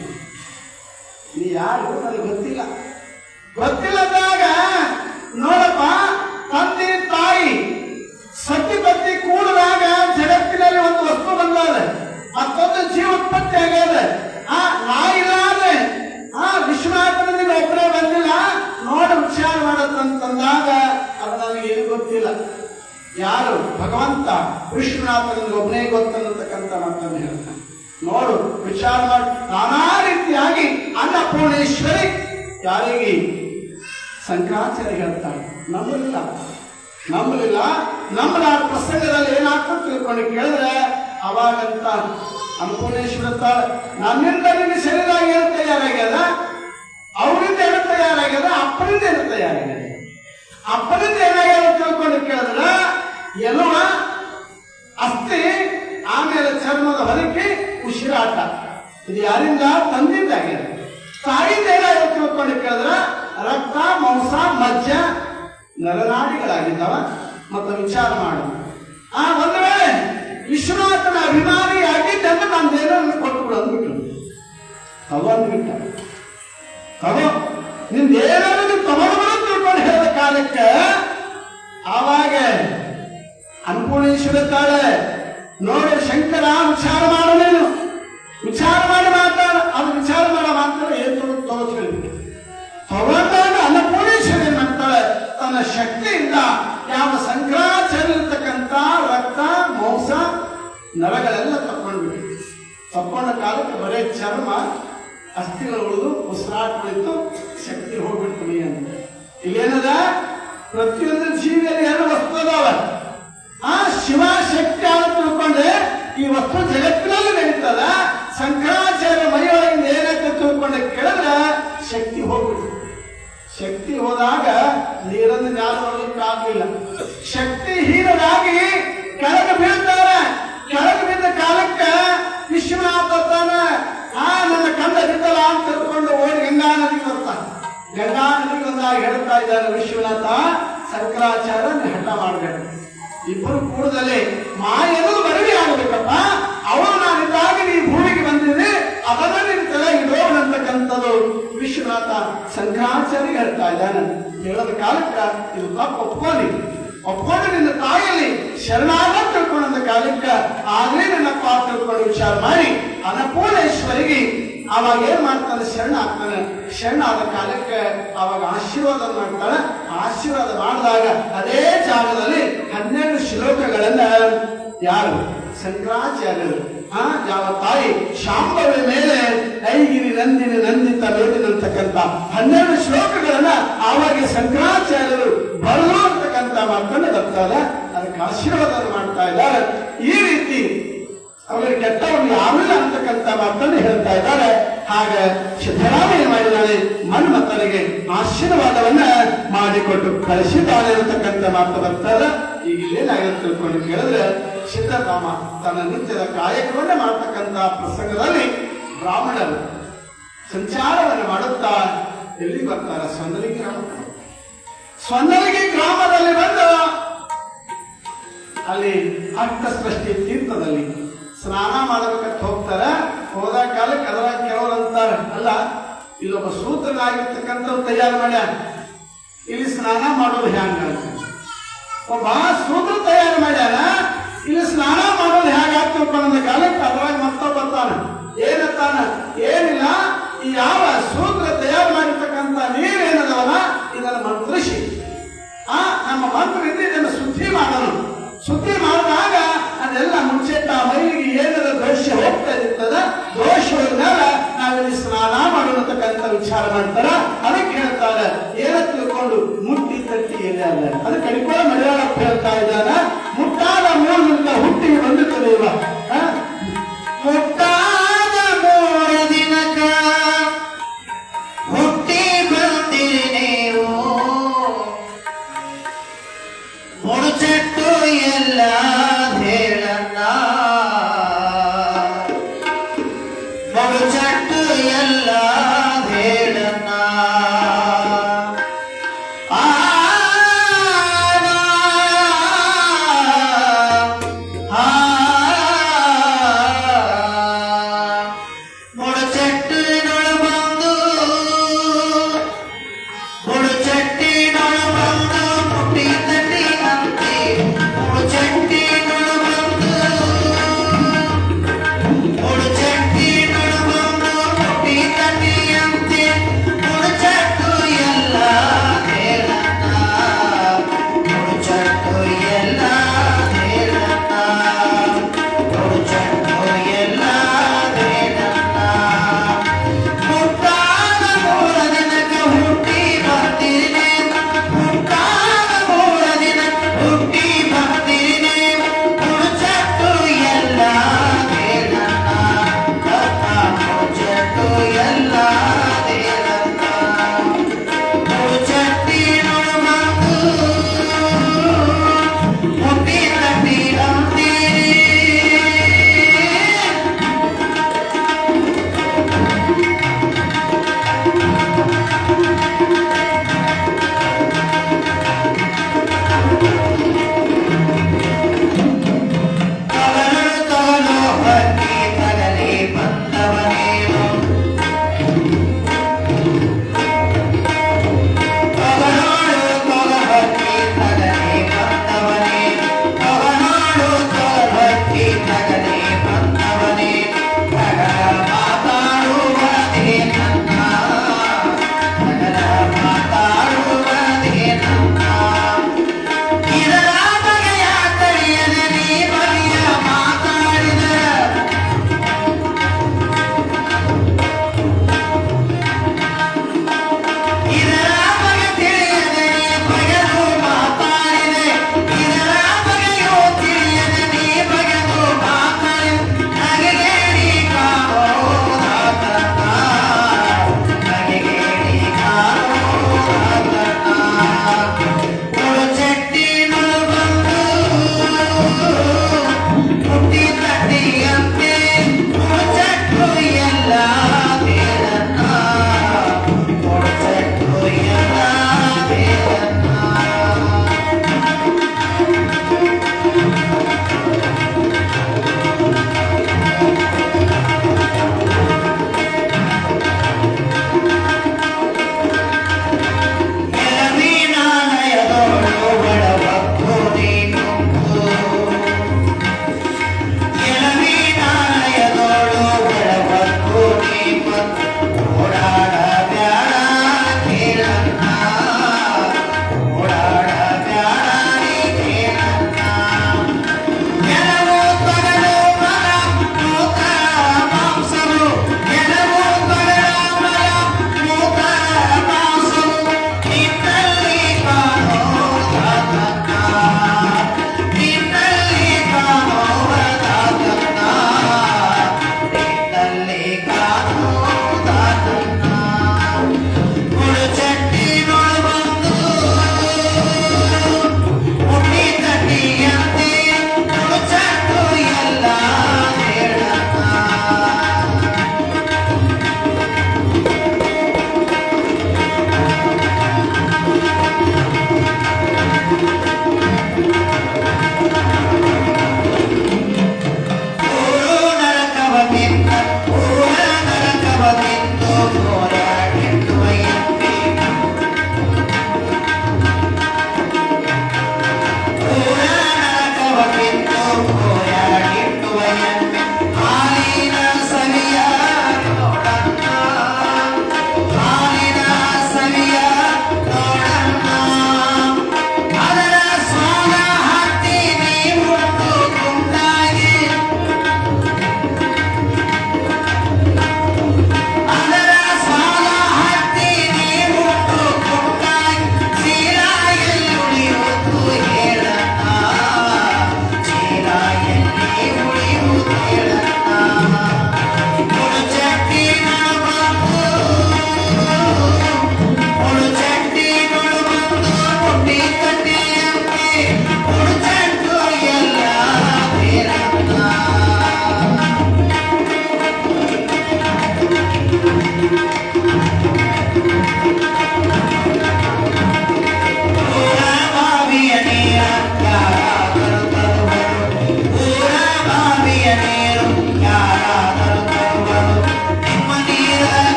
ನೀ ಯಾರು ನನಗೆ ಗೊತ್ತಿಲ್ಲ. ಗೊತ್ತಿಲ್ಲದಾಗ ನೋಡಪ್ಪ, ತಂದೆ ತಾಯಿ ಸತಿಪತಿ ಕೂಡಿದಾಗ ಜಗತ್ತಿನಲ್ಲಿ ಒಂದು ವಸ್ತು ಬಂದಾದ, ಮತ್ತೊಂದು ಜೀವ ಉತ್ಪತ್ತಿ ಆಗ್ಯದ. ನಾ ಇಲ್ಲ ಅಂದ್ರೆ ವಿಶ್ವನಾಥನ ಒಬ್ಬರೇ ಬಂದಿಲ್ಲ, ನೋಡಿ ವಿಚಾರ ಮಾಡದಂತಂದಾಗ ಅದು ನನಗೆ ಏನು ಗೊತ್ತಿಲ್ಲ. ಯಾರು? ಭಗವಂತ ವಿಶ್ವನಾಥನ ಒಬ್ಬನೇ ಗೊತ್ತನ್ನತಕ್ಕಂಥ ಮಾತನ್ನು ಹೇಳ್ತಾನೆ. ನೋಡು ವಿಚಾರ ಮಾಡಿ. ನಾನಾ ರೀತಿಯಾಗಿ ಅನ್ನಪೂರ್ಣೇಶ್ವರಿ ಯಾರಿಗೆ? ಶಂಕರಾಚಾರ್ಯ ಹೇಳ್ತಾಳೆ. ನಂಬಲಿಲ್ಲ. ನಂಬಲ ಪ್ರಸಂಗದಲ್ಲಿ ಏನಾಗ್ತದೆ ತಿಳ್ಕೊಂಡು ಕೇಳಿದ್ರೆ ಅವಾಗಂತ ಅನ್ನಪೂರ್ಣೇಶ್ವರ ನನ್ನಿಂದ ನಿನ್ನ ಶರೀರ ಏನು ತಯಾರಾಗ್ಯದ? ಅವರಿಂದ ಏನು ತಯಾರಾಗ್ಯದ? ಅಪ್ಪನಿಂದ ಏನು ತಯಾರಾಗ್ಯದ? ಅಪ್ಪನಿಂದ ಏನಾಗ್ಯದ ತಿಳ್ಕೊಂಡು ಕೇಳಿದ್ರೆ ಎಲ್ಲೋ ಅಸ್ಥಿ, ಆಮೇಲೆ ಚರ್ಮದ ಹೊರಕೆ, ಉಸಿರಾಟ. ಇದು ಯಾರಿಂದ? ತಂದೆಯಿಂದ ಆಗ್ಯದ. ತಾಯಿಯಿಂದ ಏನಾಗ್ಯದ ತಿಳ್ಕೊಂಡು ಕೇಳಿದ್ರೆ ರಕ್ತ, ಮಾಂಸ, ಮಜ್ಜ, ನರನಾಡಿಗಳಾಗಿದ್ದಾವ. ಮತ್ತು ವಿಚಾರ ಮಾಡು. ಒಂದು ವೇಳೆ ವಿಶ್ವನಾಥನ ಅಭಿಮಾನಿ ಆಗಿದ್ದಂದ್ರೆ ನಂದೇನೋ ಕೊಟ್ಬಿಡು ಅಂದ್ಬಿಟ್ಟು ತಗೊಂಡ್ಬಿಟ್ಟ. ನಿಂದೇನಾದ್ರು ತಗೊಂಡು ತಿಳ್ಕೊಂಡು ಹೇಳಿದ ಕಾಲಕ್ಕೆ ಆವಾಗ ಅನ್ನಪೂರ್ಣೇಶ್ವರ ತಾಳೆ ನೋಡಿ ಶಂಕರ ವಿಚಾರ ಮಾಡು, ನೀನು ವಿಚಾರ ಮಾಡಿ ಮಾತಾಡ. ಅದು ವಿಚಾರ ಮಾಡೋ ಮಾತಾಡ ಏನು ತಗೋದು ಹೇಳಿಬಿಟ್ಟು ತಗೊಂಡಾಗ ಅನ್ನಪೂರ್ಣೇಶ್ವರಿ ಮಾಡ್ತಾಳೆ. ತನ್ನ ಶಕ್ತಿಯಿಂದ ಯಾವ ಶಂಕರಾಚಾರ್ಯ ಇರ್ತಕ್ಕಂಥ ರಕ್ತ, ಮಾಂಸ, ನರಗಳೆಲ್ಲ ತಕ್ಕೊಂಡ ಕಾಲಕ್ಕೆ ಬರೇ ಚರ್ಮ, ಅಸ್ಥಿಗಳು ಉಳಿದು ಉಸಿರಾಟ ಉಳಿತು, ಶಕ್ತಿ ಹೋಗ್ಬಿಟ್ಟು ಮೈ ಅಂತ. ಇಲ್ಲೇನದ? ಪ್ರತಿಯೊಂದು ಜೀವಿಯಲ್ಲಿ ಎರಡು ವಸ್ತು ಅದಾವ. ಶಿವ ಶಕ್ತಿ ಅಂತ ತಿಳ್ಕೊಂಡೆ ಈ ವಸ್ತು ಜಗತ್ತಿನಲ್ಲಿ ನಡೀತದ. ಶಂಕರಾಚಾರ್ಯ ಮೈಯೊಳಗಿಂದ ಏನಂತ ತಿಳ್ಕೊಂಡೆ ಕೇಳಿದ್ರೆ ಶಕ್ತಿ ಹೋಗ್ಬಿಟ್ಟು. ಶಕ್ತಿ ಹೋದಾಗ ನೀರನ್ನು ಜ್ಞಾನ ಮಾಡಲಿಕ್ಕಾಗಲಿಲ್ಲ. ಶಕ್ತಿ ಹೀನರಾಗಿ ಕೆಳಗೆ ಬೀಳ್ತಾರೆ. ಕೆಳಗೆ ಬಿದ್ದ ಕಾಲಕ್ಕೆ ವಿಶ್ವನಾಥ ನನ್ನ ಕಂದ ಬಿದ್ದಲ್ಲ ಅಂತ ತಿಳ್ಕೊಂಡು ಓಡಿ ಗಂಗಾ ನದಿಗೆ ಬರ್ತಾನೆ. ಗಂಗಾ ನದಿಗೆ ಬಂದಾಗ ಹೇಳ್ತಾ ಇದ್ದಾನೆ ವಿಶ್ವನಾಥ, ಶಂಕರಾಚಾರ್ಯ ಹಠ ಮಾಡಬೇಕು. ಇಬ್ಬರು ಕೂಡದಲ್ಲಿ ಮಾಯನು ಮರಳಿ ಆಗಬೇಕಪ್ಪ. ಅವನು ನಾನಿದ್ದಾಗ ನೀ ಭೂಮಿಗೆ ಬಂದಿದ್ದೀನಿ, ಅದನ್ನ ನಿನ್ನ ತಲೆ ಇಡೋಣಂತಕ್ಕಂಥದ್ದು ವಿಶ್ವನಾಥ ಶಂಕರಾಚಾರ್ಯ ಹೇಳ್ತಾ ಇದ್ದಾನೆ. ಹೇಳದ ಕಾಲಕ್ಕ ಇದು ತಪ್ಪು ಒಪ್ಕೊಂಡು ನಿನ್ನ ತಾಯಿಯಲ್ಲಿ ಶರಣಾಗ ತಿಳ್ಕೊಂಡ ಕಾಲಕ್ಕ ಆಗಲೇ ನಿನ್ನಪ್ಪ ತಿಳ್ಕೊಂಡು ವಿಚಾರ ಮಾಡಿ ಅನ್ನಪೂರ್ಣೇಶ್ವರಿಗೆ ಅವಾಗ ಏನ್ ಮಾಡ್ತಾನೆ? ಶರಣ ಆಗ್ತಾನೆ. ಶರಣ ಆದ ಕಾಲಕ್ಕೆ ಅವಾಗ ಆಶೀರ್ವಾದ ಮಾಡ್ತಾನೆ. ಆಶೀರ್ವಾದ ಮಾಡಿದಾಗ ಅದೇ ಜಾಗದಲ್ಲಿ 12 ಶ್ಲೋಕಗಳನ್ನ ಯಾರು? ಶಂಕರಾಚಾರ್ಯರು ಯಾವ ತಾಯಿ ಶಾಂಭವಿ ಮೇಲೆ ಐಗಿರಿ ನಂದಿನಿ ನಂದಿತ ಮೇದಿನಂತಕ್ಕಂಥ 12 ಶ್ಲೋಕಗಳನ್ನ ಆವಾಗ ಶಂಕರಾಚಾರ್ಯರು ಬರಲು ಅಂತಕ್ಕಂಥ ಮಾತನ್ನು ಬರ್ತಾರೆ. ಅದಕ್ಕೆ ಆಶೀರ್ವಾದ ಮಾಡ್ತಾ ಇದ್ದಾರೆ. ಈ ರೀತಿ ಅವರಿಗೆ ಕೆಟ್ಟವನ್ನು ಯಾವಿಲ್ಲ ಅಂತಕ್ಕಂಥ ಮಾತನ್ನು ಹೇಳ್ತಾ ಇದ್ದಾರೆ. ಹಾಗೆ ಸಿದ್ದರಾಮ ಏನ್ ಮಾಡಿದ್ದಾನೆ? ಮನ್ಮಥನಿಗೆ ಆಶೀರ್ವಾದವನ್ನ ಮಾಡಿಕೊಟ್ಟು ಕಳಿಸಿದ್ದಾನೆ ಅಂತಕ್ಕಂಥ ಮಾತು ಬರ್ತಾರೆ. ಈಗ ಏನಾಗಿರುತ್ತೆ ತಿಳ್ಕೊಂಡು ಕೇಳಿದ್ರೆ ಸಿದ್ದರಾಮ ತನ್ನ ನಿತ್ಯದ ಕಾಯಕವನ್ನ ಮಾಡತಕ್ಕಂಥ ಪ್ರಸಂಗದಲ್ಲಿ ಬ್ರಾಹ್ಮಣರು ಸಂಚಾರವನ್ನು ಮಾಡುತ್ತಾ ಎಲ್ಲಿ ಬರ್ತಾರೆ? ಸ್ವರ್ಣಲಿಗೆ ಗ್ರಾಮದಲ್ಲಿ ಬಂದು ಅಲ್ಲಿ ಅಷ್ಟಸೃಷ್ಟಿ ತೀರ್ಥದಲ್ಲಿ ಸ್ನಾನ ಮಾಡಬೇಕಂತ ಹೋಗ್ತಾರೆ. ಹೋದ ಕಾಲಕ್ಕೆ ಅದರ ಕೆಲವರು ಅಂತಾರೆ, ಅಲ್ಲ ಇಲ್ಲೊಬ್ಬ ಸೂತ್ರನಾಗಿರ್ತಕ್ಕಂಥ ತಯಾರು ಮಾಡ್ಯಾರ, ಇಲ್ಲಿ ಸ್ನಾನ ಮಾಡೋದು ಹ್ಯಾಂಗ ಒಬ್ಬ ಸೂತ್ರ ತಯಾರು ಮಾಡ್ಯಾರ ಇಲ್ಲಿ ಸ್ನಾನ ಮಾಡೋದು ಹೇಗಾಗ್ತಪ್ಪ ಅನ್ನೋ ಕಾಲಕ್ಕೆ ಅದ್ರಾಗ ಮತ್ತೊಬ್ಬ ಬರ್ತಾನ ಏನಂತಾನ ಏನಿಲ್ಲ ಈ ಯಾವ ಸೂತ್ರ ತಯಾರು ಮಾಡಿರ್ತಕ್ಕಂಥ ನೀರೇನದವಲ್ಲ ಇದನ್ನು ಮಂತ್ರಿಸಿ ನಮ್ಮ ಮಂತ್ರದಿಂದ ಇದನ್ನು ಶುದ್ಧಿ ಮಾಡೋಣ ಶುದ್ಧಿ ಮಾಡಿದಾಗ ಅದೆಲ್ಲ ಮುಚ್ಚೆಟ್ಟ ಮೈಲಿಗೆ ಏನದ ದೋಷ ಹೋಗ್ತಾ ಇರ್ತದ ದೋಷ ಹೋದ್ಮೇಲೆ ನಾವಿಲ್ಲಿ ಸ್ನಾನ ಮಾಡೋಣತಕ್ಕಂಥ ವಿಚಾರ ಮಾಡ್ತಾರ ಅದಕ್ಕೆ ಹೇಳ್ತಾರೆ ಏನ ತಿಳ್ಕೊಂಡು ಮುಟ್ಟಿ ತಟ್ಟಿ ಎಲ್ಲ ಅಲ್ಲ ಅದಕ್ಕೆ ಅಡಿಕೋಳ ಮಲಯಾಳಪ್ಪ ಹೇಳ್ತಾ ಇದ್ದಾನ ಮುಟ್ಟಾದ ಮೂರದಿಂದ ಹುಟ್ಟಿಗೆ ಬಂದಿರ್ತದೆ ಇವ ಮುಟ್ಟಾದ ಮೂರು ದಿನಕ ಹುಟ್ಟಿ ಬಂದಿರಿ ನೀವು ಮುಡುಚಟ್ಟು ಎಲ್ಲ ಹೇಳಣ್ಣ ಮುಡುಚಟ್ಟು ಎಲ್ಲ ಹೇಳಣ್ಣ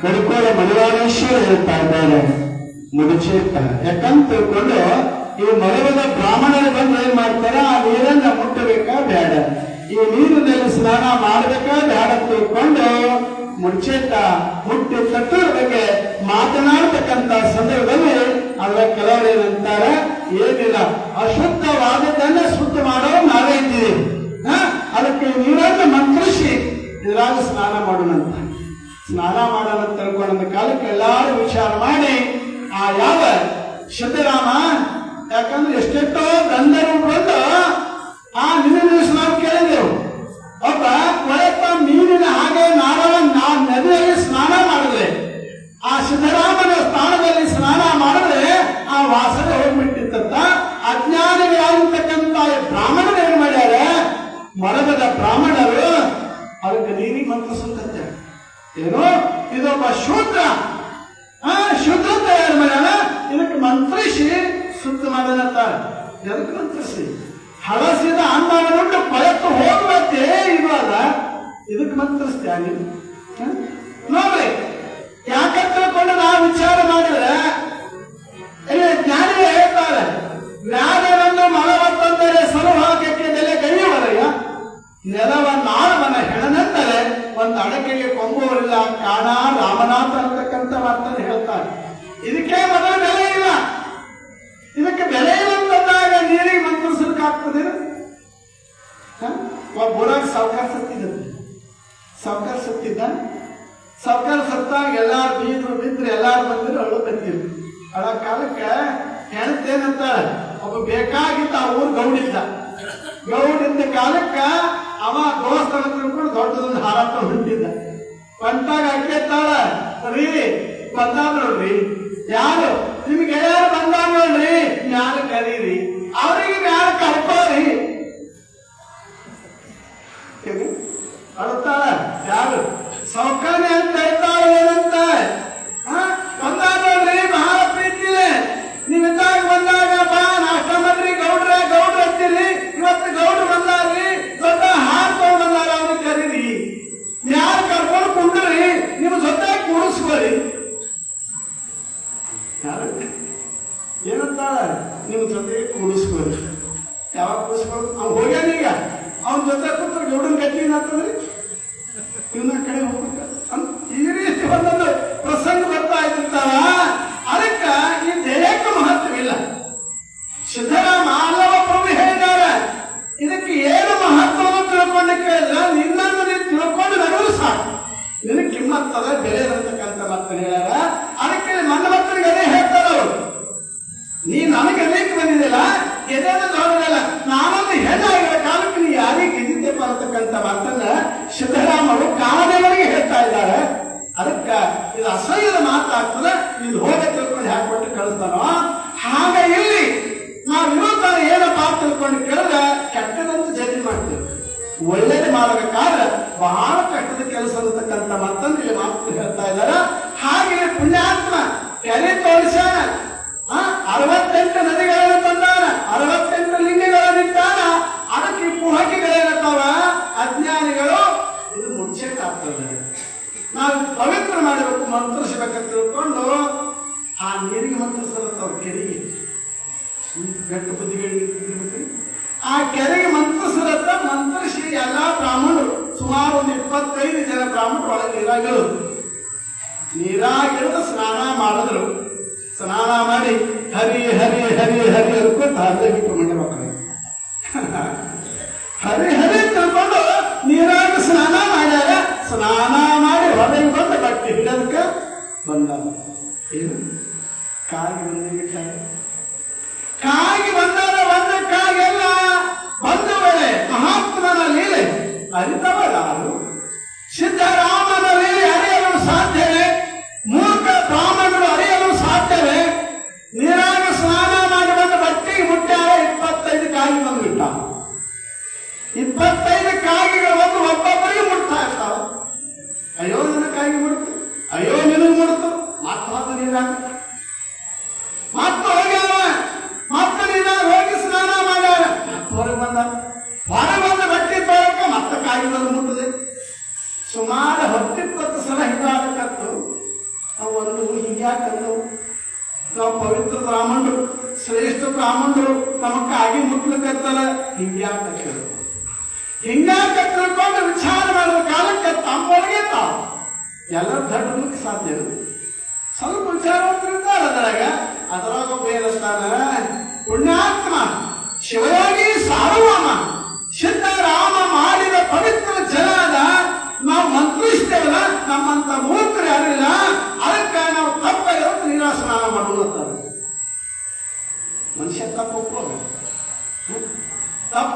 ಕಡಿಕೋಳ ಮಲವಾಳೇಶ್ವರ ಹೇಳ್ತಾ ಇದ್ದಾರೆ ಮುಡಿಚೇತ ಯಾಕಂತ ತಿಳ್ಕೊಂಡು ಈ ಮಲವದ ಬ್ರಾಹ್ಮಣರು ಬಂದು ಏನ್ ಮಾಡ್ತಾರೆ ಆ ನೀರನ್ನ ಮುಟ್ಟಬೇಕಾ ಬೇಡ ಈ ನೀರಿನಲ್ಲಿ ಸ್ನಾನ ಮಾಡ್ಬೇಕಾ ಬೇಡ ತಿಳ್ಕೊಂಡು ಮುಡಿಚೇತ ಮುಟ್ಟಿ ತಟ್ಟುವ ಬಗ್ಗೆ ಮಾತನಾಡ್ತಕ್ಕಂತ ಸಂದರ್ಭದಲ್ಲಿ ಅದರ ಕೆಲವರು ಏನಂತಾರೆ ಏನಿಲ್ಲ ಅಶುದ್ಧವಾದದ್ದನ್ನ ಶುದ್ಧ ಮಾಡೋ ನಾವೇ ಇದ್ದೀವಿ ಅದಕ್ಕೆ ನೀರನ್ನು ಮಂತ್ರಿಸಿ ಇದ್ರಾಗ ಸ್ನಾನ ಮಾಡೋಣಂತ ಸ್ನಾನ ಮಾಡೋಣ ತಿಳ್ಕೊಂಡ ಕಾಲಕ್ಕೆ ಎಲ್ಲಾರು ವಿಚಾರ ಮಾಡಿ ಆ ಯಾವ ಸಿದ್ದರಾಮ ಯಾಕಂದ್ರೆ ಎಷ್ಟೆಷ್ಟೋ ಗಂಧರು ಬಂದು ಆ ನೀರಿನ ಸ್ನಾನ ಕೇಳಿದೆವು ಒಬ್ಬ ಕೊಳೆತ ನೀರಿನ ಹಾಗೆ ನದಿಯಲ್ಲಿ ಸ್ನಾನ ಮಾಡಿದ್ರೆ ಆ ಸಿದ್ದರಾಮನ ಸ್ಥಾನದಲ್ಲಿ ಸ್ನಾನ ಮಾಡಿದ್ರೆ ಆ ವಾಸನೆ ಹೋಗ್ಬಿಟ್ಟಿತ್ತ ಅಜ್ಞಾನಿಗಳಾಗಿರ್ತಕ್ಕಂಥ ಬ್ರಾಹ್ಮಣರು ಏನ್ ಮಾಡ್ಯಾರ ಮರಗದ ಬ್ರಾಹ್ಮಣರು ಅದಕ್ಕೆ ನೀರಿಗೆ ಮಂತ್ರಿಸುತ್ತೆ ಏನೋ ಇದೊಬ್ಬ ಶೂದ್ರ ಶೂದ್ರ ತಯಾರು ಮಾಡ್ಯಾನ ಇದಕ್ಕೆ ಮಂತ್ರಿಸಿ ಶುದ್ಧ ಮಾಡನಂತಾರೆ ಎದಕ್ಕೆ ಮಂತ್ರಿಸಿ ಹಳಸಿದ ಅನ್ನವನ್ನು ಕೊಳೆತು ಹೋಗುವಂತೆ ಇವಾಗ ಇದಕ್ಕೆ ಮಂತ್ರಿಸ್ತೀಯ ನೀನು ನೋಡ್ರಿ ಯಾಕಂತ ತಿಳ್ಕೊಂಡು ನಾವು ವಿಚಾರ ಮಾಡಿದ್ರೆ ಜ್ಞಾನಿಗಳು ಹೇಳ್ತಾರೆ ಜ್ಞಾನವನ್ನು ಮಲವತ್ತಂದರೆ ಸರುಹಾಕಕ್ಕೆ ನೆಲೆ ಗೈಯವರಯ್ಯ ನೆಲವನ್ನಾಳವನ ಹೆಣನೆಂದರೆ ಒಂದು ಅಡಕೆಗೆ ಕೊಂಬುವರಿಲ್ಲ ಕಾಣ ರಾಮನಾಥ ಅಂತಕ್ಕಂಥ ಮಾತನ್ನು ಹೇಳ್ತಾರೆ ಇದಕ್ಕೆ ಮೊದಲು ಬೆಲೆ ಇಲ್ಲ ಇದಕ್ಕೆ ಬೆಲೆ ಇಲ್ಲ ಅಂತಂದಾಗ ನೀರಿಗೆ ಮಂತ್ರಿಸಲಿಕ್ಕಾಗ್ತದೆ ಒಬ್ಬರಾಗ ಸಾವುಕಾರ ಸತ್ತಿದ್ದ ಸಾವುಕಾರ ಸತ್ತಾಗ ಎಲ್ಲಾರು ಬಿದ್ರೆ ಎಲ್ಲಾರು ಬಂದಿದ್ರು ಅಳು ಬಂದಿರು ಅಳ ಕಾಲಕ್ಕೆ ಹೆಣತೇನಂತ ಒಬ್ಬ ಬೇಕಾಗಿದ್ದ ಊರು ಗೌಡಿದ್ದ ಕಾಲಕ್ಕ ಅವ ದೋಸ್ತರ ತಿಳ್ಕೊಂಡು ದೊಡ್ಡದೊಂದು ಹಾರಾಟ ಹೊಂಟಿದ್ದ ಬಂಟಾಗ ಅಕ್ಕೇತಾಳ ರೀ ಬಂದಾರ ನೋಡ್ರಿ ಯಾರು ನಿಮ್ಗೆ ಯಾರು ಬಂದಾರ ನೋಡ್ರಿ ಯಾರು ಕರೀರಿ ಅವ್ರಿಗೆ ಯಾರು ಕರ್ಕೋರಿ ಅಳ್ತಾಳ ಯಾರು ಸೌಕರ್ಯ ಅಂತ ಹೇಳ್ತಾಳ ಏನಂತ ಬಂದಾರ ನೋಡ್ರಿ ಬಹಳ ಪ್ರೀತಿಲೆ ನೀವಿದ್ದಾಗ ಬಂದಾಗ ಬಾ ನಾಷ್ಟ ಮಾಡ್ರಿ ಗೌಡ್ರ ಅಂತೀರಿ ಇವತ್ತು ಗೌಡ್ರು ಬಂದಾರ್ರಿ ದೊಡ್ಡ ಹಾಡ್ಕೊಂಡು ಬಂದಾರ ಅವ್ರಿಗೆ ಕರೀರಿ ಯಾರು ಕರ್ಕೊಂಡು ಕುಂಡ್ರಿ ನಿಮ್ಮ ಜೊತೆ ಕೂಡಿಸ್ಕೊಳ್ಳಿ ಏನಂತಾಳ ನಿಮ್ಮ ಜೊತೆ ಕೂಡಿಸ್ಕೊಳ್ಳಿ ಯಾವಾಗ ಕೂಡಿಸ್ಕೊಳ್ಳಿ ಅವ್ನು ಹೋಗ್ಯಾನೀಗ ಅವನ ಜೊತೆ ಕೂತ್ರೆ ಗೌಡನ ಗತಿ ಏನಾಗ್ತದ್ರಿ ಇವನ ಕಡೆ ಹೋಗ್ಬೇಕ ಈ ರೀತಿ ಒಂದೊಂದು ಪ್ರಸಂಗ ಬರ್ತಾ ಇರ್ತಾರ ಅದಕ್ಕ ಈ ದೇಹಕ್ಕೆ ಮಹತ್ವವಿಲ್ಲ ಸಿದ್ದರಾಮ ಅಲ್ಲವ ಪ್ರಭು ಹೇಳಿದ್ದಾರೆ ಇದಕ್ಕೆ ಏನು ಮಹತ್ವವನ್ನು ತಿಳ್ಕೊಂಡಕ್ಕೆ ಇಲ್ಲ ನಿನ್ನನ್ನು ನೀನು ತಿಳ್ಕೊಂಡು ನಡೆಯಲು ಸಾಕು ನಿನಗೆ ಕಿಮ್ಮತ್ತದ ಬೆಲೆ ಇರತಕ್ಕಂಥ ಮಾತನ್ನು ಹೇಳ್ಯಾರ ಅದಕ್ಕೆ ನನ್ನ ಮಕ್ಕಳಿಗೆ ಅದೇ ಹೇಳ್ತಾರ ಅವರು ನೀ ನನಗೆ ಅನೇಕ ಬಂದಿದ್ದಿಲ್ಲ ಎದೇನು ನೋಡಿದಲ್ಲ ನಾನೊಂದು ಹೆಣ್ಣಾಗಿರೋ ಕಾಲಕ್ಕೆ ನೀ ಯಾರಿಗೆ ಗೆದ್ದಿದ್ದೆಪ್ಪ ಅಂತಕ್ಕಂಥ ಮಾತನ್ನ ಸಿದ್ದರಾಮರು ಕಾಮದೇವರಿಗೆ ಹೇಳ್ತಾ ಇದ್ದಾರೆ ಅದಕ್ಕ ಇದು ಅಸಹ್ಯದ ಮಾತಾಗ್ತದೆ ಇಲ್ಲಿ ಹೋಗ ತಿಳ್ಕೊಂಡು ಯಾಕೆ ಕೊಟ್ಟು ಕಳಿಸ್ತಾನೋ ಹಾಗ ಇಲ್ಲಿ ನಾವು ವಿರೋಧ ಏನಪ್ಪಾ ತಿಳ್ಕೊಂಡು ಕೇಳಿದ್ರೆ ಕೆಟ್ಟದಂತ ಜಡ್ಜಿ ಮಾಡ್ತೇವೆ ಒಳ್ಳೇದು ಮಾಡಬೇಕಾದ್ರೆ ಬಹಳ ಕಷ್ಟದ ಕೆಲಸ ಅನ್ನತಕ್ಕಂಥ ಮಾತನ್ನು ಇಲ್ಲಿ ಮಾತು ಹೇಳ್ತಾ ಇದ್ದಾರೆ ಹಾಗೆ ಪುಣ್ಯಾತ್ಮ ಕೆರೆ ತೋರಿಸ್ಯಾನ 68 ನದಿಗಳನ್ನು ತಂದಾನ 68 ಲಿಂಗಗಳನ್ನಿಟ್ಟಾನ ಅದಕ್ಕೆ ಕುಹಕಿಗಳೇನತ್ತಾವ ಅಜ್ಞಾನಿಗಳು ಇದು ಮುಚ್ಚಕ್ಕಾಗ್ತದೆ ನಾವು ಪವಿತ್ರ ಮಾಡಬೇಕು ಮಂತ್ರಿಸಬೇಕಂತ ತಿಳ್ಕೊಂಡು ಆ ನೀರಿಗೆ ಮಂತ್ರಿಸ್ತಾರ ಕೆರೆಗೆ ಗಟ್ಟು ಬುದ್ಧಿಗಳಿಗೆ ಆ ಕೆರೆಗೆ ಮಂತ್ರಿಸಿರತ್ತ ಮಂತ್ರಿಸಿ ಎಲ್ಲಾ ಬ್ರಾಹ್ಮಣರು ಸುಮಾರು ಒಂದು 25 ಜನ ಬ್ರಾಹ್ಮಣರು ಒಳಗೆ ನೀರಾಗಿಳಿದು ಸ್ನಾನ ಮಾಡಿದ್ರು. ಸ್ನಾನ ಮಾಡಿ ಹರಿ ಹರಿ ಹರಿ ಹರಿ ಅನ್ಕೊಂತ ಹರಿದಗಿಟ್ಟು ಮಂಡ್ಯ ಮಕ್ಕಳು ಹರಿ ಹರಿ ತಿಳ್ಕೊಂಡು ನೀರಾಗಿ ಸ್ನಾನ ಮಾಡ್ಯಾರ. ಸ್ನಾನ ಮಾಡಿ ಹೊರಗೆ ಬಂದು ಬಟ್ಟೆ ಹಿಡೋದಕ್ಕೆ ಬಂದ. ಏನು ಕಾಗಿ ಬಂದಿರ್ತಾರೆ, ಕಾಗಿ ಬಂದಾಗ ಬಂದ ಕಾಗೆಲ್ಲ ಬಂದ ವೇಳೆ ಮಹಾತ್ಮನ ಲೀಲೆ ಅರಿತವರಾರು. ಸಿದ್ಧರಾಮನ ಲೀಲೆ ಅರಿಯಲು ಸಾಧ್ಯವೇ? ಮೂರ್ಖ ಬ್ರಾಹ್ಮಣರು ಅರಿಯಲು ಸಾಧ್ಯವೇ? ನೀರಾಗ ಸ್ನಾನ ಮಾಡಿ ಬಂದ ಬಟ್ಟೆಗೆ ಮುಟ್ಟ್ಯಾರ. 25 ಕಾಗಿ ಬಂದ್ಬಿಟ್ಟ. 25 ಕಾಗಿಗಳು ಬಂದು ಒಬ್ಬೊಬ್ಬರಿಗೆ ಮುಟ್ತಾ ಇರ್ತಾವ. ಅಯ್ಯೋ ನಿನ್ನ ಕಾಗಿ ಮುಡ್ತು, ಅಯ್ಯೋ ನಿನಗೆ ಮುಡ್ತು, ಮತ್ತೆ ನೀರಾಗ ಮತ್ತೆ ಹೋಗ್ಯಾವ. ಮತ್ತೆ ನೀರಾಗ ಹೋಗಿ ಸ್ನಾನ ಮಾಡ್ಯಾರ. ಮತ್ತೆ ಹೊರಗೆ ಬಂದ ಬಟ್ಟೆ ತೊಳಕ ಮತ್ತೆ ಕಾಗಿ ಬಂದು ಮುಟ್ಟದೆ. ಸುಮಾರು 10-20 ಸಲ ಹಿಂಗಾಗತ್ತು. ಒಂದು ಹಿಂಗ್ಯಾಕಂದು ನಾವು ಪವಿತ್ರ ಬ್ರಾಹ್ಮಣರು, ಶ್ರೇಷ್ಠ ಬ್ರಾಹ್ಮಣರು ನಮ್ಮ ಕಾಗಿ ಮುಟ್ಲಿಕ್ಕತ್ತಲ್ಲ, ಹಿಂಗ್ಯಾಕ ತಿಳ್ಕೊಂಡು ವಿಚಾರ ಮಾಡುವ ಕಾಲಕ್ಕೆ ತಮ್ಮೊಳಗೆ ತಾವು ಎಲ್ಲರೂ ದಡ್ಡಲಿಕ್ಕೆ ಸಾಧ್ಯ. ಸ್ವಲ್ಪ ವಿಚಾರವಂತರಿದ್ದಾರೆ ಅದರಾಗ ಬೇರಸ್ತಾನ ಪುಣ್ಯಾತ್ಮ ಶಿವಯೋಗಿ ಸಾರ್ವಭೌಮ ಸಿದ್ಧರಾಮ ಮಾಡಿದ ಪವಿತ್ರ ಜಲದ ನಾವು ಮಂತ್ರಿಸ್ತೇವಲ್ಲ, ನಮ್ಮಂತ ಮೂರ್ಖರು ಯಾರಿಲ್ಲ. ಅದಕ್ಕೆ ನಾವು ತಪ್ಪಾಗಿರೋ ನೀರಾ ಸ್ನಾನ ಮಾಡುವಂತ ಮನುಷ್ಯ ತಪ್ಪು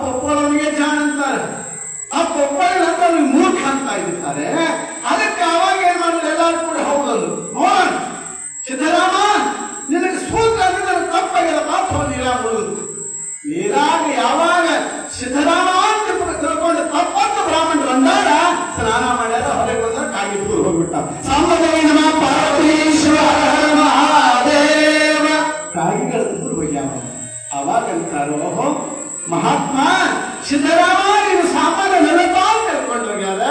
ಒಪ್ಪೋಳವನಿಗೆ ಜಾಣ ಅಂತಾರೆ, ತಪ್ಪು ಒಪ್ಪಳಿಲ್ಲ ಅಂತ ಅವ್ನಿಗೆ ಮೂರ್ಖ ಅಂತ ಇರ್ತಾರೆ. ಅದಕ್ಕೆ ಅವಾಗ ಏನ್ ಮಾಡಿದ್ರೆ ಎಲ್ಲರೂ ಕೂಡ ಹೌದಲ್ಲ, ನೋಡೋಣ ಸಿದ್ದರಾಮ ನಿನಗೆ ಸೂತ್ರ ತಪ್ಪಾಗಿಲ್ಲ ಪಾಪ ನೀರಾ ಮುಳುಗುದು. ನೀರಾಗ ಯಾವಾಗ ಸಿದ್ದರಾಮ ಅಂತ ತಿಳ್ಕೊಂಡು ತಪ್ಪಂತ ಬ್ರಾಹ್ಮಣರು ಅಂದಾಗ ಸ್ನಾನ ಮಾಡ್ಯಾರ. ಹೊರಗೆ ಬಂದ್ರೆ ಕಾಗಿ ದೂರ ಹೋಗ್ಬಿಟ್ಟ. ಮಹಾದೇವ ಕಾಗಿಗಳ ದೂರ ಹೋಗ್ಯಾವ. ಅವಾಗ ಅಂತಾರೋ ಮಹಾತ್ಮ ಸಿದ್ದರಾಮ ನೀನು ಸಾಮಾನ್ಯ ನೆನಪ ತಿಳ್ಕೊಂಡು ಹೋಗ್ಯಾರ,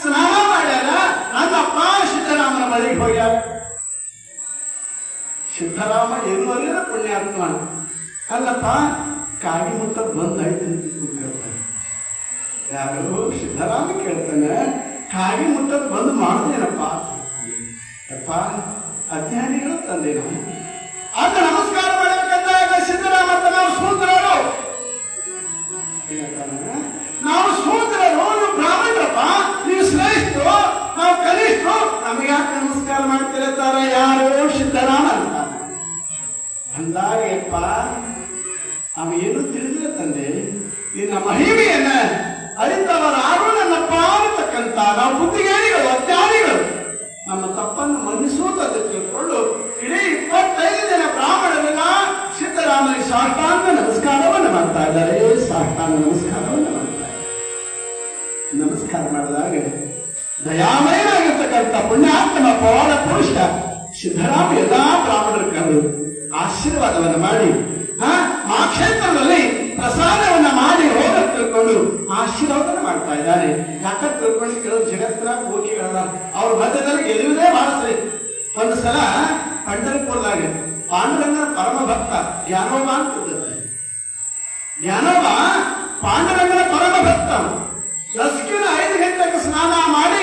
ಸ್ನಾನ ಮಾಡ್ಯಾರ. ನನ್ನಪ್ಪ ಸಿದ್ದರಾಮನ ಮನೆಗೆ ಹೋಗ್ಯಾರ. ಸಿದ್ದರಾಮ ಏನು ಅಲ್ಲಿರ ಪುಣ್ಯಾತ್ಮ ಅಲ್ಲಪ್ಪ, ಕಾಗಿ ಮುಟ್ಟದ್ ಬಂದಾಯ್ತು ಕೇಳ್ತಾನೆ. ಯಾರು ಸಿದ್ದರಾಮ ಕೇಳ್ತಾನೆ, ಕಾಗಿ ಮುಟ್ಟದ್ ಬಂದು ಮಾಡ್ದೇನಪ್ಪ? ಅಪ್ಪ ಅಜ್ಞಾನಿಗಳು ತಂದೆ ನಾವು ಆಗ ನಮಸ್ಕಾರ ಮಾಡಬೇಕಂದಾಗ ಸಿದ್ದರಾಮ ನಾವು ಸೂತ್ರರು, ನಾವು ಸೂತ್ರರು, ನೀವು ಬ್ರಾಹ್ಮಣರಪ್ಪ, ನೀವು ಶ್ರೇಷ್ಠರು, ನಾವು ಕನಿಷ್ಠರು, ನಮಗೆ ಯಾಕೆ ನಮಸ್ಕಾರ ಮಾಡ್ತಿರ್ತಾರ? ಯಾರು ಸಿದ್ದರಾಮ ಅಂತಾನೆ. ಅಂದಾಗಪ್ಪ ಅವ ಏನು ತಿಳಿದಿಲ್ಲ ತಂದೆ, ನಿನ್ನ ಮಹಿಮೆಯನ್ನ ಅರಿತವರಾರು ನನ್ನಪ್ಪ ಅನ್ನತಕ್ಕಂತ ನಾವು ಬುದ್ಧಿಗೇಡಿಗಳು, ಅಜ್ಞಾನಿಗಳು, ನಮ್ಮ ತಪ್ಪನ್ನು ಮನ್ನಿಸುವುದನ್ನು ತಿಳ್ಕೊಂಡು ಇಡೀ 25 ಜನ ಬ್ರಾಹ್ಮಣರೆಲ್ಲ ಸಿದ್ದರಾಮನಿಗೆ ಸಾಷ್ಟಾಂಗ ನಮಸ್ಕಾರವನ್ನು ಮಾಡ್ತಾ ಇದ್ದಾರೆ. ಸಾಷ್ಟಾಂಗ ನಮಸ್ಕಾರವನ್ನು ಮಾಡ್ತಾ ಇದ್ದಾರೆ. ನಮಸ್ಕಾರ ಮಾಡಿದಾಗ ದಯಾಮಯನಾಗಿರ್ತಕ್ಕಂಥ ಪುಣ್ಯಾತ್ಮ ಪವಾಡ ಪುರುಷ ಸಿದ್ದರಾಮ ಎಲ್ಲಾ ಬ್ರಾಹ್ಮಣರ ಕರೆದು ಆಶೀರ್ವಾದವನ್ನು ಮಾಡಿ ಆ ಕ್ಷೇತ್ರದಲ್ಲಿ ಪ್ರಸಾದವನ್ನ ಮಾಡಿ ಹೋಗ ತಿಳ್ಕೊಂಡು ಆಶೀರ್ವಾದನ ಮಾಡ್ತಾ ಇದ್ದಾರೆ. ಯಾಕಂತ ತಿಳ್ಕೊಂಡು ಕೆಲವು ಜಗತ್ತಿನ ಕೋಟಿಗಳಲ್ಲ, ಅವ್ರ ಮಧ್ಯದಲ್ಲಿ ಗೆಲ್ಲುವುದೇ ಬಹಳ ಸರಿ. ಒಂದು ಸಲ ಪಂಢರಪುರದಾಗ ಪಾಂಡುರಂಗನ ಪರಮ ಭಕ್ತ ಜ್ಞಾನೋಬ ಅಂತಿದ್ದ. ಜ್ಞಾನೋಬ ಪಾಂಡುರಂಗನ ಪರಮ ಭಕ್ತ. ದಸ್ಕಿನ 5 ಗಂಟೆಗೆ ಸ್ನಾನ ಮಾಡಿ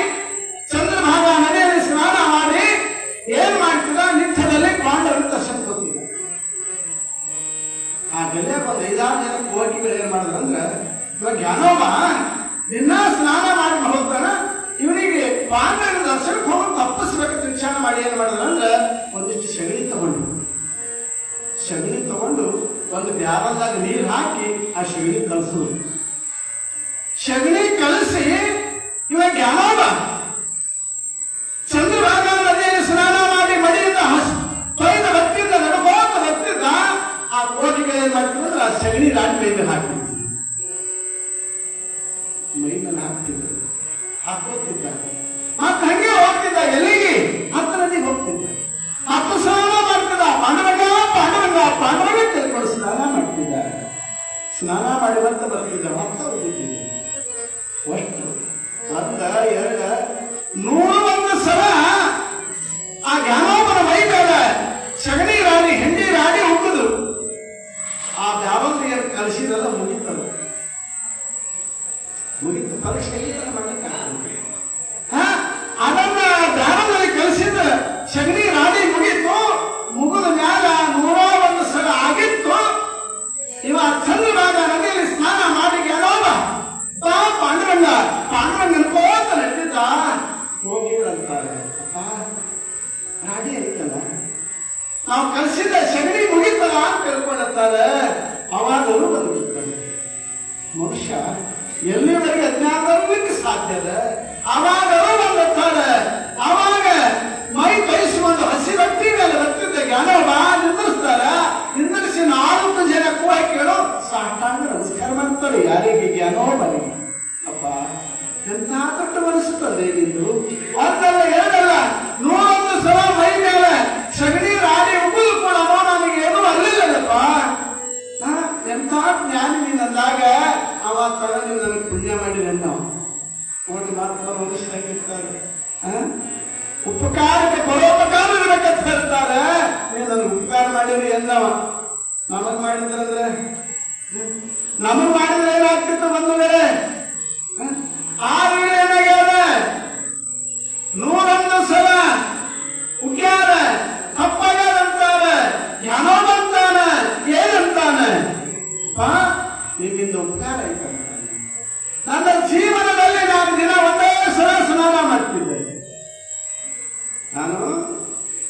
ಚಂದ್ರಭಾಗ ನದಿಯಲ್ಲಿ ಸ್ನಾನ ಮಾಡಿ ಏನ್ ಮಾಡ್ತಿದ, ನಿತ್ಯದಲ್ಲಿ ಪಾಂಡುರಂಗ ದರ್ಶನ ಕೊಡ್ತಿದ್ದ. ಆ ಗಲ್ಯಾಗ ಒಂದು 5-6 ಜನ ಕೋಟಿಗಳು ಏನ್ ಮಾಡಿದ್ರಂದ್ರ, ಇವಾಗ ಜ್ಞಾನೋಬ ದಿನ ಸ್ನಾನ ಮಾಡಿ ಹೋಗ್ತಾನ, ಇವನಿಗೆ ಪಾಂಡುರಂಗ ದರ್ಶನಕ್ಕೆ ಹೋಗಿ ತಪ್ಪಿಸ್ಬೇಕಂತ ವಿಚಾರ ಮಾಡಿ ಏನ್ ಮಾಡಿದ್ರಂದ್ರ, ಒಂದಿಷ್ಟು ಸಗಣಿ ತಗೊಂಡು ಒಂದು ಬ್ಯಾರಲ್ದಾಗ ನೀರು ಹಾಕಿ ಆ ಸಗಣಿ ಕಲಸೋದು. ಸಗಣಿ ಕಲಸಿ ಇವಾಗ ಜ್ಞಾನೋಬ ಚಂದ್ರಭಾಗ ನದಿಯಲ್ಲಿ ಸ್ನಾನ ಮಾಡಿ ಮಡಿಯಿಂದ ತೊಯ್ದ ಭಕ್ತಿಯಿಂದ ನಡಬೋತ ಭಕ್ತಿದ್ದ. ಆ ಕೋಟಿಗೆ ಏನ್ ಮಾಡ್ತಿದ್ರೆ ಆ ಸಗಣಿ ರಾಡಿ ಮೈ ಮೇಲೆ ಹಾಕ್ತಿದ್ರು, ಮೈ ಮೇಲೆ ಹಾಕೋತಿದ್ದ. ಮತ್ತೆ ಹಂಗೆ ಹೋಗ್ತಿದ್ದ, ಎಲ್ಲಿಗೆ ಹತ್ತು ನದಿಗೆ ಹೋಗ್ತಿದ್ದ, ಹತ್ತು ಸ್ನಾನ ಮಾಡ್ತಿದ್ದ. ಪಾಂಡವಂಗ ತಿಳ್ಕೊಂಡು ಸ್ನಾನ ಮಾಡ್ತಿದ್ದ. ಸ್ನಾನ ಮಾಡಿ ಮತ್ತೆ ಬರ್ತಿದ್ದ, ಮತ್ತೆ ಹೋಗ್ತಿದ್ದ. ಅಷ್ಟು 1, 2, 101 ಸಲ ಆ ಜ್ಞಾನೋಬನ ಮೈ ಮೇಲೆ ಸಗಣಿ ರಾಡಿ ಹೆಂಡಿ ರಾಡಿ ಹೋಗುದು. ಆ ಬ್ಯಾವಂಗ ಕಲಿಸಿದೆಲ್ಲ ಮುಗಿತು. ಪರೀಕ್ಷೆ ಮಾಡ್ಲಿಕ್ಕೆ ನಾವು ಕಲಿಸಿದ ಸಗಣಿ ಮುಗಿತಲ್ಲ ಅಂತ ತಿಳ್ಕೊಂಡಿರ್ತಾರೆ. ಅವಾಗ ಅವರು ಬಂದ್ಬಿಡ್ತಾರೆ. ಮನುಷ್ಯ ಎಲ್ಲಿವರೆಗೆ ಅಜ್ಞಾನದಲ್ಲಿಕ್ಕೆ ಸಾಧ್ಯದ ಅವಾಗ ಅವರು ಬಂದಿರ್ತಾರೆ. ಅವಾಗ ಮೈ ಕೈಸಿಕೊಂಡು ಹಸಿ ರೊಟ್ಟಿ ಮೇಲೆ ಬರ್ತಿದ್ದ ಜ್ಞಾನೋಬ ನಿಂದಿಸ್ತಾರ. ನಿಂದಿರಿಸಿ 4 ಜನ ಕೂಡ ಕೇಳೋ ಸಾಷ್ಟಾಂಗ ನಮಸ್ಕಾರ ಮಾಡ್ತಾರೆ. ಯಾರಿಗೆ? ಜ್ಞಾನೋಬನಿಗೆ. ಅಪ್ಪ ಎಂಥ ದೊಡ್ಡ ಮನಸ್ಸುತ್ತದೆ ನಿಂದು. ಒಂದಲ್ಲ ಎರಡಲ್ಲ 101 ಸಲ ಮೈ ಮೇಲೆ ಸಗಣಿ ರಾಡಿ ಉಗುಳು ಕೂಡ ನನಗೆ ಏನೂ ಅಲ್ಲಿಲ್ಲಪ್ಪ. ಎಂಥ ಜ್ಞಾನಿ ನೀನಂದಾಗ ಅವ ತರ ನೀವು ನನಗೆ ಪುಣ್ಯ ಮಾಡಿದೆ ನಾವು ನೋಡಿ ಮಾತ್ರ ಮನುಷ್ಯರಾಗಿರ್ತಾರೆ. ಉಪಕಾರಕ್ಕೆ ಪರೋಪಕಾರ ಇರಬೇಕಂತ ಹೇಳ್ತಾರೆ. ನೀವು ನನಗೆ ಉಪಕಾರ ಮಾಡಿರಿ ಎಂದವ. ನಮಗ್ ಮಾಡಿದ್ರಂದ್ರೆ ನಮಗ್ ಮಾಡಿದ್ರೆ ಏನಾಗ್ತಿತ್ತು ಬಂಧುಗಳೇ? ಆ ಏನಾಗ್ಯಾದ 101 ಸಲ ಉಗ್ಯಾರ ತಪ್ಪಾಗ್ಯಾದಂತಾರ. ಜ್ಞಾನೋ ಬಂತಾನ. ಏನಂತಾನ? ನಿಮ್ಮಿಂದ ಉಪಕಾರ ಆಯ್ತಂತ. ನನ್ನ ಜೀವನದಲ್ಲಿ ನಾನು ದಿನ ಒಂದೇ ಸಲ ಸ್ನಾನ ಮಾಡ್ತಿದ್ದೆ. ನಾನು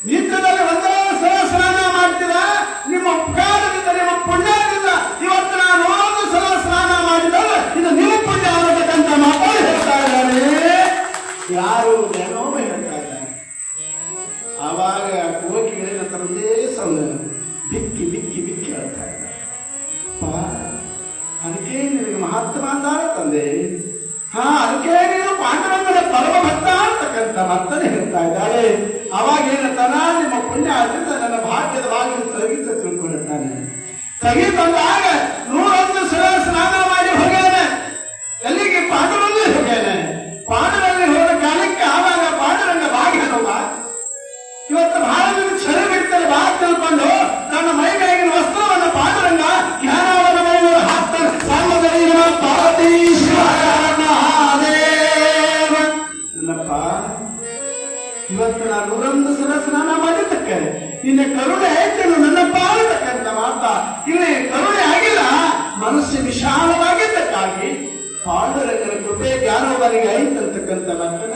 ನಿತ್ಯದಲ್ಲಿ ಒಂದೇ ಸಲ ಸ್ನಾನ ಮಾಡ್ತೀರ. ನಿಮ್ಮ ಉಪಕಾರದಿಂದ ನಿಮ್ಮ ಪುಣ್ಯದಿಂದ ಇವತ್ತು ನಾನು 1 ಸಲ ಸ್ನಾನ ಮಾಡಿದರೆ ಇದು ನಿಮ್ಮ ಪುಣ್ಯ ಆಗಬೇಕಂತ ಮಾತಾಡಿ ಹೇಳ್ತಾ ಇದ್ದಾರೆ. ಯಾರು ಏನೋ ಹೇಳ್ತಾ ಇದ್ದಾರೆ. ಆವಾಗ ಕೋಕಿಗಳಿನ ತರದೇ ಸೌಂದ ಬಿಕ್ಕಿ ಬಿಕ್ಕಿ ಬಿಕ್ಕಿ ಹೇಳ್ತಾ ಇದ್ದಾರೆ. ಅದಕ್ಕೆ ನಿನಗೆ ಮಹಾತ್ಮ ಅಂದಾರ ತಂದೆ. ಅದಕ್ಕೆ ನೀನು ಪಾಂಡುರಂಗನ ಪರಮ ಭಕ್ತ ಅಂತಕ್ಕಂಥ ಮಾತನ್ನೇ ಹೇಳ್ತಾ ಇದ್ದಾರೆ. ಅವಾಗ ಏನಂತಾನ? ನಿಮ್ಮ ಪುಣ್ಯ ಆದ್ರಿಂದ ನನ್ನ ಭಾಗ್ಯದ ಬಾಗಿಲು ತೆಗಿತ ತಿಳ್ಕೊಂಡಿರ್ತಾನೆ. ತೆಗಿತಂದಾಗ 101 ಸಲ ಸ್ನಾನ ಮಾಡಿ ಹೋಗ್ಯಾನೆ. ಎಲ್ಲಿಗೆ? ಪಾಂಡುರಲ್ಲಿ ಹೋಗ್ಯಾನೆ. ಪಾಂಡುರಲ್ಲಿ ಹೋದ ಕಾಲಕ್ಕೆ ಆವಾಗ ಪಾಂಡುರಂಗ ಭಾಗ್ಯನವ ಇವತ್ತು ಬಹಳ ಛಲ ಬಿಡ್ತಾರೆ. ಬಾ ತಿಳ್ಕೊಂಡು ತನ್ನ ಮೈ ಮೇಗಿನ ವಸ್ತ್ರವನ್ನು ಪಾಂಡುರಂಗ ಜ್ಞಾನವನ ಮೈಗಳು ಹಾಕ್ತಾನೆ. ಸಾಮದೈವ ಪಾರ್ವತೀಶ್ವರ ಮಹಾದೇವ. ಇಲ್ಲಪ್ಪ, ಇವತ್ತು ನಾನು 101 ಸಲ ಸ್ನಾನ ಮಾಡಿದ್ದಕ್ಕೆ ನಿನ್ನೆ ಕರುಣೆ ಆಯ್ತೇನು ನನ್ನ ಪಾಲತಕ್ಕಂಥ ಮಾತಾ. ಇಲ್ಲಿ ಕರುಣೆ ಆಗಿಲ್ಲ, ಮನಸ್ಸು ವಿಶಾಲವಾಗಿದ್ದಕ್ಕಾಗಿ ಪಾಂಡುರಂಗನ ಕೃಪೆ ಜ್ಞಾನೋಬನಿಗೆ ಆಯ್ತಂತಕ್ಕಂಥ ಮಾತನ್ನ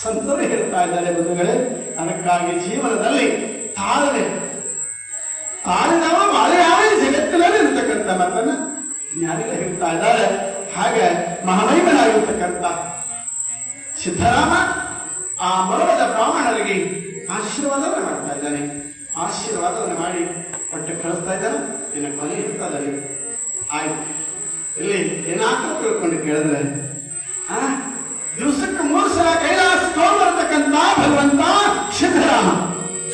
ಸಂತರು ಹೇಳ್ತಾ ಇದ್ದಾರೆ ಬಂಧುಗಳೇ. ಅದಕ್ಕಾಗಿ ಜೀವನದಲ್ಲಿ ತಾಳ್ಮೆ ತಾಳಿದವ ಬಾಳೆಯಾವ ಜಗತ್ತಿನಲ್ಲಿ ಇರ್ತಕ್ಕಂಥ ಮಾತನ್ನ ಜ್ಞಾನಿಗಳು ಹೇಳ್ತಾ ಇದ್ದಾರೆ. ಹಾಗೆ ಮಹಾಮಹಿಮನಾಗಿರ್ತಕ್ಕಂಥ ಸಿದ್ಧರಾಮ ಆ ಮರವದ ಬ್ರಾಹ್ಮಣರಿಗೆ ಆಶೀರ್ವಾದವನ್ನು ಮಾಡ್ತಾ ಇದ್ದಾನೆ. ಆಶೀರ್ವಾದವನ್ನು ಮಾಡಿ ಹೊಟ್ಟೆ ಕಳಿಸ್ತಾ ಇದ್ದಾನೆ. ಇನ್ನು ಕೊನೆ ಇರ್ತದೆ. ಆಯ್ತು, ಇಲ್ಲಿ ಏನಾಗ್ತದೆ ತಿಳ್ಕೊಂಡು ಕೇಳಿದ್ರೆ ದಿವಸಕ್ಕೆ 3 ಸಲ ಕೈಲಾಸ ತಗೊಂಡ್ಬರ್ತಕ್ಕಂಥ ಭಗವಂತ ಸಿದ್ಧರಾಮ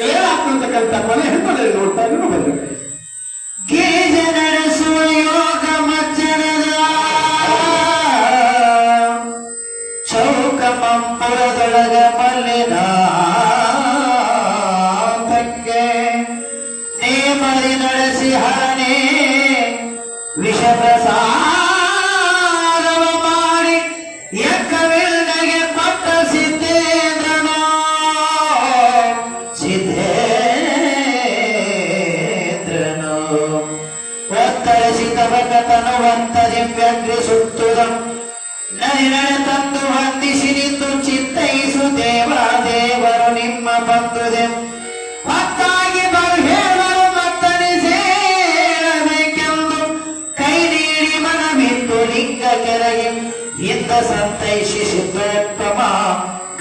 ಏನಾಗ್ತಕ್ಕಂಥ ಕೊನೆ ಹಿಡಿದ್ರೆ ನೋಡ್ತಾ ಇದ್ರು ಬಂದ್ರೆ ಗಿರಿಜ ನಡೆಸುವ ಯೋಗ ಮಜ್ಜನದ ಚೌಕ ಮಂಪುರದೊಳಗ ಮಲ್ಲಿನ ನೇಮರಿ ನಡೆಸಿ ಹರಣೆ ವಿಷ ಪ್ರಸಾದವ ಮಾಡಿ ಯಕ್ಕವಿಲ್ದಗೆ ಪಟ್ಟ ಸಿದ್ಧೇಂದ್ರನೋ ಸಿದ್ಧೇಂದ್ರನೋ ಒತ್ತರಿಸಿದ ಭಗತನುವಂತ ದಿವ್ಯಗ್ರಿ ಸುತ್ತುದಂ ನರಿ ನಡೆ ತಂದು ವಂದಿಸಿ ನಿಂದು ಚಿತ್ತೈಸು ದೇವ ದೇವರು ನಿಮ್ಮ ಬಂಧುದೆಂ ಭಕ್ತಾಗಿ ಬರು ಹೇಳರು ಮತ್ತನಿಸೇಳಬೇಕೆಂದು ಕೈ ನೀಡಿ ಮನವಿಟ್ಟು ಲಿಂಗ ಕೆಳಗೆ ಇಂದ ಸಂತೈಷಿ ಸಿದ್ಧೋತ್ತಮ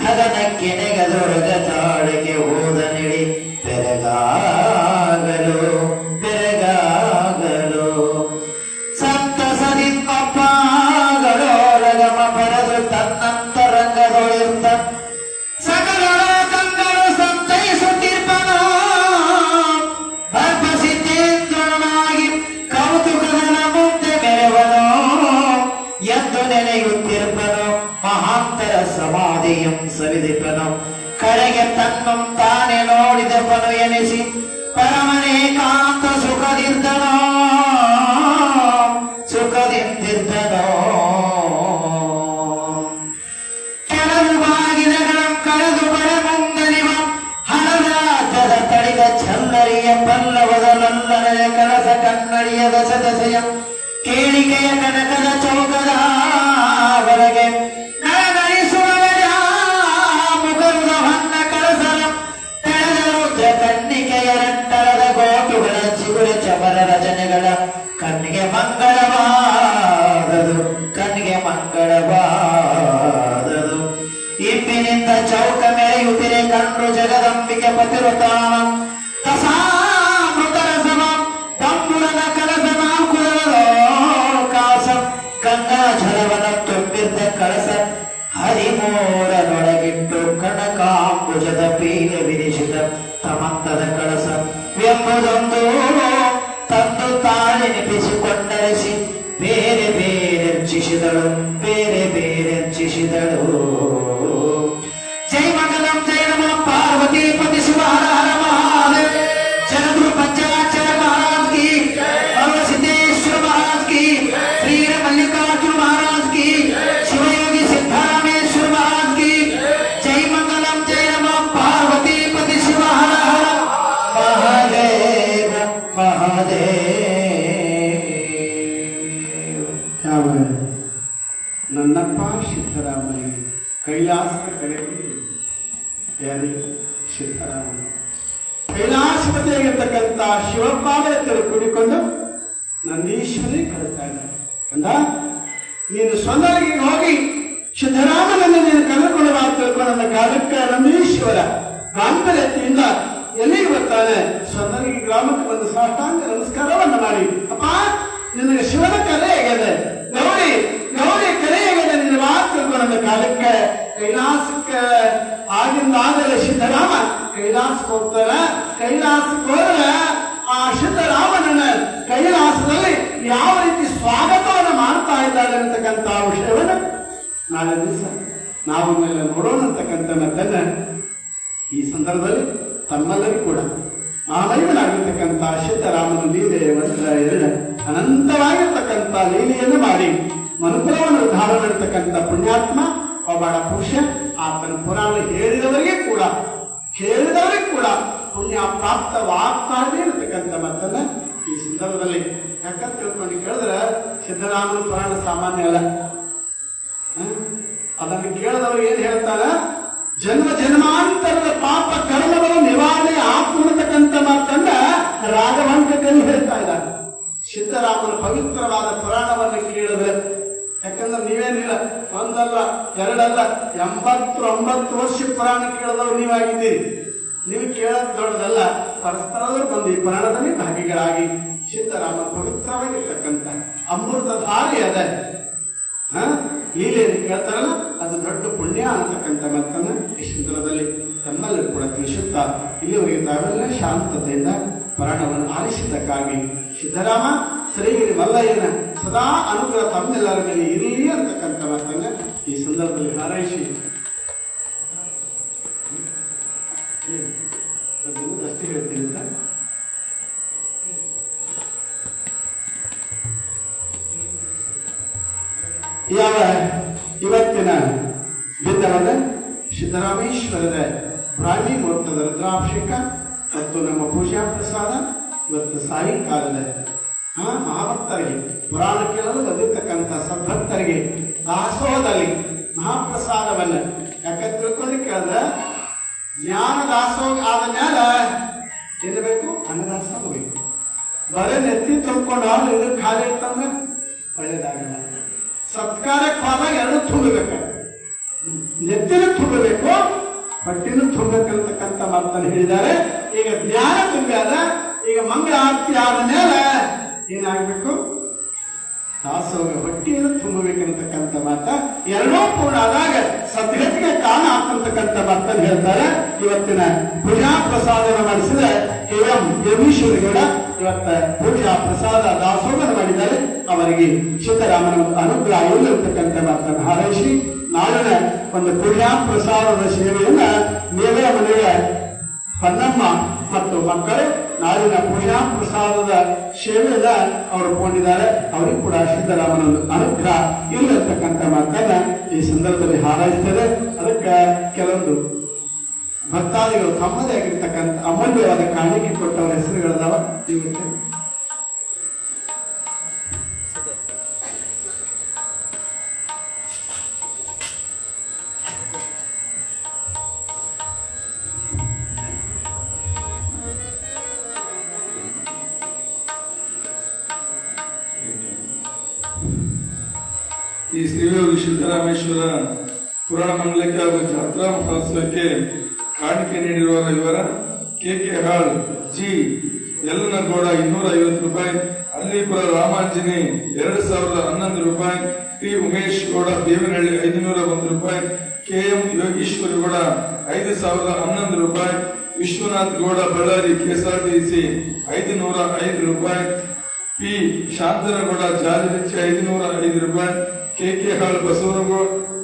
ಕದನಕ್ಕೆ ನೆಗದೊರಗ ತಾಳಗೆ ಹೋದ ನಿಡಿ ಬೆರಗಾಗಲು ಬೆರಗಾಗಲು ಸಂತಸದಿಪ್ಪಗಳೊಳಗಮ ಬರೆದು ತನ್ನಂತರಂಗದೊಳಿರ್ತ ಸಕಲ ಲೋಕಗಳು ಸಂತೈಸುತ್ತಿರ್ಪನೋ ಸಿದ್ಧೇಂದ್ರನಾಗಿ ಕೌತುಕದ ಮುಂದೆ ಮೆರವನೋ ಎಂದು ನೆನೆಯುತ್ತಿರ್ಪನೋ ಮಹಾಂತರ ಸಮಾಧಿಯಂ ಸವಿದಿಪನು ಕಡೆಗೆ ತನ್ನಂ ತಾನೇ ನೋಡಿದಪನು ಎನಿಸಿ ಪರಮನೇಕಾಂತ ಸುಖದಿಂದನೋ ಸುಖದಿಂದಿದ್ದನೋ ಕೆಲವು ಬಾಗಿಲಗಳ ಕಳೆದು ಬರಮಂಗಲಿವ ಹಣರಾಜದ ತಳಿದ ಚಲ್ಲರಿಯ ಪಲ್ಲವದ ಲಲ್ಲನೆಯ ಕಳಸ ಕನ್ನಡಿಯ ದಸದಸೆಯ ಕೇಳಿಕೆಯ ಕನಕದ ಚೌಕದ ಹೊರಗೆ ನಳಗಳಿಸುವ ಮುಖರುದ ಹೊನ್ನ ಕಳಸರ ತಳೆದ ರುದ್ರ ಕನ್ನಿಕೆಯರ ಮಹಿಮೆಯಿಂದ ಚೌಕ ಮೆರೆಯುತ್ತಿರೆ ಕಂಡು ಜಗದಂಬಿಕೆ ಪತಿರುತಾನ ತಸಾಮೃತರಸಮ ತಂಬುಳನ ಕಲಸನ ಕುಲಕಾಸ ಗಂಗಾ ಜಲವನ ತುಂಬಿದ್ದ ಕಳಸ ಹರಿಮೋರನೊಳಗಿಟ್ಟು ಕನಕಾಂಬುಜದ ಪೀಲೆ ವಿರಿಸಿದ ತಮಂತದ ಕಳಸ ಎಂಬುದೊಂದು ತಂದು ತಾಳಿ ನೆಪಿಸಿಕೊಂಡರಿಸಿ ಬೇರೆ ಬೇರೆ ಅರ್ಚಿಸಿದಳು ಬೇರೆ ಬೇರೆ ಅರ್ಚಿಸಿದಳು ಜೈ ಮಂಗಲಂ ಜೈ ನಮ ಪಾರ್ವತಿ ಪತಿ ಶಿವ ಹರ ಹರ ಮಹಾದೇವ ಜಗದ್ಗುರು ಪಂಚಾಚಾರ್ಯ ಮಹಾರಾಜ್ ಕಿ ಸಿದ್ದೇಶ್ವರ ಮಹಾರಾಜ್ ಕಿ ಶ್ರೀ ಮಲ್ಲಿಕಾರ್ಜುನ ಮಹಾರಾಜ್ ಕಿ ಶಿವಯೋಗಿ ಸಿದ್ಧಾರಾಮೇಶ್ವರ ಮಹಾರಾಜ್ ಕಿ ಜೈ ಮಂಗಲಂ ಜೈ ನಮ ಪಾರ್ವತಿ ಪತಿ ಶಿವ ಹರ ಹರ ಮಹಾದೇವ ಮಹಾದೇವ. ಯಾವ ನನ್ನಪ್ಪ ಸಿದ್ದರಾಮನಿಗೆ ಕೈಲಾಸದ ಕಡೆಗೆ ಯಾರಿಗೆ ಸಿದ್ದರಾಮನ ಕೈಲಾಸಪತಿಯಾಗಿರ್ತಕ್ಕಂಥ ಶಿವಪಾದೆತ್ತರು ಕೂಡಿಕೊಂಡು ನಂದೀಶ್ವರಿ ಕಳಿಸ್ತಾ ಇದ್ದಾರೆ. ಕಂದ ನೀನು ಸೊಂದರಿಗೆ ಹೋಗಿ ಸಿದ್ದರಾಮನನ್ನು ನೀನು ಕರೆದುಕೊಂಡು ತಿಳ್ಕೊಂಡು ನನ್ನ ಕಾಲಕ್ಕೆ ನಂದೀಶ್ವರ ಗಾಂಭೀರ್ಯತೆಯಿಂದ ಎಲ್ಲಿಗೆ ಬರ್ತಾನೆ ಸೊಂದರಿಗೆ ಗ್ರಾಮಕ್ಕೆ ಬಂದು ಸಾಷ್ಟಾಂಗ ನಮಸ್ಕಾರವನ್ನು ಮಾಡಿ, ಅಪ್ಪ ನಿನಗೆ ಶಿವನ ಕಲೆ ಹೇಗಿದೆ, ಗೌರಿ ಗೌರಿ ಕಲೆ ಹೇಗಿದೆ, ನಿನ್ನ ಮಾತು ತಿಳ್ಕೊಂಡು ನನ್ನ ಕಾಲಕ್ಕೆ ಕೈಲಾಸಕ್ಕೆ ಆಗಿಂದಾಗಲೇ ಸಿದ್ದರಾಮ ಕೈಲಾಸಕ್ಕೆ ಹೋಗ್ತಾರ. ಕೈಲಾಸಕ್ಕೆ ಹೋದ್ರೆ ಆ ಸಿದ್ದರಾಮನ ಕೈಲಾಸದಲ್ಲಿ ಯಾವ ರೀತಿ ಸ್ವಾಗತವನ್ನು ಮಾಡ್ತಾ ಇದ್ದಾರೆ ಅಂತಕ್ಕಂಥ ವಿಷಯವನ್ನು ನಾಳೆ ದಿವಸ ನಾವು ಮೇಲೆ ನೋಡೋಣ ಅಂತಕ್ಕಂಥ ಮತ್ತನ್ನ ಈ ಸಂದರ್ಭದಲ್ಲಿ ತಮ್ಮೆಲ್ಲರಿಗೂ ಕೂಡ ಆಮಯನಾಗಿರ್ತಕ್ಕಂಥ ಸಿದ್ದರಾಮನ ಲೀಲೆ ಒಂದರ ಎರಡು ಅನಂತವಾಗಿರ್ತಕ್ಕಂಥ ಲೀಲೆಯನ್ನು ಮಾಡಿ ಮನುಕುಲವನ್ನು ಉದ್ಧಾರ ಮಾಡಿರ್ತಕ್ಕಂಥ ಪುಣ್ಯಾತ್ಮ ಒಬ್ಬಳ ಪುರುಷ. ಆತನ ಪುರಾಣ ಹೇಳಿದವರಿಗೆ ಕೂಡ ಕೇಳಿದವರಿಗೆ ಕೂಡ ಪುಣ್ಯ ಪ್ರಾಪ್ತವಾಗ್ತಾ ಇದೆ ಇರತಕ್ಕಂಥ ಮತ್ತನ್ನ ಈ ಸಂದರ್ಭದಲ್ಲಿ ಯಾಕಂತ ತಿಳ್ಕೊಂಡು ಕೇಳಿದ್ರೆ ಸಿದ್ದರಾಮನ ಪುರಾಣ ಸಾಮಾನ್ಯ ಅಲ್ಲ. ಅದನ್ನು ಕೇಳಿದವರು ಏನ್ ಹೇಳ್ತಾರ, ಜನ್ಮ ಜನ್ಮಾಂತರದ ಪಾಪ ಕರ್ಮಗಳ ನಿವಾರಣೆ ಆಗ್ತಕ್ಕಂಥ ಮಾತನ್ನ ರಾಘವಂಕದಲ್ಲಿ ಹೇಳ್ತಾ ಇದ್ದಾರೆ. ಸಿದ್ದರಾಮನ ಪವಿತ್ರವಾದ ಪುರಾಣವನ್ನು ಕೇಳಿದ್ರೆ, ಯಾಕಂದ್ರೆ ನೀವೇನಿಲ್ಲ ಒಂದಲ್ಲ ಎರಡಲ್ಲ 89 ವರ್ಷ ಪುರಾಣ ಕೇಳಿದವರು ನೀವಾಗಿದ್ದೀರಿ. ನೀವು ಕೇಳೋದು ದೊಡ್ಡದಲ್ಲ, ಪರಸ್ಪರರು ಬಂದು ಈ ಪುರಾಣದಲ್ಲಿ ಭಾಗಿಗಳಾಗಿ ಸಿದ್ದರಾಮನ ಪವಿತ್ರವಾಗಿರ್ತಕ್ಕಂಥ ಅಮೃತಧಾರಿ ಅದ ಲೀಲೆಯನ್ನು ಕೇಳ್ತಾರಲ್ಲ, ಅದು ದೊಡ್ಡ ಪುಣ್ಯ ಅನ್ನತಕ್ಕಂಥ ಮಾತನ್ನ ಈ ಸಂದರ್ಭದಲ್ಲಿ ತಮ್ಮೆಲ್ಲರೂ ಕೂಡ ತಿಳಿಸುತ್ತಾ ಇಲ್ಲಿವರೆಗೆ ತಾವೆಲ್ಲ ಶಾಂತತೆಯಿಂದ ಪುರಾಣವನ್ನು ಆಲಿಸಿದ್ದಕ್ಕಾಗಿ ಸಿದ್ದರಾಮ ಶ್ರೀಗಿರಿ ಮಲ್ಲಯ್ಯನ ಸದಾ ಅನುಗ್ರಹ ತಮ್ಮೆಲ್ಲರ ಮೇಲೆ ಇರಲಿ ಅಂತಕ್ಕಂಥ ಮಾತನ್ನ ಈ ಸಂದರ್ಭದಲ್ಲಿ ಹಾರೈಸಿ ಅಷ್ಟೇ ಹೇಳ್ತೀನಿ ಅಂತ ಯಾವ ಇವತ್ತಿನ ದಿನವಾದ ಸಿದ್ದರಾಮೇಶ್ವರದ ಬ್ರಾಹ್ಮಿ ಮುಹೂರ್ತದ ರುದ್ರಾಭಿಷೇಕ ಮತ್ತು ನಮ್ಮ ಪೂಜಾ ಪ್ರಸಾದ ಇವತ್ತು ಸಾಯಂಕಾಲದ ಮಹಾಭಕ್ತರಿಗೆ ಪುರಾಣ ಕೇಳಲು ಬಂದಿರ್ತಕ್ಕಂಥ ಸದ್ಭಕ್ತರಿಗೆ ದಾಸೋಹದಲ್ಲಿ ಮಹಾಪ್ರಸಾದವನ್ನು ಯಾಕೆ ತಿಳ್ಕೊಂಡು ಕೇಳಿದ್ರೆ ಜ್ಞಾನ ದಾಸೋಹ ಆದ ಮೇಲೆ ಏನ್ಬೇಕು ಅನ್ನದಾಸೋಹ ಬೇಕು. ಬರೀ ನೆತ್ತಿ ತುಂಬಿಕೊಂಡು ಅವ್ರು ಇದು ಖಾಲಿ ಇರ್ತಂದ್ರೆ ಒಳ್ಳೇದಾಗಲ್ಲ. ಸತ್ಕಾರಕ್ಕೆ ಹೋದಾಗ ಎರಡು ತುಂಬಬೇಕು, ನೆತ್ತಿನ ತುಂಬಬೇಕು, ಹೊಟ್ಟಿನ ತುಂಬಬೇಕಂತಕ್ಕಂಥ ಮಾತನ್ನು ಹೇಳಿದ್ದಾರೆ. ಈಗ ಜ್ಞಾನ ತುಂಬ್ಯಾದ, ಈಗ ಮಂಗಳ ಆರತಿ ಆದ ಮೇಲೆ ಏನಾಗಬೇಕು, ದಾಸೋಹ ಹೊಟ್ಟಿಯನ್ನು ತುಂಬಬೇಕಂತಕ್ಕಂಥ ಮಾತ ಎರಡೂ ಪೂರ್ಣ ಆದಾಗ ಸದ್ಗತಿಗೆ ಕಾರಣ ಆಗ್ತಕ್ಕಂಥ ಮಾತನ್ನು ಹೇಳ್ತಾರೆ. ಇವತ್ತಿನ ಪೂಜಾ ಪ್ರಸಾದನ ಮಾಡಿಸಿದ ಕೇವಲ ದೇವೀಶ್ವರಿಗೌಡ ಇವತ್ತ ಪೂಜಾ ಪ್ರಸಾದ ದಾಸೋಹನ ಮಾಡಿದ್ದಾರೆ. ಅವರಿಗೆ ಸಿದ್ದರಾಮನ ಅನುಗ್ರಹ ಇರತಕ್ಕಂಥ ಮಾತನ್ನು ಹಾರೈಸಿ ನಾಳಿನ ಒಂದು ಪೂಜಾ ಪ್ರಸಾದದ ಸೇವೆಯನ್ನ ಮೇಲ ಮನೆಯ ಹೊನ್ನಮ್ಮ ಮತ್ತು ಮಕ್ಕಳು ನಾಳಿನ ಪೂಜಾ ಪ್ರಸಾದದ ಸೇವೆಯನ್ನ ಅವರು ಕೊಂಡಿದ್ದಾರೆ. ಅವರಿಗೂ ಕೂಡ ಸಿದ್ದರಾಮನ ಅನುಗ್ರಹ ಇರತಕ್ಕಂಥ ಮಾತನ್ನ ಈ ಸಂದರ್ಭದಲ್ಲಿ ಹಾರೈಸ್ತದೆ. ಅದಕ್ಕೆ ಕೆಲವೊಂದು ಭಕ್ತಾದಿಗಳು ತಮ್ಮದೇ ಆಗಿರ್ತಕ್ಕಂಥ ಅಮೂಲ್ಯವಾದ ಕಾಣಿಕೆ ಕೊಟ್ಟವರ ಹೆಸರುಗಳದಾವ. ಇವತ್ತು ಈ ಶ್ರೀಯೋಗಿ ಸಿದ್ದರಾಮೇಶ್ವರ ಪುರಾಣ ಮಂಡಲಕ್ಕೆ ಹಾಗೂ ಜಾತ್ರಾ ಮಹೋತ್ಸವಕ್ಕೆ ಕಾಣಿಕೆ ನೀಡಿರುವ ಇವರ ಕೆ ಹಾಳ್ ಜಿ ಯಲ್ಲನಗೌಡ 250 ರೂಪಾಯಿ, ಅಲ್ಲಿಪುರ ರಾಮಾಂಜನಿ 2011 ರೂಪಾಯಿ, ಟಿ ಉಮೇಶ್ ಗೌಡ ದೇವನಹಳ್ಳಿ 501 ರೂಪಾಯಿ, ಕೆಎಂ ಯೋಗೀಶ್ವರಗೌಡ 5011 ರೂಪಾಯಿ, ವಿಶ್ವನಾಥ್ ಗೌಡ ಬಳ್ಳಾರಿ ಕೆಎಸ್ಆರ್ಟಿಸಿ 505 ರೂಪಾಯಿ, ಪಿ ಶಾಂತನಗೌಡ ಜಾಲಿರಿಚಿ 505 ರೂಪಾಯಿ, ಕೆ ಹಾಳ್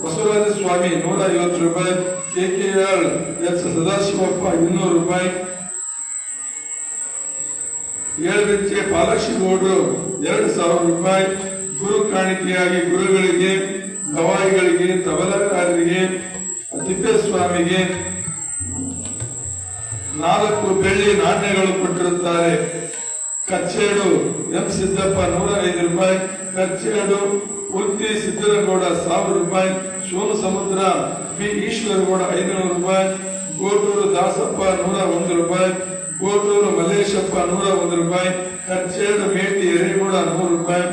ಬಸವರಾಜ ಸ್ವಾಮಿ 150 ರೂಪಾಯಿ, ಕೆಆರ್ ಎಚ್ ಸದಾಶಿವಪ್ಪ 200 ರೂಪಾಯಿ, ಏಳರಿಚೆ ಪಾಲಕ್ಷಿಗೌಡರು 2000 ರೂಪಾಯಿ. ಗುರು ಕಾಣಿಕೆಯಾಗಿ ಗುರುಗಳಿಗೆ, ಗವಾಯಿಗಳಿಗೆ, ತಬಲಗಾರರಿಗೆ, ತಿಪ್ಪೇಸ್ವಾಮಿಗೆ 4 ಬೆಳ್ಳಿ ನಾಣ್ಯಗಳು ಕೊಟ್ಟಿರುತ್ತಾರೆ. ಕಚ್ಚೇಡು ಎಂ ಸಿದ್ದಪ್ಪ 105 ರೂಪಾಯಿ, ಕಚ್ಚೇಡು ಉರ್ತಿ ಸಿದ್ದನಗೌಡ 1000 ರೂಪಾಯಿ, ಸೋನು ಸಮುದ್ರ ಬಿ ಈಶ್ವರಗೌಡ 500 ರೂಪಾಯಿ, ಗೋಟೂರು ದಾಸಪ್ಪ 101 ರೂಪಾಯಿ, ಗೋಟೂರು ಮಲ್ಲೇಶಪ್ಪ 101 ರೂಪಾಯಿ, ಕಚ್ಚೇಡು ಮೇಟಿ ಎರೇಗೌಡ 100 ರೂಪಾಯಿ,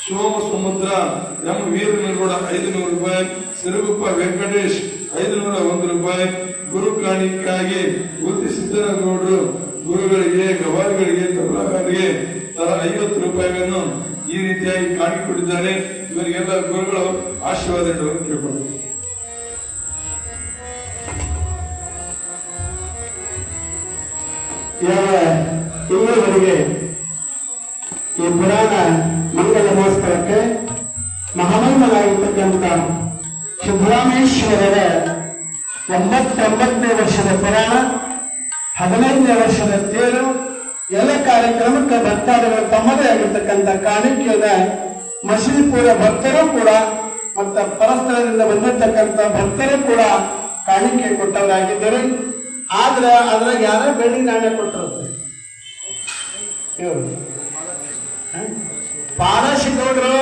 ಸೋಮ ಸಮುದ್ರ ಎಂ ವೀರನಗೌಡ 500 ರೂಪಾಯಿ, ಸಿರುಗುಪ್ಪ ವೆಂಕಟೇಶ್ 501 ರೂಪಾಯಿ. ಗುರು ಕಾಣಿಕೆಯಾಗಿ ಉರ್ತಿ ಸಿದ್ದನಗೌಡರು ಗುರುಗಳಿಗೆ, ಗವಾಯಿಗಳಿಗೆ, ತಬಲಾಗಾರರಿಗೆ ತಲಾ 50 ರೂಪಾಯಿಗಳನ್ನು ಈ ರೀತಿಯಾಗಿ ಕಾಣಿಕೊಂಡಿದ್ದಾರೆ. ಇವರಿಗೆಲ್ಲ ಗುರುಗಳು ಆಶೀರ್ವಾದ ಕೇಳಿಕೊಂಡು ಇಲ್ಲಿವರೆಗೆ ಈ ಪುರಾಣ ಮಂಗಲ ಮಹೋತ್ಸವಕ್ಕೆ ಮಹಾಮಂಗಲಾಗಿರ್ತಕ್ಕಂಥ ಸಿದ್ದರಾಮೇಶ್ವರರ 89ನೇ ವರ್ಷದ ಪುರಾಣ, 15ನೇ ವರ್ಷದ ತೇರು, ಎಲ್ಲ ಕಾರ್ಯಕ್ರಮಕ್ಕೆ ಭಕ್ತಾದಿಗಳು ತಮ್ಮದೇ ಆಗಿರ್ತಕ್ಕಂಥ ಕಾಣಿಕೆಯನ್ನ ಮಸೀದಿಪುರ ಭಕ್ತರು ಕೂಡ ಮತ್ತು ಪರಸ್ಥಳದಿಂದ ಬಂದಿರತಕ್ಕಂಥ ಭಕ್ತರು ಕೂಡ ಕಾಣಿಕೆ ಕೊಟ್ಟವರಾಗಿದ್ದರು. ಆದ್ರೆ ಅದ್ರಾಗ ಯಾರೋ ಬೆಳ್ಳಿ ನಾಣ್ಯ ಕೊಟ್ಟಿರುತ್ತೆ. ಇವರು ಪಾಲಶಿಗೌಡರು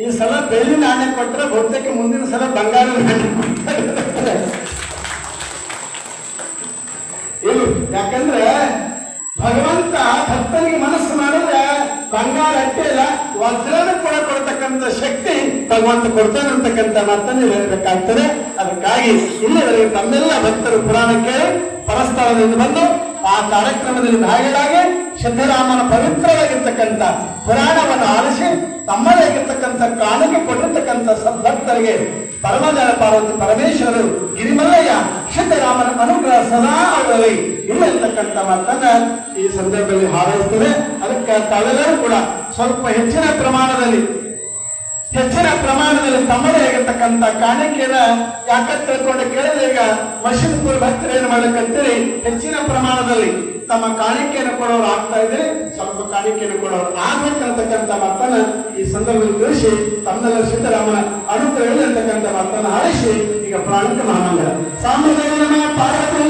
ಈ ಸಲ ಬೆಳ್ಳಿ ನಾಣ್ಯ ಕೊಟ್ಟರೆ ಬಹುತೇಕ ಮುಂದಿನ ಸಲ ಬಂಗಾರ ನಾಣ್ಯ ಕೊಡ್ತಾರೆ. ಇಲ್ಲ, ಯಾಕಂದ್ರೆ ಭಗವಂತ ಭಕ್ತನಿಗೆ ಮನಸ್ಸು ಮಾಡಿದ್ರೆ ಬಂಗಾರ ಅಟ್ಟೆ ಇಲ್ಲ, ವಜ್ರನ ಕೂಡ ಕೊಡ್ತಕ್ಕಂಥ ಶಕ್ತಿ ಭಗವಂತ ಕೊಡ್ತಾನೆ ಅಂತಕ್ಕಂಥ ಮಾತನ್ನು ಹೇಳಬೇಕಾಗ್ತದೆ. ಅದಕ್ಕಾಗಿ ಇಲ್ಲಿವರೆಗೆ ತಮ್ಮೆಲ್ಲ ಭಕ್ತರು ಪುರಾಣ ಕೇಳಿ ಪರಸ್ಥಳದಿಂದ ಬಂದು ಆ ಕಾರ್ಯಕ್ರಮದಲ್ಲಿ ಭಾಗಿಯಾಗಿ ಸಿದ್ದರಾಮನ ಪವಿತ್ರವಾಗಿರ್ತಕ್ಕಂಥ ಪುರಾಣವನ್ನು ಆಲಿಸಿ ತಮ್ಮದೇ ಆಗಿರ್ತಕ್ಕಂಥ ಕಾಣಿಕೆ ಕೊಟ್ಟಿರ್ತಕ್ಕಂಥ ಸದ್ಭಕ್ತರಿಗೆ ಪರಮಜನ ಪಾರ್ವತಿ ಪರಮೇಶ್ವರರು ಗಿರಿಮಲ್ಲಯ್ಯ ಸಿದ್ದರಾಮನ ಅನುಗ್ರಹ ಸದಾ ಅವರಲ್ಲಿ ಇಲ್ಲಿರ್ತಕ್ಕಂಥ ಮಾತನ್ನ ಈ ಸಂದರ್ಭದಲ್ಲಿ ಹಾರೈಸ್ತದೆ. ಅದಕ್ಕೆ ತಾವೆಲ್ಲರೂ ಕೂಡ ಸ್ವಲ್ಪ ಹೆಚ್ಚಿನ ಪ್ರಮಾಣದಲ್ಲಿ ತಮ್ಮದೇ ಆಗಿರ್ತಕ್ಕಂಥ ಕಾಣಿಕೆಯನ್ನ ಯಾಕಂತ ತಿಳ್ಕೊಂಡು ಕೇಳಿದ್ರೆ, ಈಗ ಮಸೀದಿಪುರ ಭಕ್ತರು ಏನು ಮಾಡ್ಲಿಕ್ಕಂತೇಳಿ ಹೆಚ್ಚಿನ ಪ್ರಮಾಣದಲ್ಲಿ ತಮ್ಮ ಕಾಣಿಕೆಯನ್ನು ಕೊಡೋರು ಆಗ್ತಾ ಇದ್ರೆ ಸ್ವಲ್ಪ ಕಾಣಿಕೆಯನ್ನು ಕೊಡೋರು ಆಗ್ಬೇಕಂತಕ್ಕಂಥ ಮಾತನ್ನ ಈ ಸಂದರ್ಭದಲ್ಲಿ ತಿಳಿಸಿ ತಮ್ಮೆಲ್ಲ ಸಿದ್ದರಾಮನ ಅನುಗ್ರಹ ಅಂತಕ್ಕಂಥ ಮಾತನ್ನ ಹಾರಿಸಿ ಈಗ ಪ್ರಾಣಿಕ ಮಹಾಮಂಗಲ ಸಾಂಬದೇವನ ಪಾರ್ವತಿ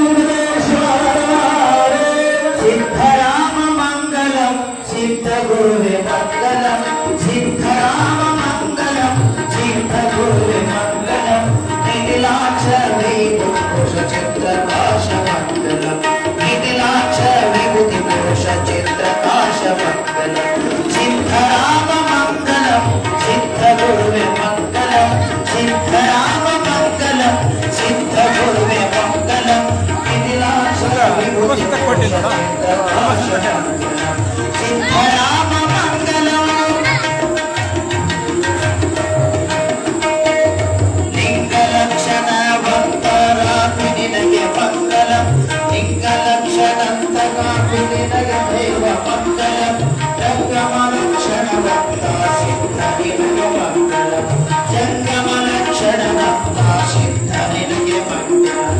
ಸಿದ್ಧರಾಮ ಮಂಗಲಂ ಸಿದ್ಧ ಗುರುವೇ ಮಂಗಲಂ ಸಿದ್ಧರಾಮ ಮಂಗಲಂ ಸಿದ್ಧ ಗುರುವೇ ಮಂಗಲಂ ನಿಖಿಲಾಕ್ಷ ವಿಭೂಷ ಚಿತ್ರಕಾಶ ಮಂಗಲಂ ನಿಖಿಲಾಕ್ಷ ವಿಭೂತಿ ಪುರುಷ ಚಿತ್ರಕಾಶ ಮಂಗಲಂ ಸಿದ್ಧರಾಮ ಮಂಗಲಂ ಸಿದ್ಧ ಗುರುವೇ ಮಂಗಲಂ ಸಿದ್ಧರಾಮ ಮಂಗಲಂ ಸಿದ್ಧ ಗುರುವೇ ಮಂಗಲಂ ನಿಖಿಲಾಕ್ಷ ವಿಭೂತಿ ಪುರುಷ ಚಿತ್ರಕಾಶ ಮಂಗಲಂ ಸಿದ್ಧರಾಮ ಮಂಗಲಂ ಲಿಂಗಲಕ್ಷಣ ಭಕ್ತರಾಪಿ ನಿನಗೆ ಮಂಗಲಂ ಲಿಂಗಲಕ್ಷಣಂತಕಾಪಿ ನಿನಗೆ ದೈವ ಮಂಗಲಂ ಜಂಗಮಲಕ್ಷಣ ಭಕ್ತ ಸಿದ್ಧ ನಿನಗೆ ಮಂಗಲಂ ಜಂಗಮಲಕ್ಷಣ ಭಕ್ತ ಸಿದ್ಧ ನಿನಗೆ ಮಂಗಲಂ